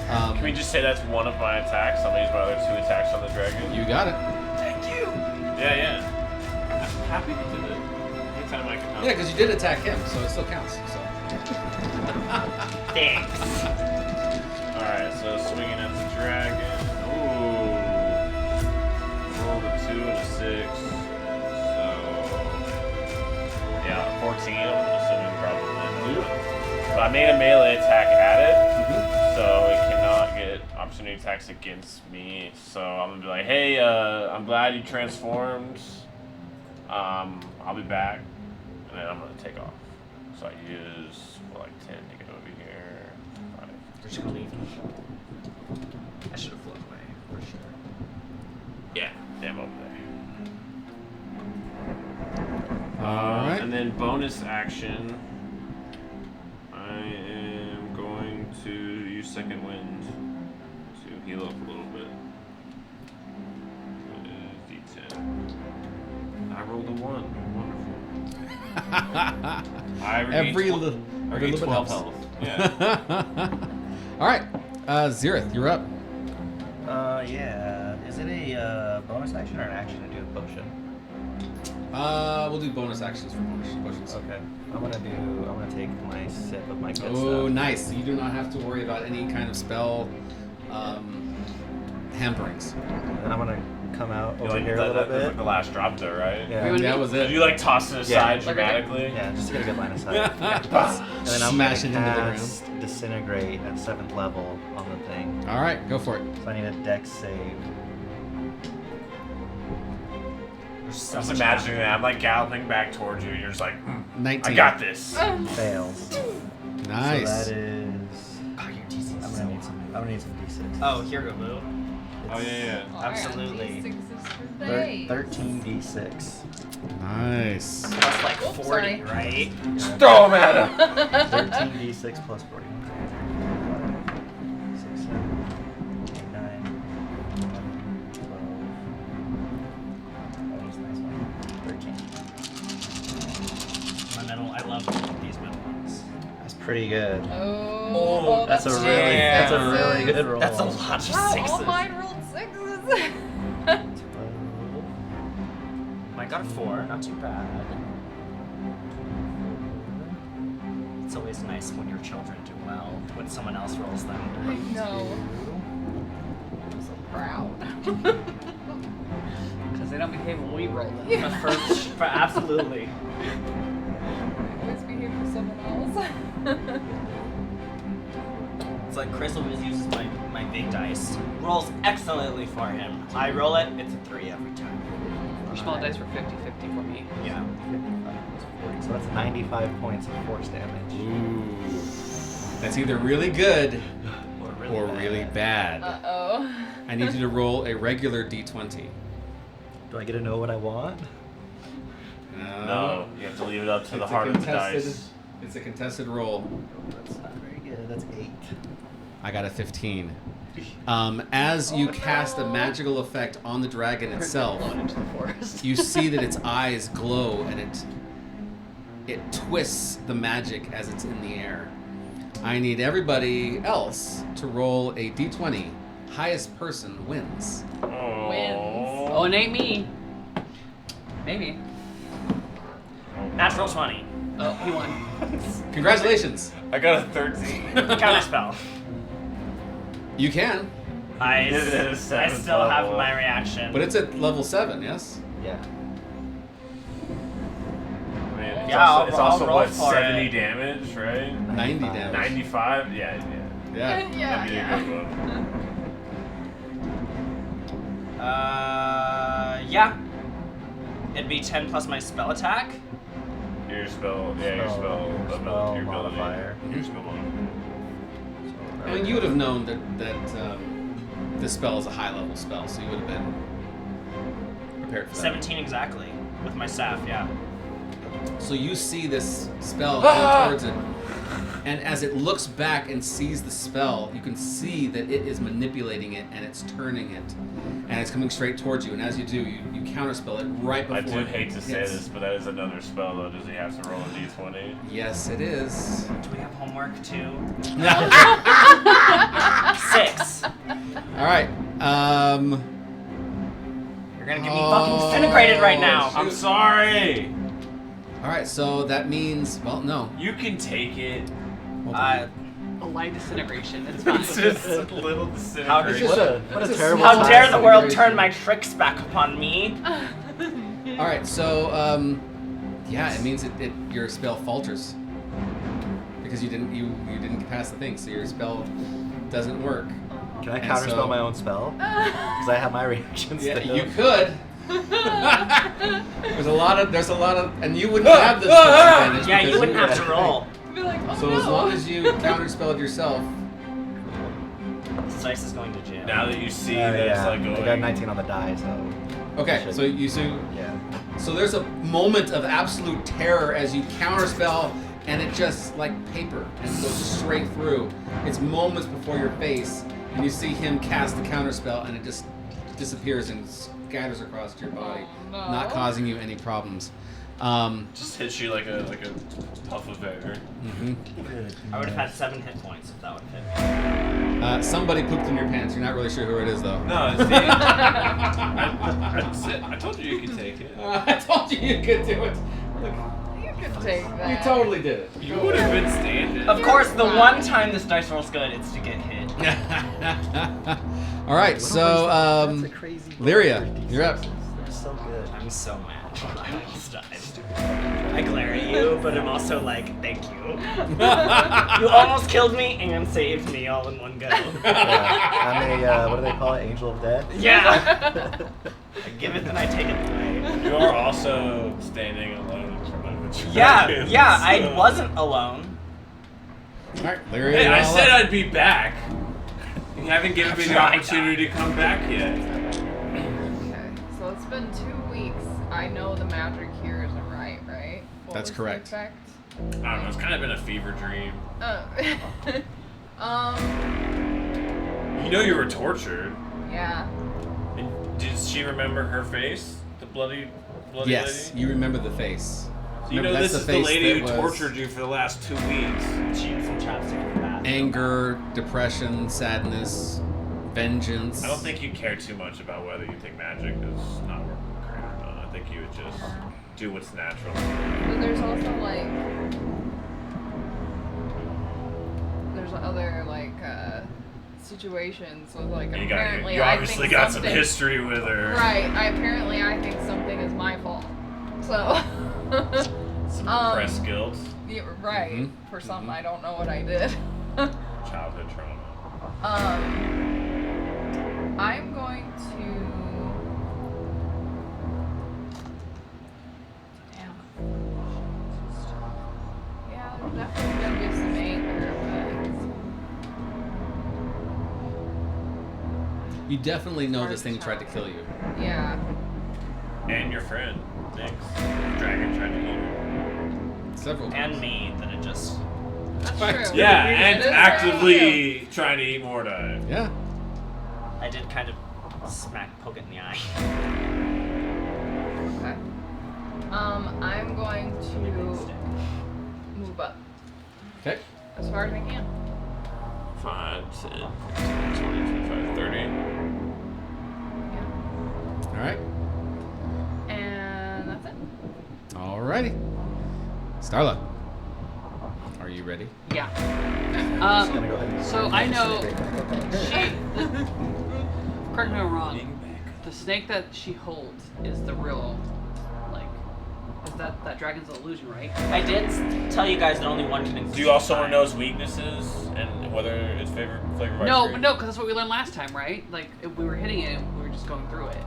Can we just say that's one of my attacks? I'm gonna use my other 2 attacks on the dragon. You got it. Thank you. Yeah. I'm happy to do it. Anytime I can help. Yeah, because you did attack him, so it still counts. So. Thanks. Alright, so swinging at the dragon. Ooh. Rolled a 2 and a 6. So. Yeah, 14, I'm assuming probably. But I made a melee attack at it, so it cannot get opportunity attacks against me. So I'm gonna be like, hey, I'm glad you transformed. I'll be back. And then I'm gonna take off. So I use 10 to get over here. 5. We're just gonna leave. I should have flown away for sure. Yeah, damn over there. Alright. And then bonus action, I am going to use second wind to heal up a little bit. D10. I rolled a 1. Wonderful. I regained 12 health. Yeah. All right, Zerith, you're up. Yeah. Is it a bonus action or an action to do a potion? We'll do bonus actions for potions. Okay. I'm gonna take my sip of my good Oh, stuff. nice. You do not have to worry about any kind of spell hamperings. And then I'm gonna come out You over like, here a little that's bit. like the last drop though, right? Yeah. That was Did it. you like toss it aside Like dramatically? Yeah, just to get a good line of sight. Yeah. And then I'm Smash it gonna into the room. cast Disintegrate at 7th level on the thing. All right, go for it. So I need a dex save. I'm just imagining that. I'm like galloping back towards you, and you're just like, 19. I got this. Fails. Nice. So that is. Oh, your DC. I'm gonna need some d6. Oh, here we go, Boo. Oh yeah. Absolutely. 13 d6. Nice. That's like Oops, 40, sorry. right? Just throw him at him. 13 d6 plus 40. 6, 7, 8, 9, 11, 12. That was a nice one. 13. My middle. I love these middle ones. That's pretty good. Oh, That's a really, Yeah. that's a really good roll. That's a lot of Wow, sixes. all mine rolled 6s. 12. I got a 4, not too bad. It's always nice when your children do well, when someone else rolls I them. know. I'm so proud. Because they don't behave when we roll them. For absolutely. I always behave for someone else. It's like Chris always uses my big dice. Rolls excellently for him. I roll it, it's a 3 every time. Your small dice were 50-50 for me. Yeah. 55 plus 40. So that's 95 points of force damage. Ooh. That's either really good or bad. really bad. Uh-oh. I need you to roll a regular d20. Do I get to know what I want? No, you have to leave it up to the It's a heart of the contested- dice. It's a contested roll. That's not very good. That's 8. I got a 15. As you cast a magical effect on the dragon itself, Blown into the forest. you see that its eyes glow and it twists the magic as it's in the air. I need everybody else to roll a d20. Highest person wins. Oh, it ain't me. Maybe. Natural 20. Oh, he won. Congratulations. I got a 13. Counterspell. You can, I It is I 7th still have level. my reaction. but it's at level 7, yes? Yeah. I mean, it's Yeah, also, it's I'll also roll what, for 70 it. damage, right? 90 damage. 95? Yeah. Yeah. Yeah, That'd be yeah. a good one. Yeah. It'd be 10 plus my spell attack. Your spell, yeah, your spell Spell your ability. modifier. Your spell modifier. I mean, you would have known that this spell is a high level spell, so you would have been prepared for that. 17 exactly. With my staff, yeah. So you see this spell come towards it, and as it looks back and sees the spell, you can see that it is manipulating it and it's turning it, and it's coming straight towards you. And as you do, you counterspell it right before. I do it hate to say hits. this, but that is another spell though. Does he have to roll a d20? Yes, it is. Do we have homework too? All 6. right. You're gonna get me fucking disintegrated right now. shoot. I'm sorry. All right. So that means, well, no. You can take it. Hold on. A light disintegration. It's fine. It's just a little How disintegration. What a terrible How time. dare the world turn my tricks back upon me? All right. So yeah, it means your spell falters because you didn't pass the thing, so your spell doesn't work. Can I And counterspell so- my own spell? Because I have my reaction Yeah, still. you could. There's a lot of, and you wouldn't have this disadvantage. Yeah, because you wouldn't have to roll. Be like, oh So no. as long as you counterspelled yourself, This dice is going to jail. Now that you see that it's yeah. like I got going. 19 on the die, so. okay. Should- So you see, Yeah. so there's a moment of absolute terror as you counterspell, and it just like paper and it goes straight through. It's moments before your face, and you see him cast the counterspell, and it just disappears and scatters across your body, Oh, no. not causing you any problems. Just hits you like a puff of air. Mhm. I would have had 7 hit points if that would have hit me. Somebody pooped in your pants. You're not really sure who it is, though. No, it's I told you you could take it. I told you could do it. Look, You could take that. you totally did it. You would have been standing. Of course, the one time this dice roll's good, it's to get hit. All right, so That's a crazy Lyria, roll. you're up. They're so good. I'm so mad. I almost died. I glare at you, but I'm also like, thank you. You almost killed me and saved me all in one go. Yeah, I'm a, what do they call it? Angel of Death? Yeah. I give it, then I take it away. You are also standing alone in front of the Yeah, dragon, yeah, so- I wasn't alone. All right, Lyria. Hey, you're I all said up. I'd be back. You haven't given me the opportunity to come back yet. Okay, so it's been 2 weeks. I know the magic here isn't right? What That's was correct. The effect? I don't know. It's kind of been a fever dream. You know you were tortured. Yeah. And did she remember her face? The bloody Yes, lady? you remember the face. So you know Remember, this that's is the face lady that who was tortured you for the last 2 weeks. She used some chapstick in the bathroom. Anger, depression, sadness, vengeance. I don't think you care too much about whether you think magic is not working great or not. I think you would just do what's natural. But there's also like there's other like situations with like You apparently you I obviously think got some something- history with her. Right. I think something is my fault. So Some repressed guilt, yeah, right. Mhm, For something mhm. I don't know what I did. childhood trauma. I'm going to damn. Yeah, there's definitely gonna be some anger, You definitely know this thing tried to kill you. but yeah. And your friend, Nyx. Dragon tried to eat her. Several And times. me, that it just... That's Fact. true. Yeah, It and is very actively trying to eat Mordai. Yeah. I did kind of poke it in the eye. Okay. I'm going to move up Okay. as far as I can. 5, 10, 15, 20, 25, 30. Yeah. All right. And that's it. Alrighty. Starla, are you ready? Yeah. Just gonna go ahead and So I know She. correct me if I'm wrong. The snake that she holds is the real, like, is that dragon's an illusion, right? I did tell you guys that only one can exist. Do you also want to know its weaknesses and whether it's flavored by No, fruit? because that's what we learned last time, right? Like, if we were hitting it, we were just going through it.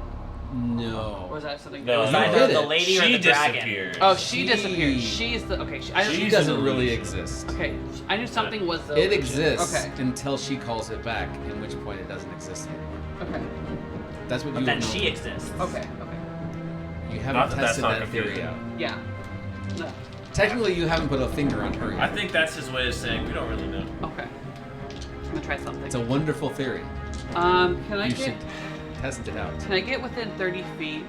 No. Or was that something? No, It was You either did the it. lady or She the dragon. disappeared. Oh, she disappeared. She's the okay. She She's doesn't an really illusion. exist. Okay, I knew something was the It illusion. exists Okay. until she calls it back, at which point it doesn't exist anymore. Okay. That's what But you then know. she exists. Okay. You Not haven't that that's tested not that theory confusing. out. Yeah. No. Technically, you haven't put a finger on her yet. I think that's his way of saying we don't really know. Okay. I'm gonna try something. It's a wonderful theory. Can I You get should test it out. can I get within 30 feet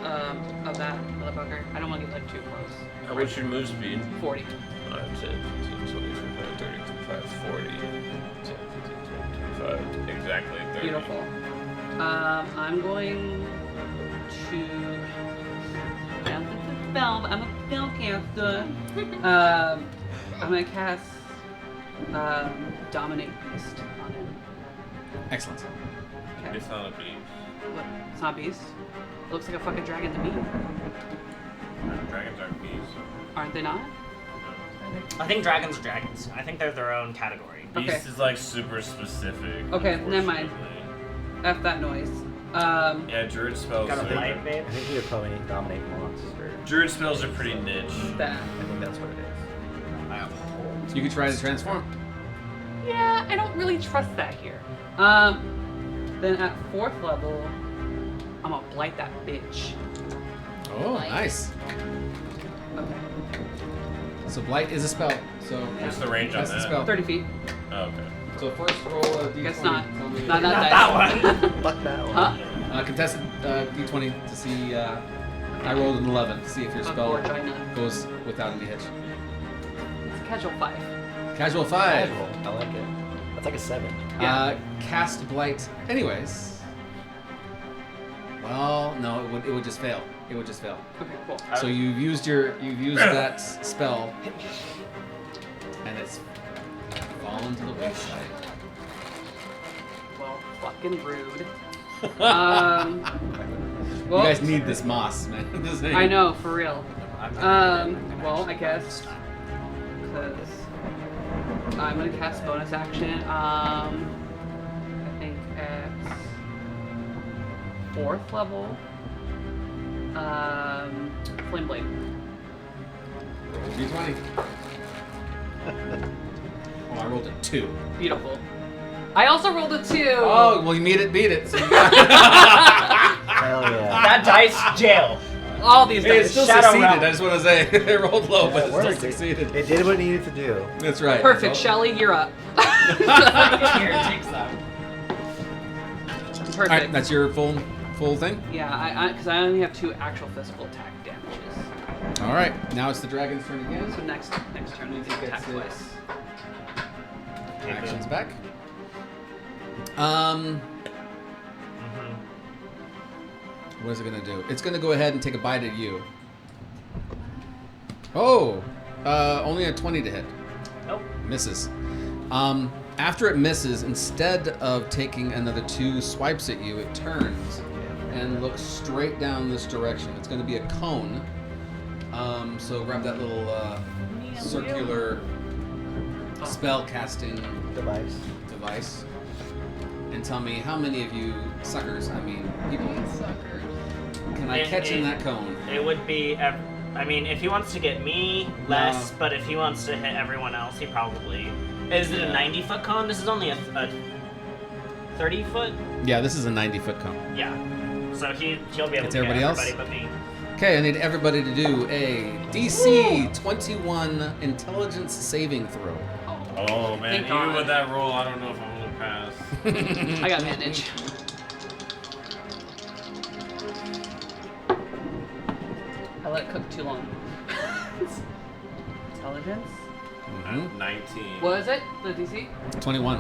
of that motherfucker? I don't want to get like too close. What's your move speed? 40. 5, 10, 15, 20, 25, 30, 35, 40, 10, 15, 20, 25. Exactly 30. Beautiful. I'm going to. I'm a spell caster. I'm gonna cast Dominate Beast on him. Excellent. Okay. It's not a beast. What? It's not Beast? It looks like a fucking dragon to me. Dragons aren't beasts. Aren't they not? I think dragons are dragons. I think they're their own category. Okay. Beast is like super specific. Okay, never mind. unfortunately. F that noise. Yeah, druid spells. Got a Are, light, babe? I think you would probably dominate monster. druid spells are pretty niche. That. I think that's what it is. I have hold. You could try to transform. Yeah, I don't really trust that here. Then at 4th level, I'm gonna blight that bitch. Oh, nice. Okay. So blight is a spell. So What's the range on that's the that? spell. 30 feet. Oh, okay. So first roll a d20. Guess not. Tell me- Not Not that that dice. one. Fuck that one. Huh? Contested d20 to see. I rolled an 11 to see if your spell Gorgina. goes without any hitch. It's a casual 5. Casual 5. Casual. I like it. That's like a 7. Yeah. Cast blight. Anyways. Well, no, it would just fail. It would just fail. Okay, cool. So you've used that spell, and it's fallen to the wayside. Well, fucking rude. Well, You guys need this moss, man. This thing. I know, for real. Well, I guess, because I'm gonna cast bonus action. I think at 4th level. Flame blade. Roll D20. Oh, I rolled a 2. Beautiful. I also rolled a 2. Oh, well, you beat it. So you got Hell yeah. That dice, jail. All these Hey, it dice. still Shadow succeeded. Realm. I just want to say it rolled low, but it it still worked. succeeded. It did what it needed to do. That's right. Perfect, So- Shelly, you're up. Here, take some. Perfect. All right, that's your full thing. Yeah, because I only have 2 actual physical attack damages. All right, now it's the dragon's turn again. So next turn we can attack Gets twice. its actions back. What is it gonna do? It's gonna go ahead and take a bite at you. Oh, only a 20 to hit. Nope. Misses. After it misses, instead of taking another 2 swipes at you, it turns and looks straight down this direction. It's going to be a cone. So grab that little circular spell casting device and tell me how many of you suckers, people, Suckers. can I catch in that cone? It would be. I mean, if he wants to get me, less. But if he wants to hit everyone else, he probably. Is it a 90-foot cone? This is only a 30-foot. Yeah, this is a 90-foot cone. Yeah. So he'll be able It's to get everybody else? everybody but me. Okay, I need everybody to do a DC 21 intelligence saving throw. Oh man, Thank even God. with that roll, I don't know if I'm gonna pass. I got advantage. I let it cook too long. Intelligence? Mhm. 19. What is it? The DC? 21.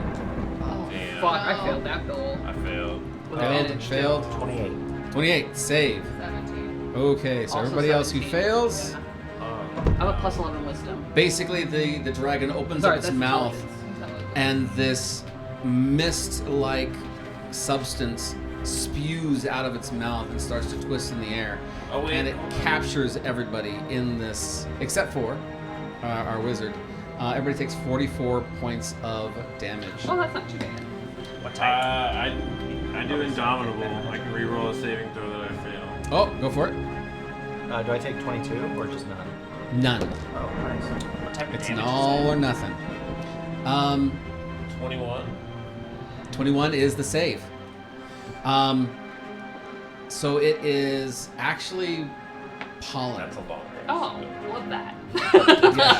Oh, Damn. fuck. I failed that goal. I failed. With Failed, advantage. failed. 28. 28, save. 17. Okay, so Also everybody else who 17. fails, Yeah. Oh. I have a plus 11 wisdom. basically the dragon opens Sorry, up its that's mouth intelligence. and this mist-like substance spews out of its mouth and starts to twist in the air. Oh wait. And it captures everybody in this, except for our wizard. Everybody takes 44 points of damage. Oh, that's not too bad. What type? I do Indomitable. I can reroll a saving throw that I fail. Oh, go for it. Do I take 22 or just none? None. Oh, nice. What type of It's an damage all is or nothing. 21. 21 is the save. So it is actually pollen. That's a long rest. Oh, love that.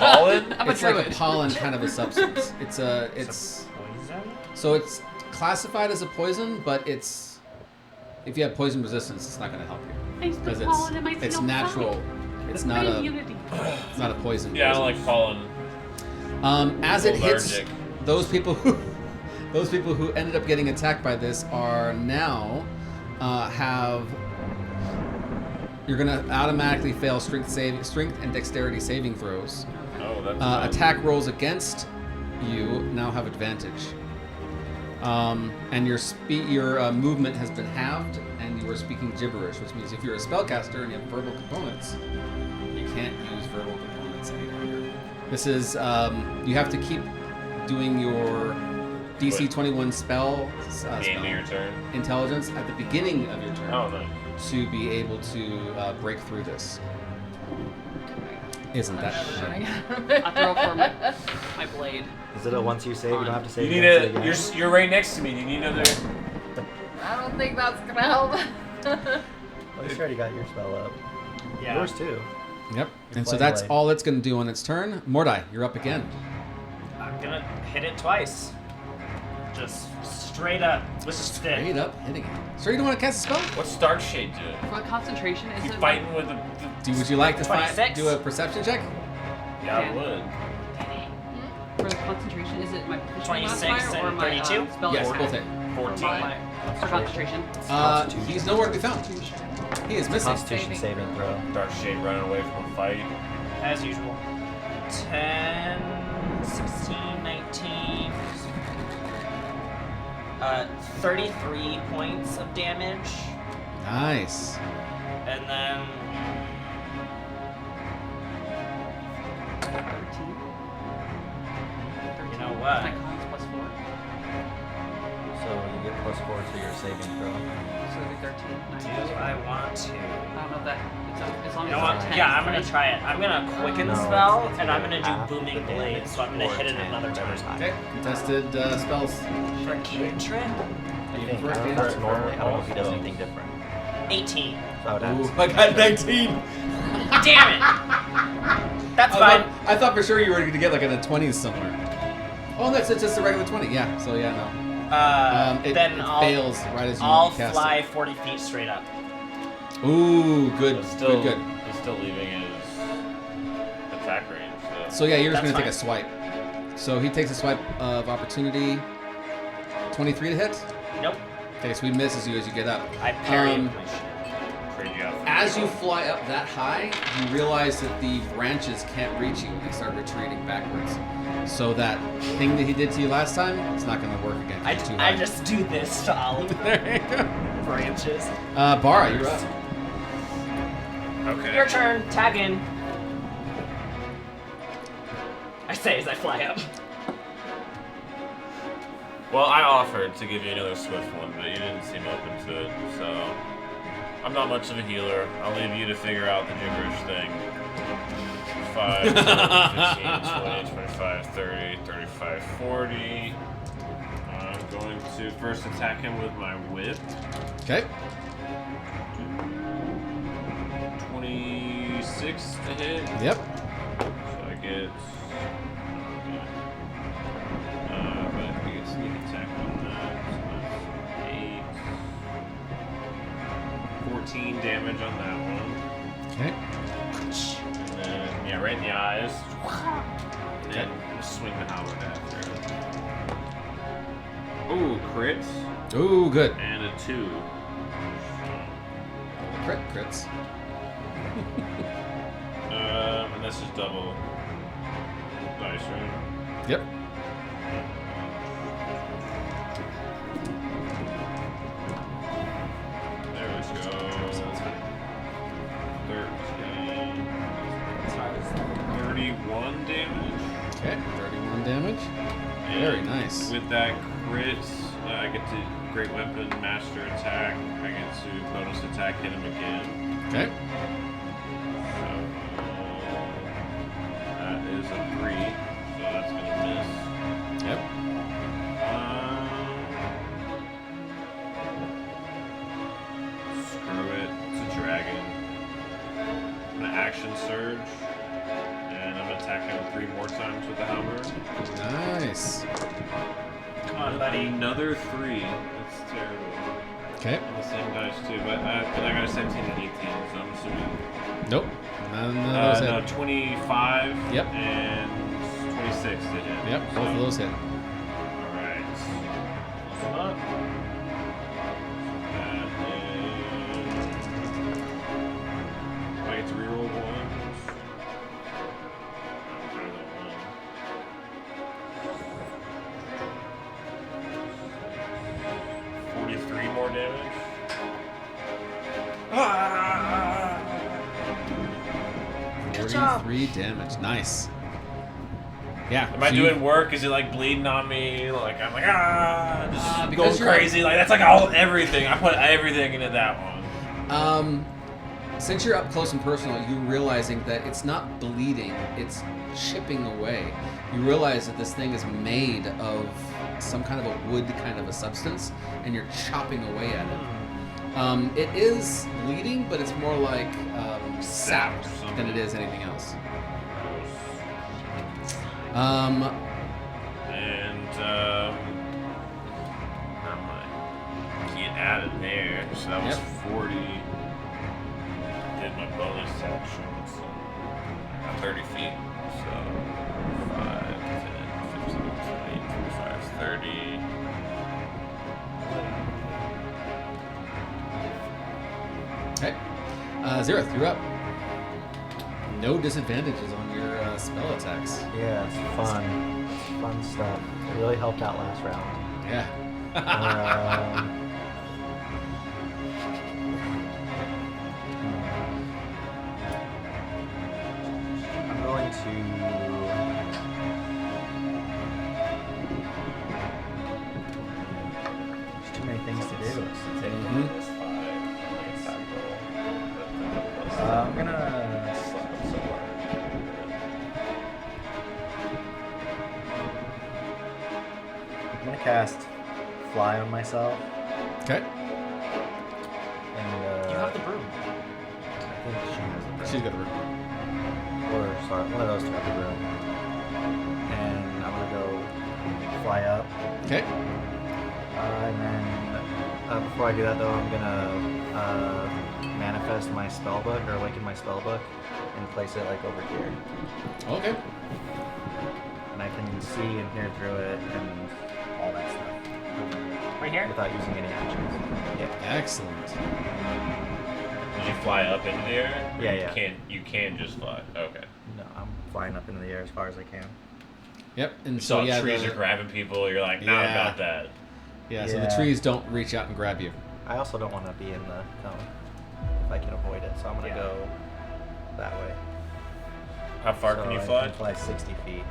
Pollen? I'm a It's like a druid. pollen kind of a substance. It's it? Poison? so it's classified as a poison, but it's if you have poison resistance, it's not going to help you I used to because put pollen in my it's seal natural. It's My not a immunity. it's not a poison. Yeah, I don't like pollen. As it hits Allergic. those people who ended up getting attacked by this are now you're gonna automatically fail strength and dexterity saving throws. Oh, that's Attack rolls against you now have advantage. And your movement has been halved, and you are speaking gibberish, which means if you're a spellcaster and you have verbal components, you can't use verbal components any longer. This is you have to keep doing your DC What? 21 spell End of your turn. intelligence at the beginning of your turn Oh, no. to be able to break through this. Isn't that I'm never shit? gonna get I throw for my blade. Is it a once you save? You don't have to save. You need against it a. again? You're right next to me. Do you need another? I don't think that's gonna help. Well, you already got your spell up. Yeah. Yours too. Yep. And so Flame that's blade. all it's going to do on its turn. Mordai, you're up again. I'm gonna hit it twice. Just straight up with the stick. Straight up hitting it. Sure you don't want to cast a spell? What's Dark Shade doing? For concentration, is You it fighting with the Would you like to 26? do a perception check? Yeah, I Okay. would. For the concentration, is it my proficiency 26 modifier or and my 32? spell Yes, attack? both hit. 14. Modifier. For concentration. He's nowhere to be found. He is missing. Constitution saving throw. Dark Shade running away from a fight. As usual. 10, 16, 19. 33 points of damage. Nice. And then 13. You know what? My cons plus 4. So you get +4 to your saving throw. So it'd be 13. do I want to? I don't know if that. As long You as know it's what? 10. Yeah, I'm gonna right? try it. I'm gonna quicken No, spell, it's and I'm gonna half do booming the blade. damage So I'm gonna or hit it 10, another whatever's time. higher. Okay. Contested spells. For a cantrip? I think that's normally. I don't know if he does anything different. 18. So I would have Ooh, to- I got 19. Damn it! That's fine. I thought for sure you were going to get like in the 20s somewhere. Oh, that's it's just a regular 20. Yeah. So yeah, no. It I'll fails right as you I'll cast fly 40 feet straight up. it. Ooh, good, But still, good. He's still leaving his attack range. So yeah, you're just That's going to take a swipe. So he takes a swipe of opportunity. 23 to hit. Nope. Okay, so he misses you as you get up. I parry Um, with my shit. Trade you out for As the you bow. fly up that high, you realize that the branches can't reach you and they start retreating backwards. So that thing that he did to you last time, it's not going to work again. 'cause it's too high. I just do this to all of the There you go. branches. Bara, you're up. Okay. Your turn. Tag in. I say as I fly up. Well, I offered to give you another swift one, but you didn't seem open to it, so I'm not much of a healer. I'll leave you to figure out the gibberish thing. 5, 10, 15, 20, 25, 30, 35, 40. I'm going to first attack him with my whip. Okay. 26 to hit. Yep. So I get. But I get sneak attack on that. So that's 8. 14 damage on that one. Okay. And then, yeah, right in the eyes. And then swing the halberd after. Ooh, crits. Ooh, good. And a 2. Crits. And that's just double dice, right? Yep. There we go. 31 damage. Okay. 31 damage. And Very nice. With that crit, I get to Great Weapon, Master Attack. I get to bonus attack, hit him again. Okay. So that is a 3. So that's gonna miss. Yep. Screw it. It's a dragon. I'm gonna action surge. And I'm attacking him 3 more times with the halberd. Nice. Come on, buddy. Another 3. That's terrible. Okay. On the same dice too, but I got a 17 and 18, so I'm assuming. Nope. None of those hit. No, 25. Yep. And 26 to hit. Yep. Both of those hit. Alright. Come on. That is. I get to reroll ones. 43 more damage. Ah! 43 damage. Nice. Yeah. Am I so you- doing work? Is it like bleeding on me? Like I'm like just going because you're- crazy. Like that's like everything. I put everything into that one. Since you're up close and personal, you're realizing that it's not bleeding, it's chipping away. You realize that this thing is made of some kind of a wood kind of a substance, and you're chopping away at it. It is bleeding, but it's more like sap or something. than it is anything else. And get out of there. So that was Yep. 40. Did my bonus action. So 30 feet. So 5, 10, Xerath, you're up. No disadvantages on your spell attacks. Yeah, it's fun. It's fun stuff. It really helped out last round. Yeah. I'm going to. There's too many things to do. I'm gonna. I'm gonna cast Fly on myself. Okay. And You have the broom. I think she has the broom. She's got the room. Or sorry, one of those two have the broom. And I'm gonna go fly up. Okay. And then before I do that though, I'm gonna manifest my spellbook or awaken my spellbook and place it like over here. Okay. And I can see and hear through it and all that stuff. Right here? Without using any actions. Yeah. Excellent. Did you fly up into the air? Or Yeah. You can just fly. Okay. No, I'm flying up into the air as far as I can. Yep. And So so yeah, trees the, are grabbing people. You're like, not Yeah. about that. yeah. So the Yeah. trees don't reach out and grab you. I also don't want to be in the cone if I can avoid it, so I'm gonna go that way. How far So can you I fly? can fly 60 feet.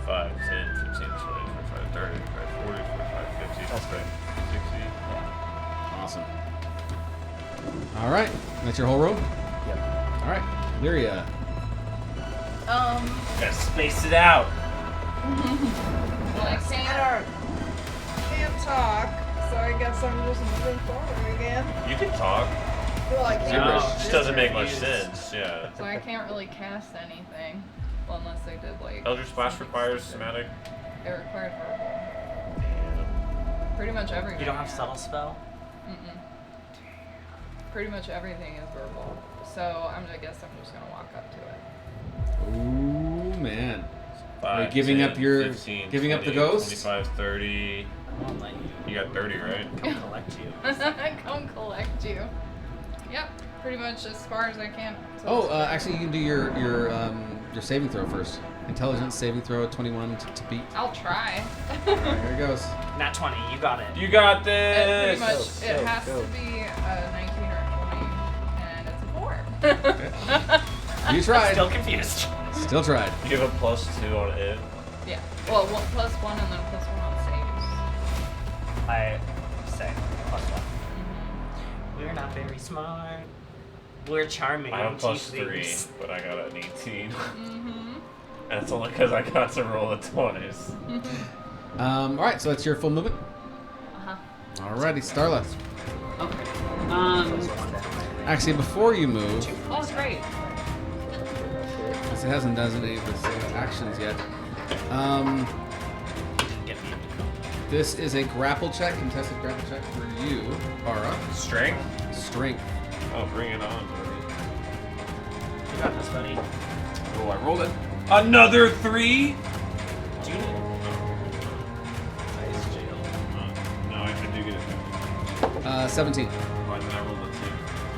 5, 10, 15, 20, 25, 30, 40, 45, 50, That's good. 60. Awesome. All right. That's your whole row. Yep. All right. Lyria. Gotta space it out. Well, I can't talk, so I guess I'm just moving forward again. You can talk. Well, I No, can't. it just doesn't make much sense. Yeah. So I can't really cast anything. Well, unless they did like. Eldritch Splash something requires stupid. somatic. It required verbal. Pretty much everything. You don't have subtle spell? Mm-mm. Pretty much everything is verbal. So I guess I'm just gonna walk up to it. Ooh man. 5, Are you giving 10, up your 15, giving up the 20, ghost? 25, 30. I won't let you. You got 30, right? Come collect you. Come collect you. Yep. Pretty much as far as I can. So Oh, it's- actually, you can do your saving throw first. Intelligence saving throw at 21 to beat. I'll try. All right, here it goes. Nat 20, you got it. You got Pretty this. much, Go, it go, has go. to be a 19 or a 20, and it's a 4. You tried. Still confused. Still tried. You have a +2 on it. Yeah. Well, +1 and then +1 on saves. I say +1. We're not very smart. We're charming. I have a +3, tieflings. but I got an 18. Mm-hmm. And it's only because I got to roll the 20s. All right, so that's your full movement. Uh-huh. Alrighty, Starla. Okay. Actually, before you move, Oh, it's great. because it hasn't done any of its actions yet, Get me. this is a grapple check, contested grapple check for you, Ara. Strength? Strength. Oh, bring it on, buddy. You got this, buddy. Oh, I rolled it. Another 3? Do you need it? Nice jail. No, I do get it. 17. Why did I roll the 2?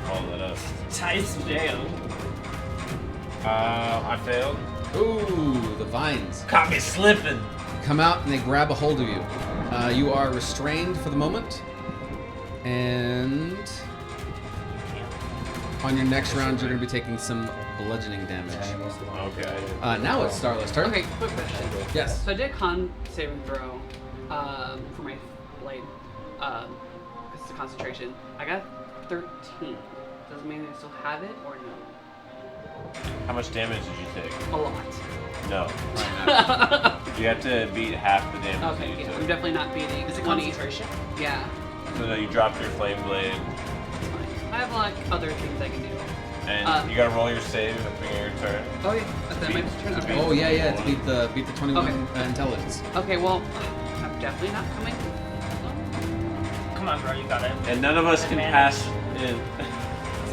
Follow that up. Tice jail. I failed. Ooh, the vines Caught me slipping. come out and they grab a hold of you. You are restrained for the moment, and on your next round, you're going to be taking some bludgeoning damage. Okay. Now it's Starla's turn. Okay, quick question. Yes. So I did a con saving throw for my blade. Because it's a concentration. I got 13. Does it mean I still have it or no? How much damage did you take? A lot. No. You have to beat half the damage Okay, that you yeah, I'm took. definitely not beating. Is it 20. concentration? Yeah, So no, you dropped your flame blade, it's fine. I have like other things I can do. and you gotta roll your save at the beginning of your turn. Oh yeah, that's my turn. to Okay. beat- Oh yeah, to beat the 21 Okay. intelligence. Okay, well, I'm definitely not coming. Come on, bro, you got it. And none of us can Advantage. pass in.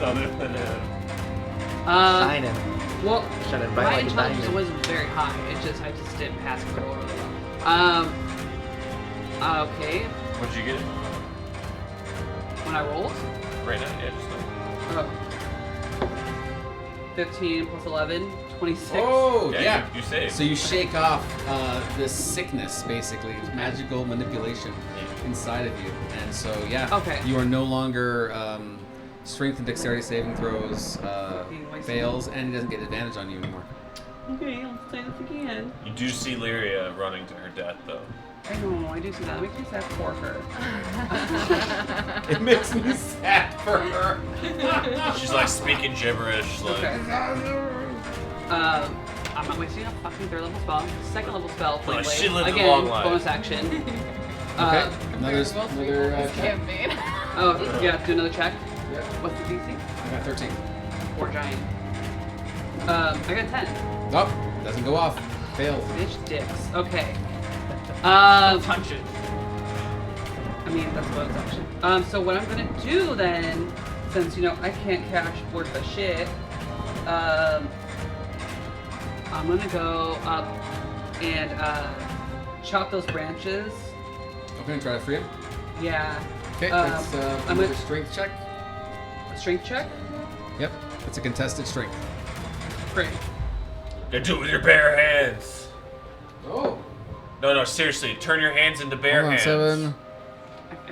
Other than him. Shining. Well, Shine it my bright like a intelligence diamond. wasn't very high. I just didn't pass it really well. Okay. What'd you get? When I rolled, Right now, yeah, just like. oh, 15 plus 11, 26. Oh, yeah. You saved. So you shake off this sickness, basically, magical manipulation inside of you, and so Okay. you are no longer strength and dexterity saving throws fails, and he doesn't get advantage on you anymore. Okay, let's play this again. You do see Lyria running to her death, though. I know, I do see that. It makes me sad for her. It makes me sad for her. She's like speaking gibberish. Like, Okay. I'm not wasting a fucking 3rd level spell. 2nd level spell. Well, Blade. she lived a Again, long life. bonus action. Okay, another This check. campaign. Oh, yeah, do another check. Yep. What's the DC? I got 13. Or giant. I got 10. Oh, doesn't go off. Fails. Bitch dicks. Okay. Punch it. I mean, that's bonus action. So what I'm gonna do then, since, I can't catch worth a shit, I'm gonna go up and, chop those branches. Okay, try to free him. Yeah. Okay, I'm another gonna- strength check. Strength check? Yep, it's a contested strength. Great. you do it with your bare hands. Oh. No, seriously. Turn your hands into bare Hold on, hands.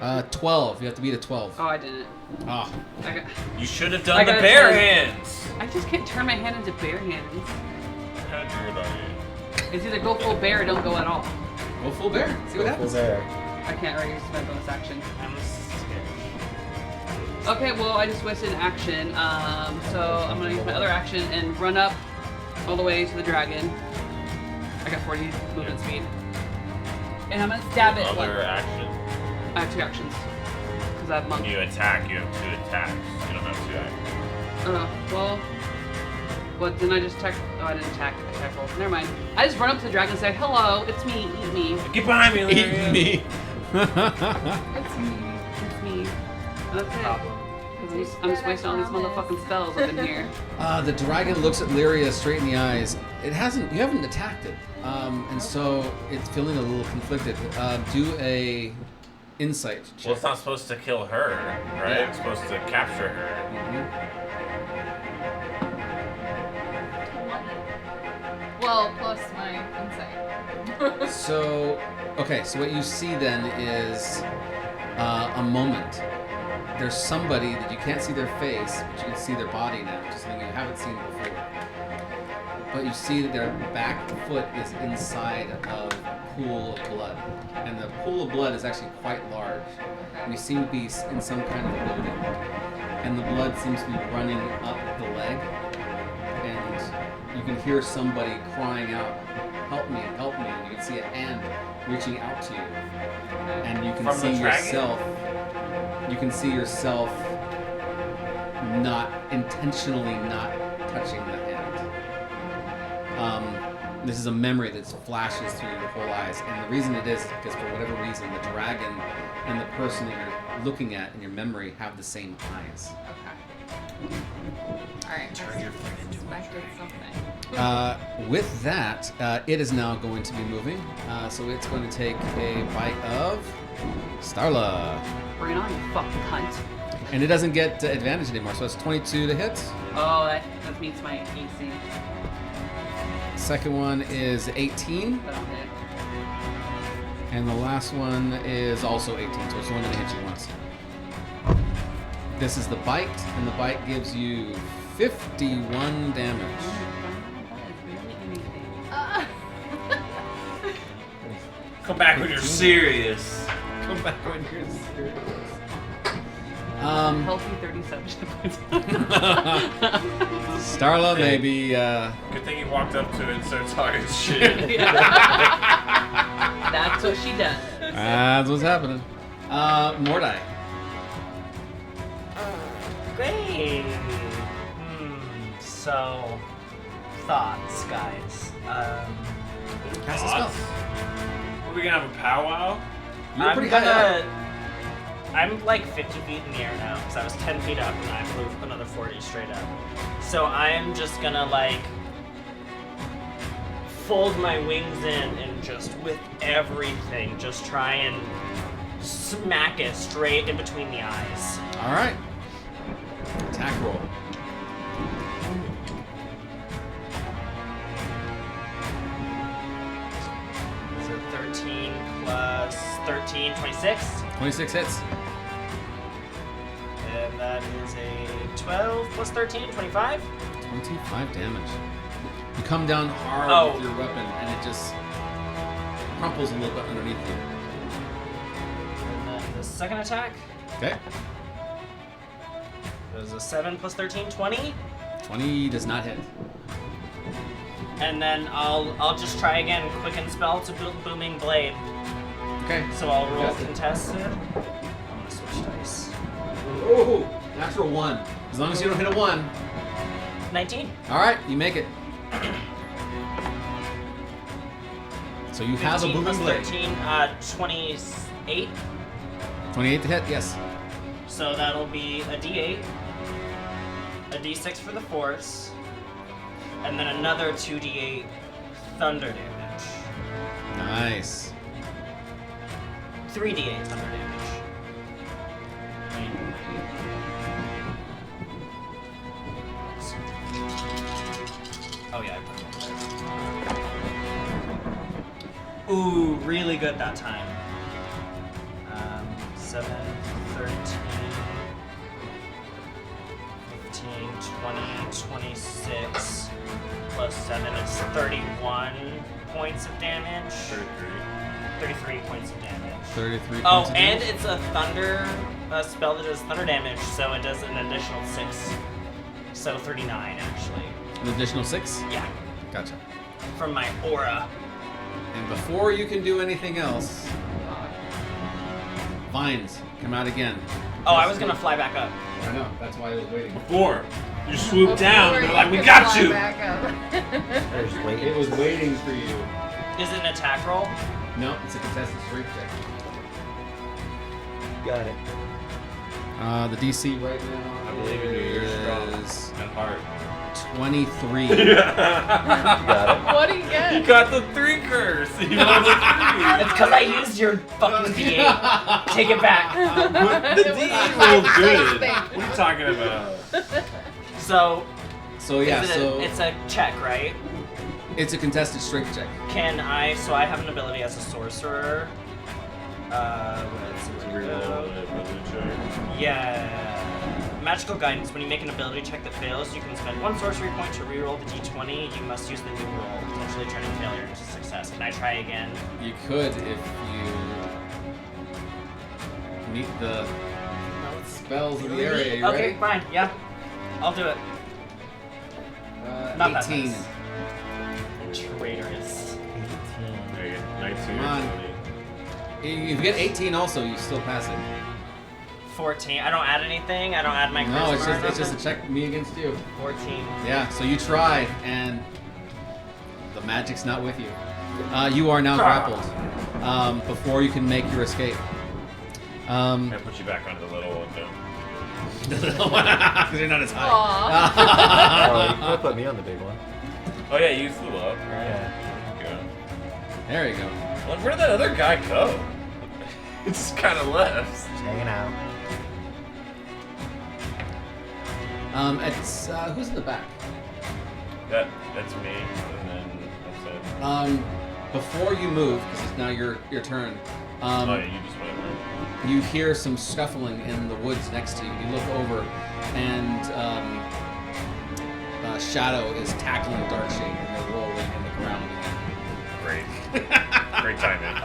7. 12. You have to beat a 12. Oh, I didn't. Ah. You should have I done the got a bare 10. hands. I just can't turn my hand into bare hands. How druid are you? It's either go full bear or don't go at all. Go full bear. See what happens. there. I can't already use my bonus action. I'm scared. Okay, well, I just wasted an action. So I'm gonna use my other action and run up all the way to the dragon. I got 40 movement speed. And I'm gonna stab it. Other action. I have 2 actions. Because I have monk. When you attack, you have 2 attacks. You don't have 2 actions. Well, what, didn't I just attack? Oh, I didn't attack. I attack roll. Never mind. I just run up to the dragon and say, hello, it's me, eat me. Get behind me, Lyria. Eat me. It's me. It's me. And that's it. Problem. 'Cause I'm just wasting all these motherfucking spells up in here. The dragon looks at Lyria straight in the eyes. You haven't attacked it. And so it's feeling a little conflicted. Do a insight check. Well, it's not supposed to kill her, right? Yeah. It's supposed to capture her. Well, plus my insight. So what you see then is a moment. There's somebody that you can't see their face, but you can see their body now, which is something you haven't seen before. But you see that their back foot is inside of a pool of blood. And the pool of blood is actually quite large. And you seem to be in some kind of loading. And the blood seems to be running up the leg. And you can hear somebody crying out, help me, help me. And you can see a hand reaching out to you. And you can From the see dragon? yourself. You can see yourself not intentionally not touching the hand. This is a memory that flashes through your whole eyes, and the reason it is because for whatever reason, the dragon and the person that you're looking at in your memory have the same eyes. Okay. Alright. Turn your foot into a Expected something. With that, it is now going to be moving, so it's going to take a bite of Starla. Bring it on, you fucking cunt. And it doesn't get advantage anymore, so it's 22 to hit. Oh, that meets my AC. Second one is 18, That'll hit. and the last one is also 18, so it's only going to hit you once. This is the bite, and the bite gives you 51 damage. Come back when you're serious. Come back when you're serious. Healthy 37 points. Starla may be. Good thing he walked up to it and started talking shit. That's what she does. That's what's happening. Mordai. Great. So, thoughts, guys. Cast a spell. Are we gonna have a powwow? You're pretty high up. I'm like 50 feet in the air now, because I was 10 feet up and I moved another 40 straight up. So I'm just gonna like fold my wings in and just with everything, just try and smack it straight in between the eyes. All right. Attack roll. 13, 26. 26 hits. And that is a 12 plus 13, 25. 25 damage. You come down hard Oh. with your weapon, and it just crumples a little bit underneath you. And then the second attack Okay. is a 7 plus 13, 20. 20 does not hit. And then I'll just try again. Quicken spell to booming blade. Okay. So I'll roll Yes. contested. I'm gonna switch dice. Oh, natural 1. As long as you don't hit a 1. 19. All right, you make it. So you have a 15 booming plus blade. 13, 28. 28 to hit, yes. So that'll be a D8, a D6 for the force, and then another 2D8 thunder damage. Nice. 3D8 thunder damage. Oh yeah, I put it there. Ooh, really good that time. 7, 13, 15, 20, 26, plus 7 is 31 points of damage. 33 points of damage. 33 Oh, points of and damage. it's a thunder spell that does thunder damage, so it does an additional 6. So 39, actually. An additional 6? Yeah, Gotcha. from my aura. And before you can do anything else, vines come out again. Oh, I was gonna fly back up. I know, that's why I was waiting. Before you swoop down, Before they're like, you "We can got fly you." back up. They're just waiting. It was waiting for you. Is it an attack roll? No, it's a contested strength check. Got it. The DC right now I believe in you. You're strong is at heart. 23. You got it. What do you get? You got the 3 curse. You rolled a 3. It's because I used your fucking D8. Take it back. The It was D a rolled high good. dice thing. What are you talking about? So, So yeah, it's a check, right? it's a contested strength check. Can I? So I have an ability as a sorcerer. Yeah. Magical guidance. When you make an ability check that fails, you can spend 1 sorcery point to reroll the d20. You must use the new roll, potentially turning failure into success. Can I try again? You could if you meet the spells of the area. You Okay, ready? fine. Yeah, I'll do it. Not that 18. nice. Traitorous. 19 Come on. 20. If you get 18 also, you still pass it. 14. I don't add anything. I don't add my charisma. No, it's or just a nothing? check me against you. 14. Yeah, so you tried, and the magic's not with you. You are now grappled. Before you can make your escape. Can I put you back on the little one, though? Because you're not as high. Oh, you could put me on the big one. Oh yeah, you flew up, right? Yeah. There you There you go. go. Well, where did that other guy go? It's just kind of left. Just hanging out. It's who's in the back? That's me, and then that's it. Before you move, because it's now your turn. Oh yeah, you just went there. You hear some scuffling in the woods next to you. You look over, and Shadow is tackling Darkshade, and they're rolling in the ground again. Great. Great timing.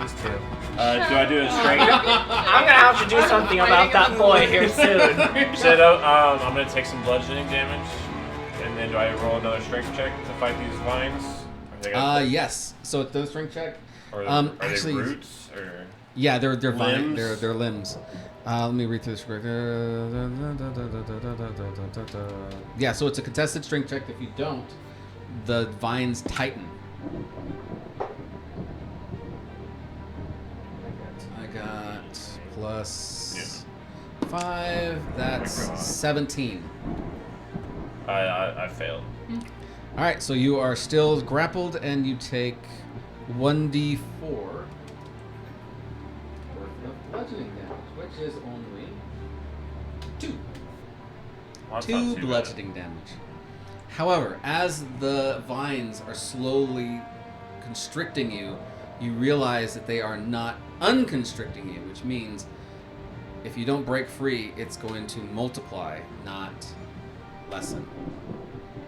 These two. Do I do a strength? I'm gonna have to do something about that boy here soon. So, I'm gonna take some bludgeoning damage, and then do I roll another strength check to fight these vines? Or they got- Yes. So it's the strength check. Or are actually, they roots or? Yeah, they're Limbs? they're limbs. Let me read through this quick. Yeah, so it's a contested strength check. If you don't, the vines tighten. I got plus 5. That's 17. I failed. All right, so you are still grappled, and you take 1d4 worth of bludgeoning damage, which is only 2. Well, that's not 2 too bad. bludgeoning damage. However, as the vines are slowly constricting you, you realize that they are not unconstricting you, which means if you don't break free, it's going to multiply, not lessen.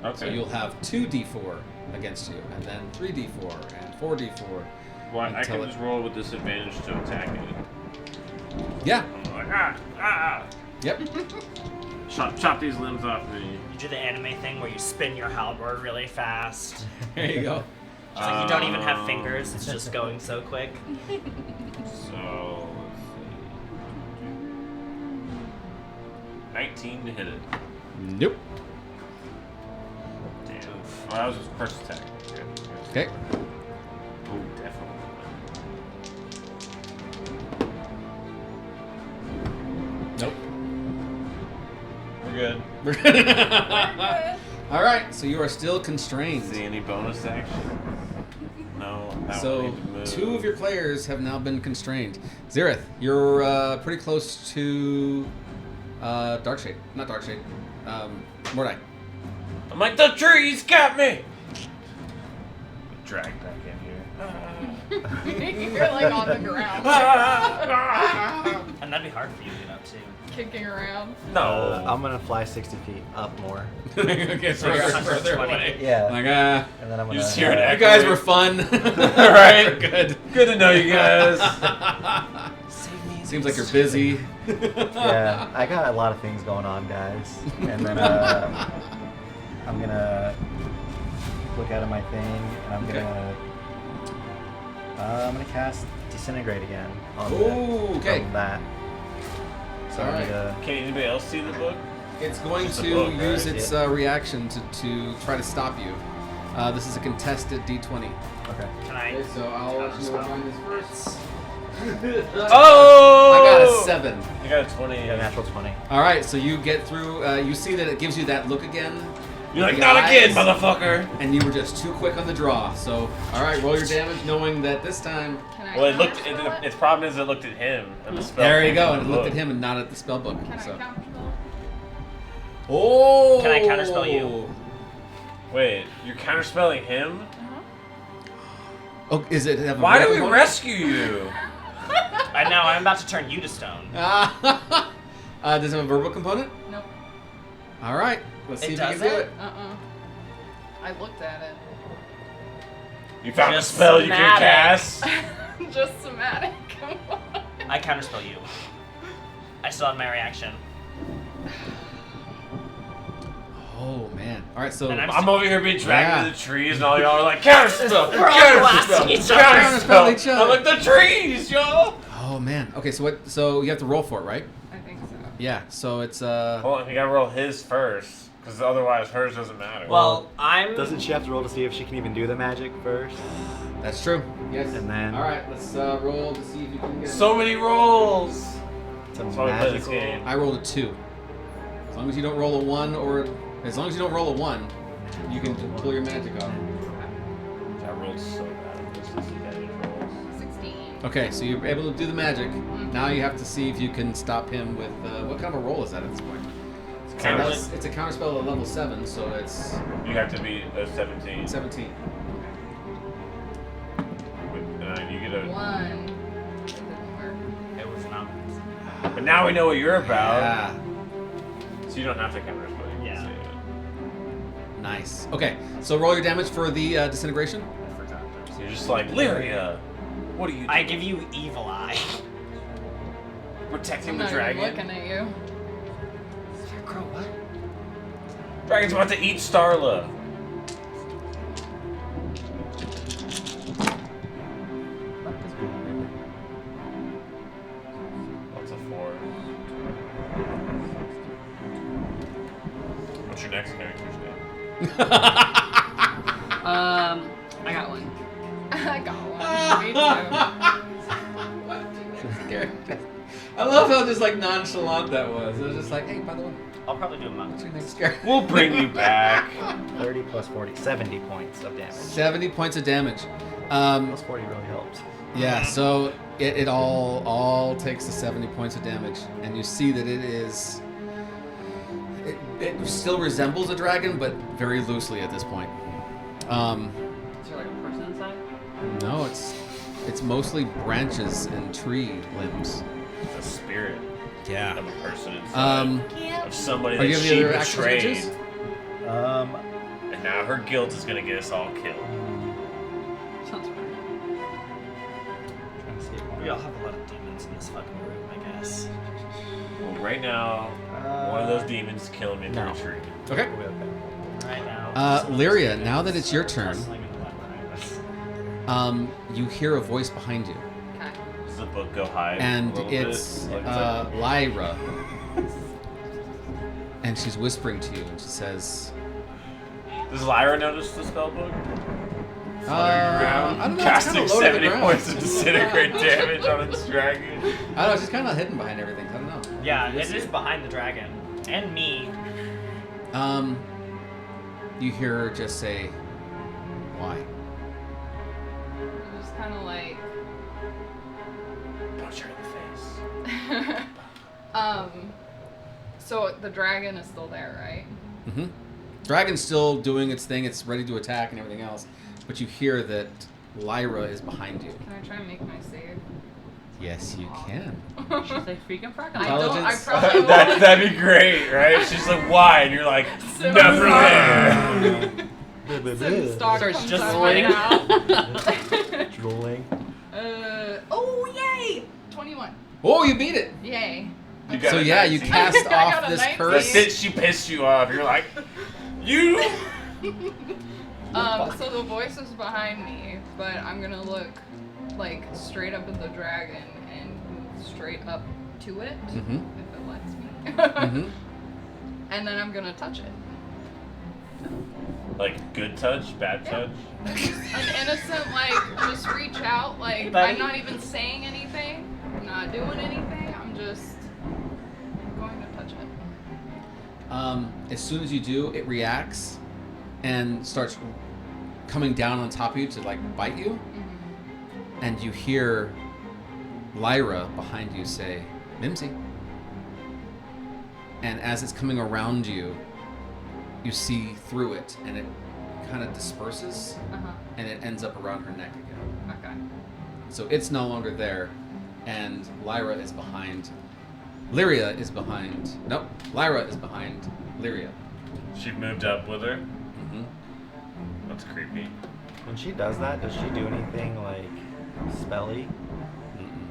Okay. So you'll have 2d4 against you, and then 3d4 and 4d4. Well, I until can just roll with disadvantage to attack it. Yeah. I'm like, Yep. chop these limbs off me. You do the anime thing where you spin your halberd really fast. There you go. It's like you don't even have fingers, it's just going so quick. So, let's see. 19 to hit it. Nope. Damn. Oh, that was his first attack. Okay. Oh, definitely. Nope. We're good. We're good. All right. So you are still constrained. See any bonus action? No. That one So needs to move. 2 of your players have now been constrained. Xerath, you're pretty close to Darkshade. Not Darkshade. Mordai. I'm like, the trees got me! Drag back in here. You're like on the ground, And that'd be hard for you to get up to. kicking around. No. I'm gonna fly 60 feet up more. Okay, so you're further 120. away. Yeah. Like, And then I'm You gonna. just hear an you echo. guys were fun. Right? Good. Good to know you guys. Save me. Seems like you're busy. Yeah, I got a lot of things going on, guys. And then I'm gonna look out of my thing, and I'm gonna cast Disintegrate again on Ooh, okay. from that. So I'm Alright. gonna. Can anybody else see the book? It's going Just a to book, right? use its reaction to try to stop you. This is a contested d20. Okay. Can I? So I'll let you know what mine is first. Oh! I got a 7. You got a 20. Yeah, natural 20. All right, so you get through. You see that it gives you that look again. You're like, The not again, eyes, motherfucker! And you were just too quick on the draw. So, all right, roll your damage, knowing that this time. Can I Well, it looked. counterspell it? Its problem is it looked at him, and the spell. There you came go, from and it the looked at book. him and not at the spell book. Can So. I counterspell? Oh. Can I counterspell you? Wait, you're counterspelling him? Oh, is it? Have a Why do we component? rescue you? I know, I'm about to turn you to stone. Does it have a verbal component? Nope. All right, let's see It if you can do doesn't? it. I looked at it. You found Just a spell you can somatic. cast? Just somatic. Come on. I counterspell you. I still have my reaction. Oh man! All right, so And I'm over here being dragged Yeah. to the trees, and all y'all are like, counterspell! We're all Counterspell! blasting each other. Counterspell each other. I'm like, the trees, y'all! oh man. Okay, so what? So you have to roll for it, right? I think so. Yeah. So it's Hold on, you gotta roll his first, because otherwise hers doesn't matter. Well, I'm. Doesn't she have to roll to see if she can even do the magic first? That's true. Yes. And then- All right, let's roll to see if you can get. so many rolls! It's a That's why we play this magical. game. I rolled a 2. As long as you don't roll a 1, or as long as you don't roll a 1, you can pull your magic off. I rolled so bad at this disadvantage rolls. 16. Okay, so you're able to do the magic. Now you have to see if you can stop him with what kind of a roll is that at this point? Counter- It's a counterspell at level 7, so it's You have to be a 17. 17. You get a. 1. It didn't work. It was not. But now we know what you're about. Yeah. So you don't have to counterspell. You can Yeah. say it. Nice. Okay, so roll your damage for the disintegration. I forgot. So you're just like, Lyria, what are you doing? I give you evil eye. Protecting I'm the not even dragon? looking at you. Scarecrow, what? Dragon's about to eat Starla. What's a 4? What's your next character's name? I got one. I got one. Me too. I love how just like nonchalant that was. It was just like, hey, by the way, I'll probably do a monk. what's your next character? We'll bring you back. 30 plus 40, 70 points of damage. 70 points of damage. Plus 40 really helps. Yeah, so it all takes the 70 points of damage, and you see that it is. It still resembles a dragon, but very loosely at this point. Is there like a person inside? No, it's it's mostly branches and tree limbs. The spirit Yeah. of a person inside. Of somebody Are you that having she other action betrayed. changes? And now her guilt is gonna get us all killed. Sounds fine. Trying to see if We all have a lot of demons in this fucking room, I guess. Well, right now, one of those demons is killing me through no. a tree. Okay. we'll be okay. Right now. Lyria, now that it's your turn, Rustling in the left behind us. you hear a voice behind you. Okay. Does the book go high? And a little it's bit? Like, Lyra. And she's whispering to you, and she says, does Lyra notice the spell book? I don't know, it's casting kinda low to the 70 ground. points of disintegrate damage on its dragon. I don't know, she's kind of hidden behind everything. I don't know. Yeah, it is behind the dragon. And me. You hear her just say, why? I'm just kind of like, Punch her in the face. so the dragon is still there, right? Mm-hmm. Dragon's still doing its thing. It's ready to attack and everything else. But you hear that Lyra is behind you. Can I try and make my save? Yes, you can. She's like freaking frog. I don't. I Intelligence. probably won't. That'd be great, right? She's like, why? And you're like, So never bizarre. there. Some star Starts comes just out right swinging. now. Drooling. Oh yay! 21. Oh, you beat it. Yay. You got So a yeah, you 19. cast I got off a this 19. curse. That's it, she pissed you off. You're like, you. So the voice is behind me, but I'm gonna look like straight up at the dragon and move straight up to it Mhm. if it lets me. Mm-hmm. And then I'm gonna touch it. Like, good touch, bad touch? An innocent, like, just reach out, like, Buddy. I'm not even saying anything, I'm not doing anything, I'm just going to touch it. As soon as you do, it reacts and starts coming down on top of you to like bite you. And you hear Lyra behind you say, Mimsy. And as it's coming around you, you see through it and it kind of disperses and it ends up around her neck again. Okay. So it's no longer there, and Lyra is behind. Lyria is behind. Nope, Lyra is behind Lyria. She moved up with her. Mm-hmm. That's creepy. When she does that, does she do anything like spelly?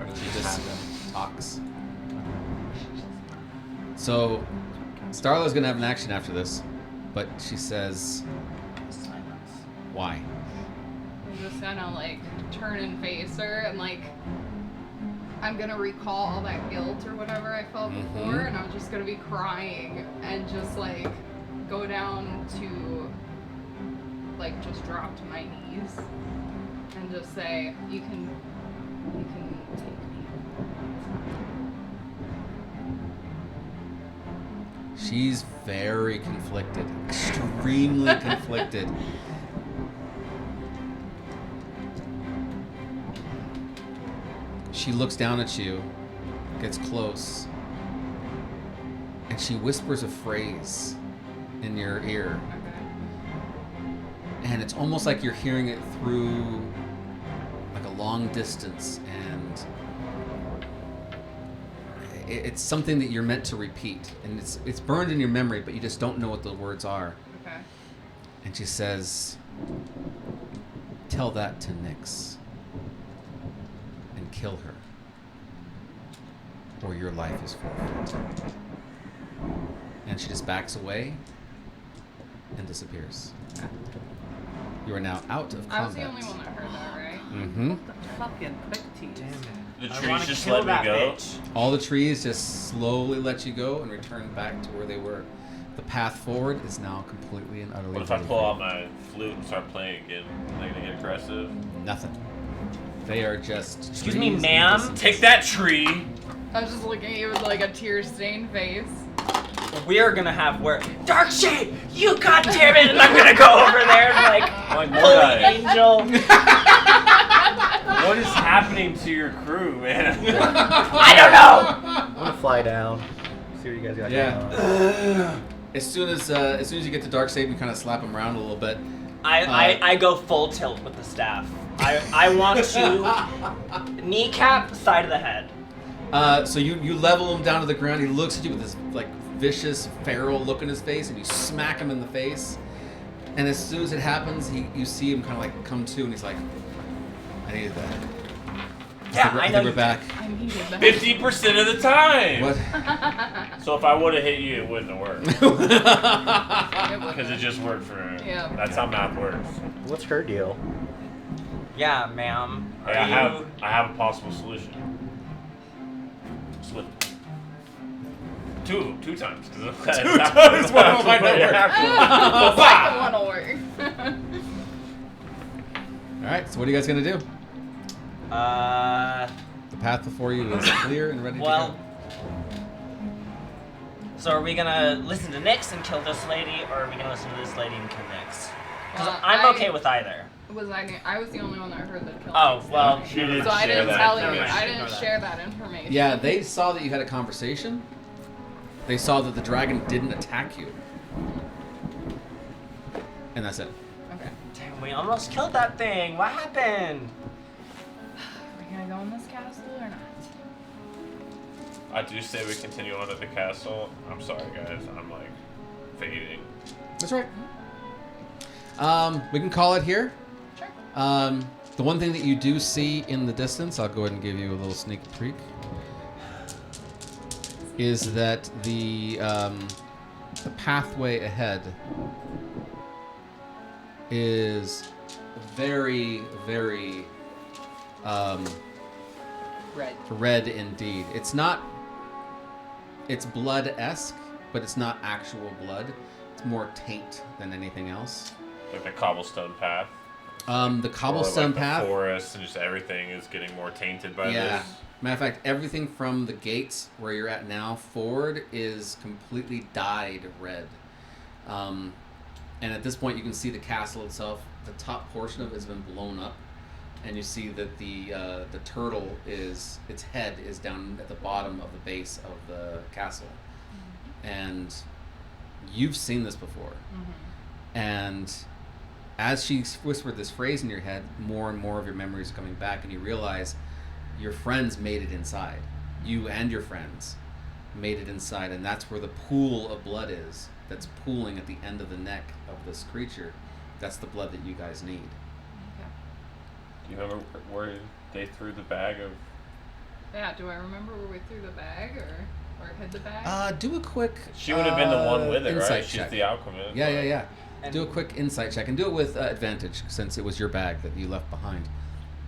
Or does She she just happen? talks. So Starla's gonna have an action after this, but she says, "Why?" I'm just gonna, like, turn and face her, and, like, I'm gonna recall all that guilt or whatever I felt before, and I'm just gonna be crying and just, like, go down to, like, just drop to my knees and just say, you can take me. She's very conflicted, extremely conflicted. She looks down at you, gets close, and she whispers a phrase in your ear. And it's almost like you're hearing it through like a long distance, and it's something that you're meant to repeat, and it's burned in your memory, but you just don't know what the words are. Okay. And she says, "Tell that to Nyx and kill her, or your life is forfeit." And she just backs away and disappears. You are now out of combat. I was the only one that heard that, right? Mm-hmm. Fucking quick tease. The I trees wanna just kill let me that go. bitch. All the trees just slowly let you go and return back to where they were. The path forward is now completely and utterly What if I free. pull out my flute and start playing again? Are they gonna get aggressive? Nothing. They are just. Excuse me, trees ma'am? and distance. Take that tree! I was just looking at you with, like, a tear-stained face. We're gonna have where Dark Shade, you goddammit, and I'm gonna go over there and Like, like holy angel. What is happening to your crew, man? I don't know. I'm gonna fly down. See what you guys got Yeah. going on. As soon as you get to Darksaid, you kind of slap him around a little bit. I go full tilt with the staff. I want to kneecap side of the head. So you level him down to the ground. He looks at you with this like vicious, feral look in his face, and you smack him in the face. And as soon as it happens, you see him kind of like come to, and he's like, "I needed that." Yeah, I know. We're back. I needed that. 50% of the time. What? So if I would have hit you, it wouldn't have worked. It Because wouldn't. it just worked for her. Yeah. That's how math works. What's her deal? Yeah, ma'am. Hey, I have a possible solution. Split. Two times. Because Two times, one of them might not work. The second one will work. All right. So what are you guys gonna do? The path before you is clear and ready to go. So are we gonna listen to Nyx and kill this lady, or are we gonna listen to this lady and kill Nyx? Because I'm okay with either. I was the only one that heard the kill. Oh, well. She didn't So I share didn't that tell you. information. I didn't share that information. Yeah, they saw that you had a conversation. They saw that the dragon didn't attack you. And that's it. Okay. Damn, we almost killed that thing. What happened? Are we gonna go in this castle or not? I do say we continue on at the castle. I'm sorry, guys. I'm like fading. That's right. We can call it here. Sure. The one thing that you do see in the distance, I'll go ahead and give you a little sneak peek, is that the pathway ahead is very, very red indeed. It's not. It's blood-esque, but it's not actual blood. It's more taint than anything else. Like the cobblestone path. The cobblestone path. The forest and just everything is getting more tainted by Yeah. this. Matter of fact, everything from the gates where you're at now forward is completely dyed red. And at this point, you can see the castle itself. The top portion of it has been blown up, and you see that the turtle its head is down at the bottom of the base of the castle. And you've seen this before. And as she whispered this phrase in your head, more and more of your memories are coming back, and you realize your friends made it inside. You and your friends made it inside, and that's where the pool of blood is. That's pooling at the end of the neck of this creature. That's the blood that you guys need. Do you remember where they threw the bag of... Yeah, do I remember where we threw the bag or hid the bag? Do a quick She would have been the one with it, insight right? check. She's the alchemist. Yeah. And Do a quick insight check, and do it with advantage, since it was your bag that you left behind.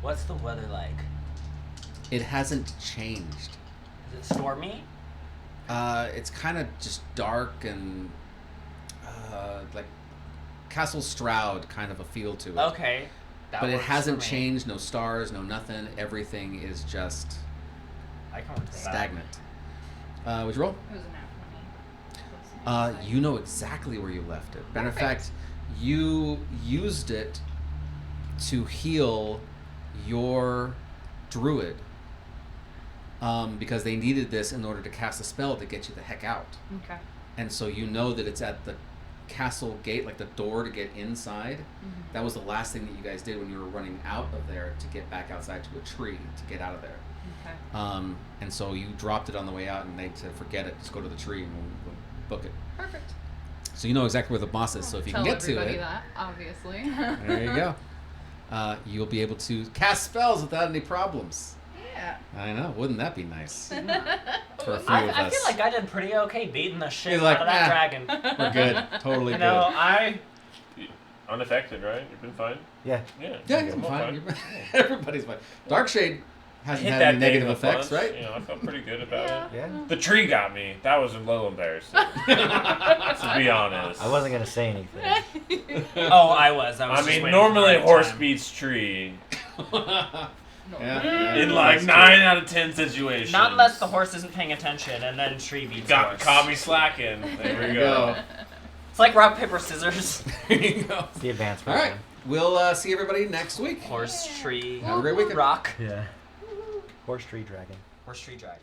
What's the weather like? It hasn't changed. Is it stormy? It's kind of just dark and like Castle Stroud kind of a feel to it. Okay. That But it works hasn't for me. changed. No stars, no nothing. Everything is just I can work with that. stagnant. Would you roll? It was a nat 20. You know exactly where you left it. Matter of Perfect. fact, you used it to heal your druid because they needed this in order to cast a spell to get you the heck out. Okay. And so you know that it's at the castle gate, like the door to get inside. That was the last thing that you guys did when you were running out of there to get back outside to a tree to get out of there. Okay. And so you dropped it on the way out, and they said, forget it, just go to the tree and we'll book it. Perfect. So you know exactly where the boss is, so if you Tell can get to everybody it, that, obviously. there you go. You'll be able to cast spells without any problems. Yeah. I know, wouldn't that be nice? For a few I of us. feel like I did pretty okay beating the shit You're out like, of that "Ah." dragon. We're good. Totally You good. know, Unaffected, right? You've been fine? Yeah. Yeah. Yeah, I'm you're fine. fine. Everybody's fine. Darkshade hasn't Hit had that any negative thing a effects, bunch. right? You know, I felt pretty good about it. Yeah. The tree got me. That was a little embarrassing. To be honest. I wasn't gonna say anything. oh, I was. I just mean, waiting normally for the horse time. beats tree Yeah. in like 9 out of 10 situations. Not unless the horse isn't paying attention, and then tree beats horse. Caught me slacking. There we go. go. It's like rock paper scissors. There you go. It's the advanced All version. right. We'll see everybody next week. Horse tree. Have a great weekend. Rock. Yeah. Horse tree dragon. Horse tree dragon.